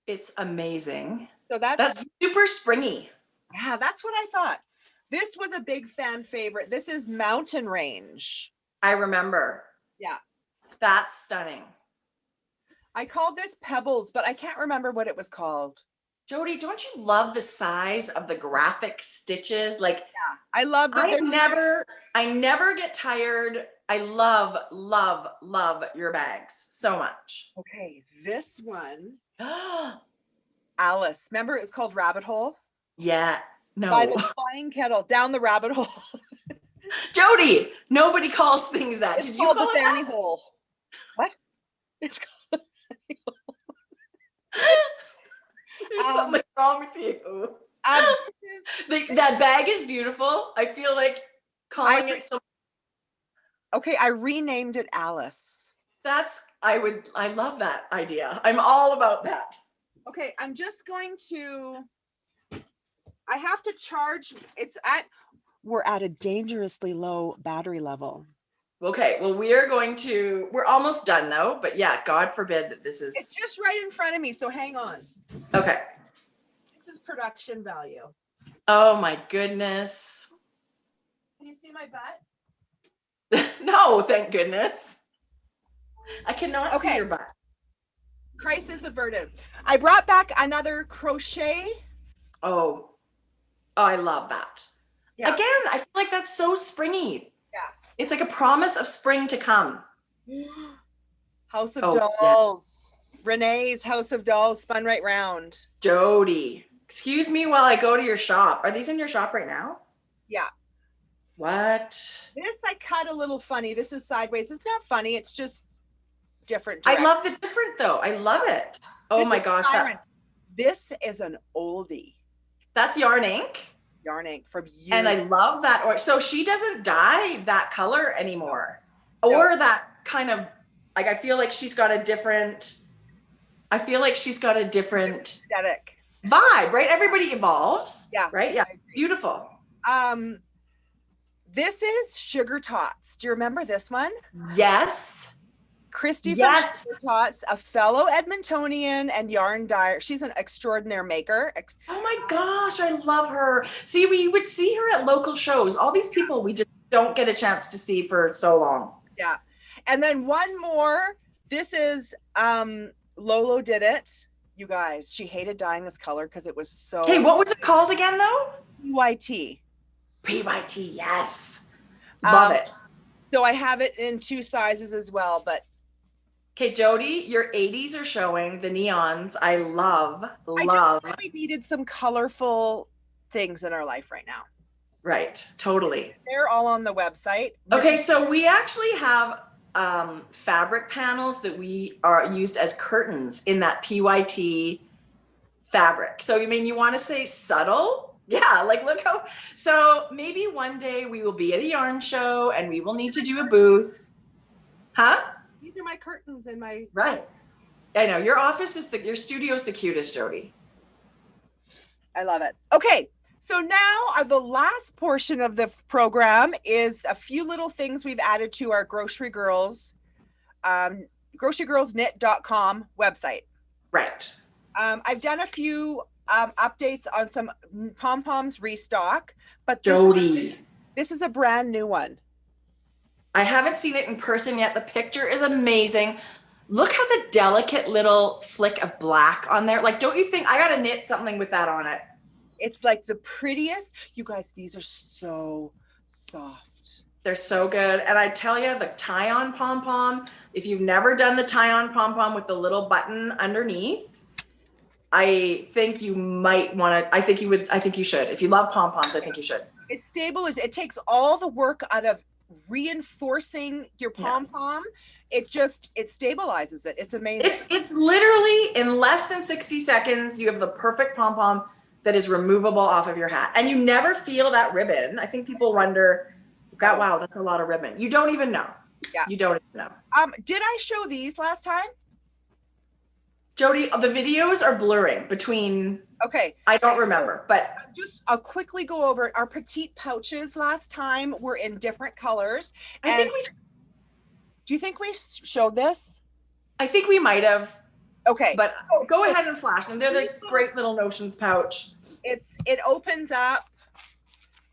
It's amazing. So that's super springy. Yeah, that's what I thought. This was a big fan favorite. This is Mountain Range. I remember. Yeah. That's stunning. I called this Pebbles, but I can't remember what it was called. Jodi, don't you love the size of the graphic stitches? Like, yeah, I love that. I never get tired. I love your bags so much. Okay, this one. Alice, remember it was called Rabbit Hole? Yeah, no. By the Flying Kettle, down the rabbit hole. Jodi, nobody calls things that. Did you call it the fanny hole? What? It's called the fanny hole. There's something wrong with you. That bag is beautiful. I feel like calling it so. Okay, I renamed it Alice. I love that idea. I'm all about that. Okay, I'm just going to, I have to charge, we're at a dangerously low battery level. Okay, well, we're almost done though, but yeah, God forbid that this is. It's just right in front of me, so hang on. Okay. This is production value. Oh my goodness. Can you see my butt? No, thank goodness. I cannot see your butt. Crisis averted. I brought back another crochet. Oh, I love that. Yeah. Again, I feel like that's so springy. Yeah. It's like a promise of spring to come. House of Dolls. Yeah. Renee's House of Dolls spun right round. Jodi, excuse me while I go to your shop. Are these in your shop right now? Yeah. What? This I cut a little funny. This is sideways. It's not funny. It's just different. I love the different though. I love it. Oh my gosh. This is an oldie. That's Yarn Ink. Yarn Ink from years. And I love that. So she doesn't dye that color anymore. Or that kind of, like, I feel like she's got a different aesthetic vibe, right? Everybody evolves. Yeah. Right? Yeah. Beautiful. This is Sugar Tots. Do you remember this one? Yes. Christy from Sugar Tots, a fellow Edmontonian and yarn dyer. She's an extraordinary maker. Oh my gosh, I love her. See, we would see her at local shows. All these people we just don't get a chance to see for so long. Yeah. And then one more. This is Lolo did it. You guys, she hated dyeing this color because it was so. Hey, what was it called again though? PYT. PYT, yes. Love it. So I have it in 2 sizes as well, but. Okay, Jodi, your 80s are showing, the neons. I love. I just really needed some colorful things in our life right now. Right, totally. They're all on the website. Okay, so we actually have fabric panels that we are used as curtains in that PYT fabric. So you mean you want to say subtle? Yeah, like look how, so maybe one day we will be at a yarn show and we will need to do a booth. Huh? These are my curtains and my. Right. I know your office is your studio is the cutest, Jodi. I love it. Okay. So now the last portion of the program is a few little things we've added to our Grocery Girls, grocerygirlsknit.com website. Right. I've done a few updates on some pom-poms restock, but this is a brand new one. I haven't seen it in person yet. The picture is amazing. Look how the delicate little flick of black on there. Like, don't you think I got to knit something with that on it? It's like the prettiest. You guys, these are so soft. They're so good. And I tell you, the tie-on pom-pom, if you've never done the tie-on pom-pom with the little button underneath, I think you might want to, I think you should. If you love pom-poms, I think you should. It's stable. It takes all the work out of reinforcing your pom-pom. It stabilizes it. It's amazing. It's literally in less than 60 seconds, you have the perfect pom-pom that is removable off of your hat. And you never feel that ribbon. I think people wonder, God, wow, that's a lot of ribbon. You don't even know. Yeah. You don't even know. Did I show these last time? Jodi, the videos are blurring between, Okay. I don't remember, but I'll quickly go over it. Our petite pouches last time were in different colors. I think we do you think we showed this? I think we might have. Okay. But go ahead and flash them. They're the great little Notions pouch. It opens up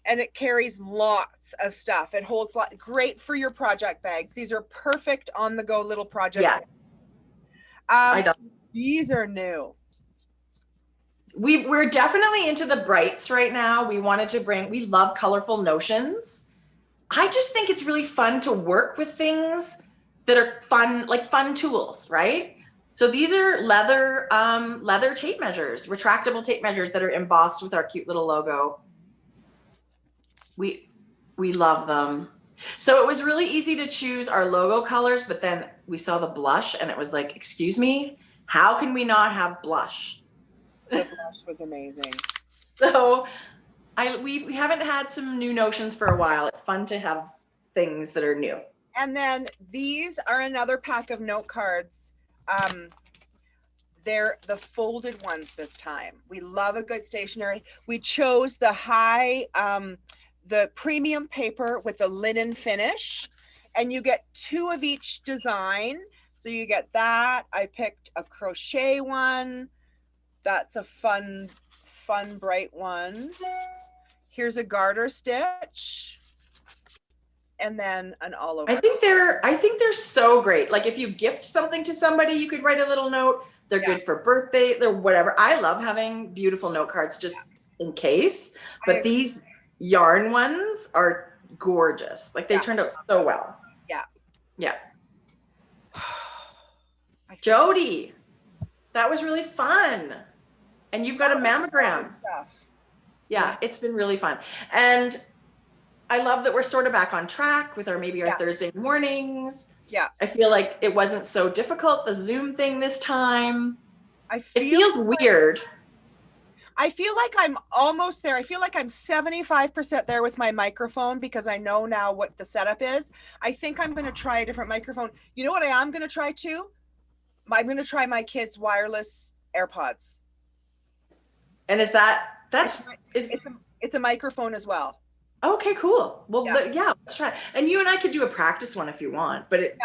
and it carries lots of stuff. It holds great for your project bags. These are perfect on the go little project bags. These are new. We're definitely into the brights right now. We love colorful Notions. I just think it's really fun to work with things that are fun, like fun tools, right? So these are leather tape measures, retractable tape measures that are embossed with our cute little logo. We love them. So it was really easy to choose our logo colors, but then we saw the blush and it was like, excuse me, how can we not have blush? The blush was amazing. So we haven't had some new Notions for a while. It's fun to have things that are new. And then these are another pack of note cards. They're the folded ones this time. We love a good stationery. We chose the the premium paper with the linen finish, and you get 2 of each design. So you get that. I picked a crochet one. That's a fun, bright one. Here's a garter stitch. And then an all over. I think they're so great. Like if you gift something to somebody, you could write a little note. They're good for birthday, they're whatever. I love having beautiful note cards just in case. But these yarn ones are gorgeous. Like they turned out so well. Yeah. Yeah. Jodi, that was really fun. And you've got a mammogram. Yeah, it's been really fun. And I love that we're sort of back on track with our Thursday mornings. Yeah. I feel like it wasn't so difficult, the Zoom thing this time. It feels weird. I feel like I'm almost there. I feel like I'm 75% there with my microphone because I know now what the setup is. I think I'm going to try a different microphone. You know what I am going to try too? I'm going to try my kids' wireless AirPods. And is it's a microphone as well. Okay, cool. Well, yeah, let's try. And you and I could do a practice one if you want, but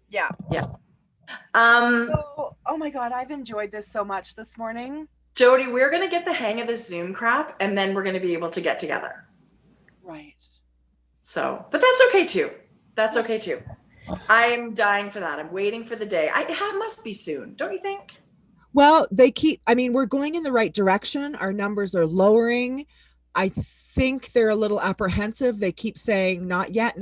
yeah. So, oh my God, I've enjoyed this so much this morning. Jodi, we're going to get the hang of this Zoom crap and then we're going to be able to get together. Right. So, but that's okay too. That's okay too. I'm dying for that. I'm waiting for the day. It must be soon, don't you think? Well, we're going in the right direction. Our numbers are lowering. I think they're a little apprehensive. They keep saying, not yet,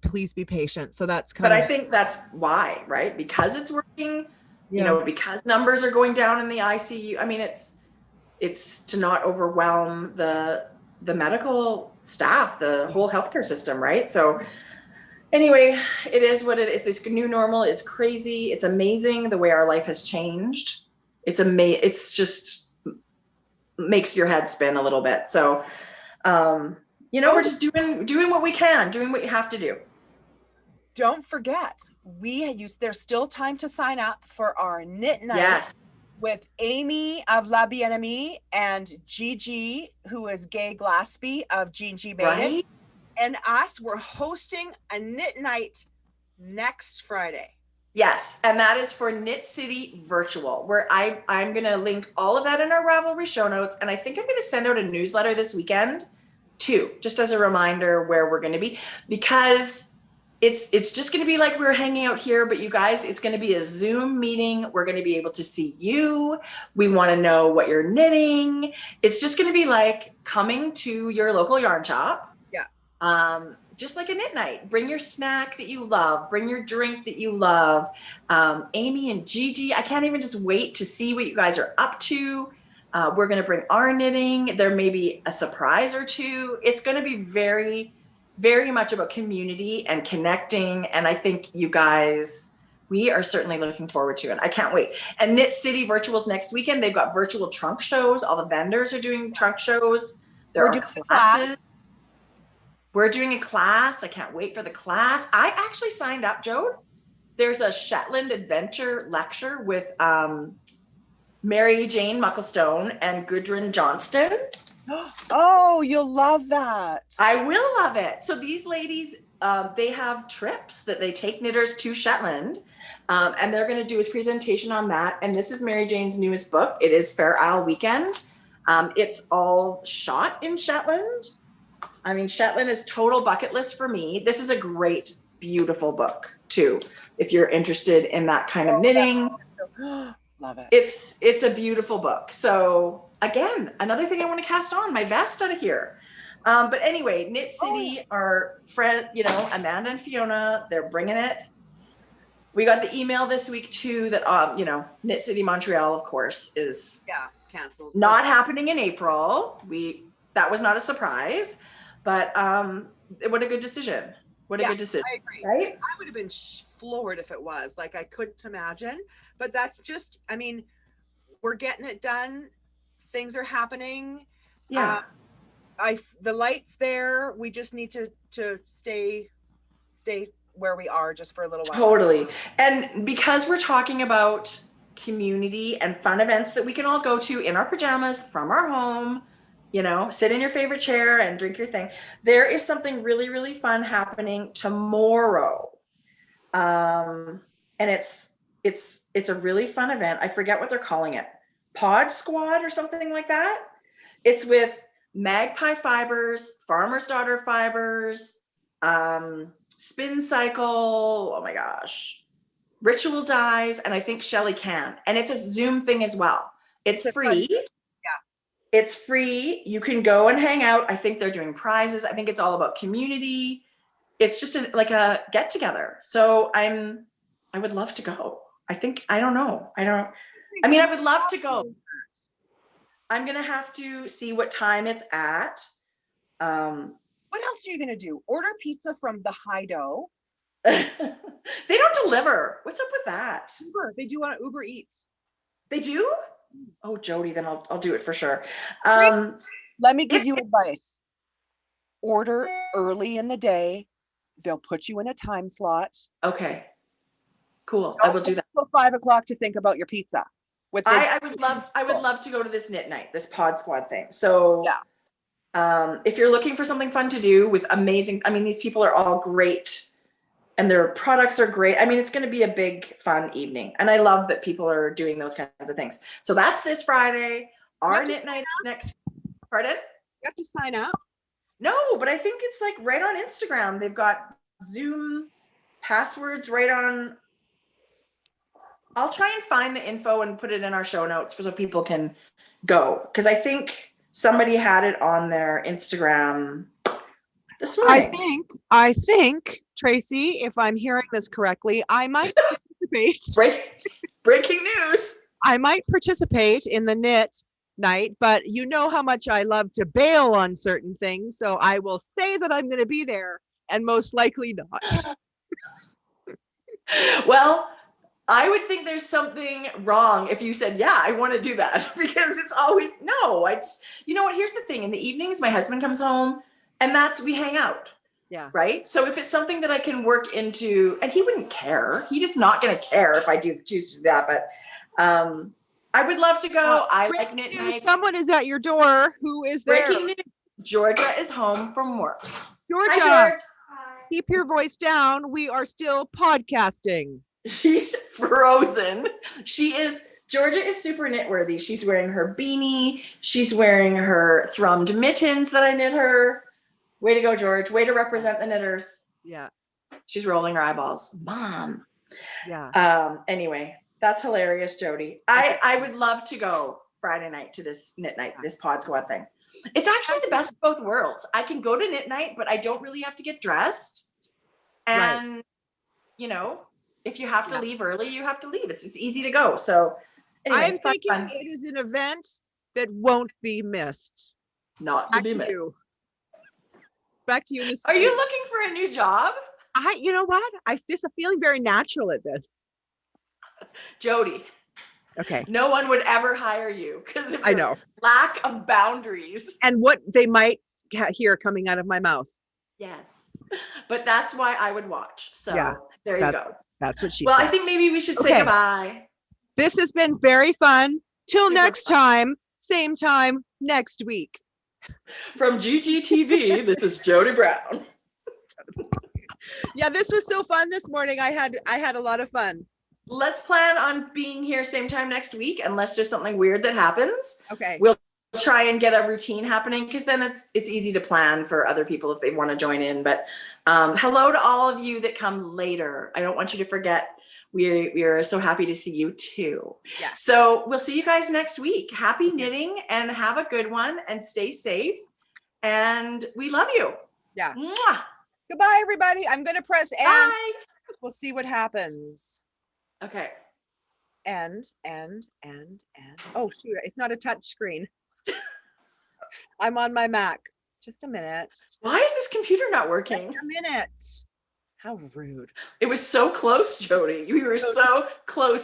please be patient. So that's I think that's why, right? Because it's working, because numbers are going down in the ICU. I mean, it's to not overwhelm the medical staff, the whole healthcare system, right? So anyway, it is what it is. This new normal is crazy. It's amazing the way our life has changed. It's just makes your head spin a little bit. So, we're just doing what we can, doing what you have to do. Don't forget, there's still time to sign up for our knit night with Amy of La Bien-Aimée and Gigi, who is Gay Glaspie of Gigi Made It, and us. We're hosting a knit night next Friday. Yes, and that is for Knit City Virtual, where I'm going to link all of that in our Ravelry show notes, and I think I'm going to send out a newsletter this weekend too, just as a reminder where we're going to be, because it's just going to be like we're hanging out here, but you guys, it's going to be a Zoom meeting. We're going to be able to see you. We want to know what you're knitting. It's just going to be like coming to your local yarn shop. Yeah. Just like a knit night. Bring your snack that you love. Bring your drink that you love. Amy and Gigi, I can't even just wait to see what you guys are up to. We're going to bring our knitting. There may be a surprise or two. It's going to be very, very much about community and connecting. And I think you guys, we are certainly looking forward to it. I can't wait. And Knit City Virtuals next weekend. They've got virtual trunk shows. All the vendors are doing trunk shows. There are classes. We're doing a class. I can't wait for the class. I actually signed up, Jode. There's a Shetland adventure lecture with Mary Jane Mucklestone and Gudrun Johnston. Oh, you'll love that. I will love it. So these ladies, they have trips that they take knitters to Shetland, and they're going to do a presentation on that. And this is Mary Jane's newest book. It is Fair Isle Weekend. It's all shot in Shetland. I mean, Shetland is total bucket list for me. This is a great, beautiful book too, if you're interested in that kind of knitting. Love it. It's a beautiful book. So again, another thing I want to cast on my vest out of here. But anyway, Knit City, our friend, you know, Amanda and Fiona, they're bringing it. We got the email this week too that, you know, Knit City Montreal, of course, is canceled. Not happening in April. That was not a surprise, but what a good decision. What a good decision. I agree. Right? I would have been floored if it was. Like, I couldn't imagine. But that's just, I mean, we're getting it done. Things are happening. Yeah. The light's there. We just need to stay where we are just for a little while. Totally. And because we're talking about community and fun events that we can all go to in our pajamas from our home, you know, sit in your favorite chair and drink your thing. There is something really, really fun happening tomorrow. And it's a really fun event. I forget what they're calling it. Pod Squad or something like that. It's with Magpie Fibers, Farmer's Daughter Fibers, Spin Cycle, oh my gosh, Ritual Dyes, and I think Shelly Can. And it's a Zoom thing as well. It's free. It's free. You can go and hang out. I think they're doing prizes. I think it's all about community. It's just like a get together. So I would love to go. I would love to go. I'm going to have to see what time it's at. What else are you going to do? Order pizza from the Hido. They don't deliver. What's up with that? Uber. They do on Uber Eats. They do? Oh, Jody, then I'll do it for sure. Let me give you advice. Order early in the day. They'll put you in a time slot. Okay. Cool. I will do that. Until 5 o'clock to think about your pizza. I would love to go to this knit night, this Pod Squad thing. So if you're looking for something fun to do with amazing, I mean, these people are all great and their products are great. I mean, it's going to be a big fun evening. And I love that people are doing those kinds of things. So that's this Friday. Our knit night next. Pardon? You have to sign up. No, but I think it's like right on Instagram. They've got Zoom passwords right on. I'll try and find the info and put it in our show notes so people can go. Because I think somebody had it on their Instagram this morning. I think, Tracie, if I'm hearing this correctly, I might participate. Breaking news. I might participate in the knit night, but you know how much I love to bail on certain things. So I will say that I'm going to be there and most likely not. Well, I would think there's something wrong if you said, yeah, I want to do that, because it's always, no, you know what, here's the thing. In the evenings, my husband comes home and we hang out. Yeah. Right. So if it's something that I can work into, and he wouldn't care, he just not going to care if I choose to do that. But I would love to go. I like knit nights. Someone is at your door. Who is there? Breaking news. Georgia is home from work. Georgia, hi, George. Keep your voice down. We are still podcasting. She's frozen. Georgia is super knit worthy. She's wearing her beanie. She's wearing her thrummed mittens that I knit her. Way to go, George. Way to represent the knitters. Yeah. She's rolling her eyeballs. Mom. Yeah. Anyway, that's hilarious, Jody. I would love to go Friday night to this knit night, this Pod Squad thing. It's actually the best of both worlds. I can go to knit night, but I don't really have to get dressed. And, you know, if you have to leave early, you have to leave. It's easy to go. So anyway, I'm thinking it is an event that won't be missed. Not to be missed. Back to you. Are you looking for a new job? You know what? I'm feeling very natural at this. Jody. Okay. No one would ever hire you because of I know lack of boundaries and what they might hear coming out of my mouth. Yes, but that's why I would watch. So there you go. That's what she. Well, said. I think maybe we should say goodbye. This has been very fun. Till Super next fun. time, same time next week. From GGTV, this is Jodi Brown. Yeah, this was so fun this morning. I had a lot of fun. Let's plan on being here same time next week, unless there's something weird that happens. Okay. We'll try and get a routine happening, because then it's easy to plan for other people if they want to join in. But hello to all of you that come later. I don't want you to forget. We are so happy to see you too. Yeah. So we'll see you guys next week. Happy knitting and have a good one and stay safe. And we love you. Yeah. Mwah. Goodbye, everybody. I'm going to press end. Bye. We'll see what happens. Okay. And. Oh, shoot. It's not a touch screen. I'm on my Mac. Just a minute. Why is this computer not working? A minute. How rude. It was so close, Jodi. You were so close.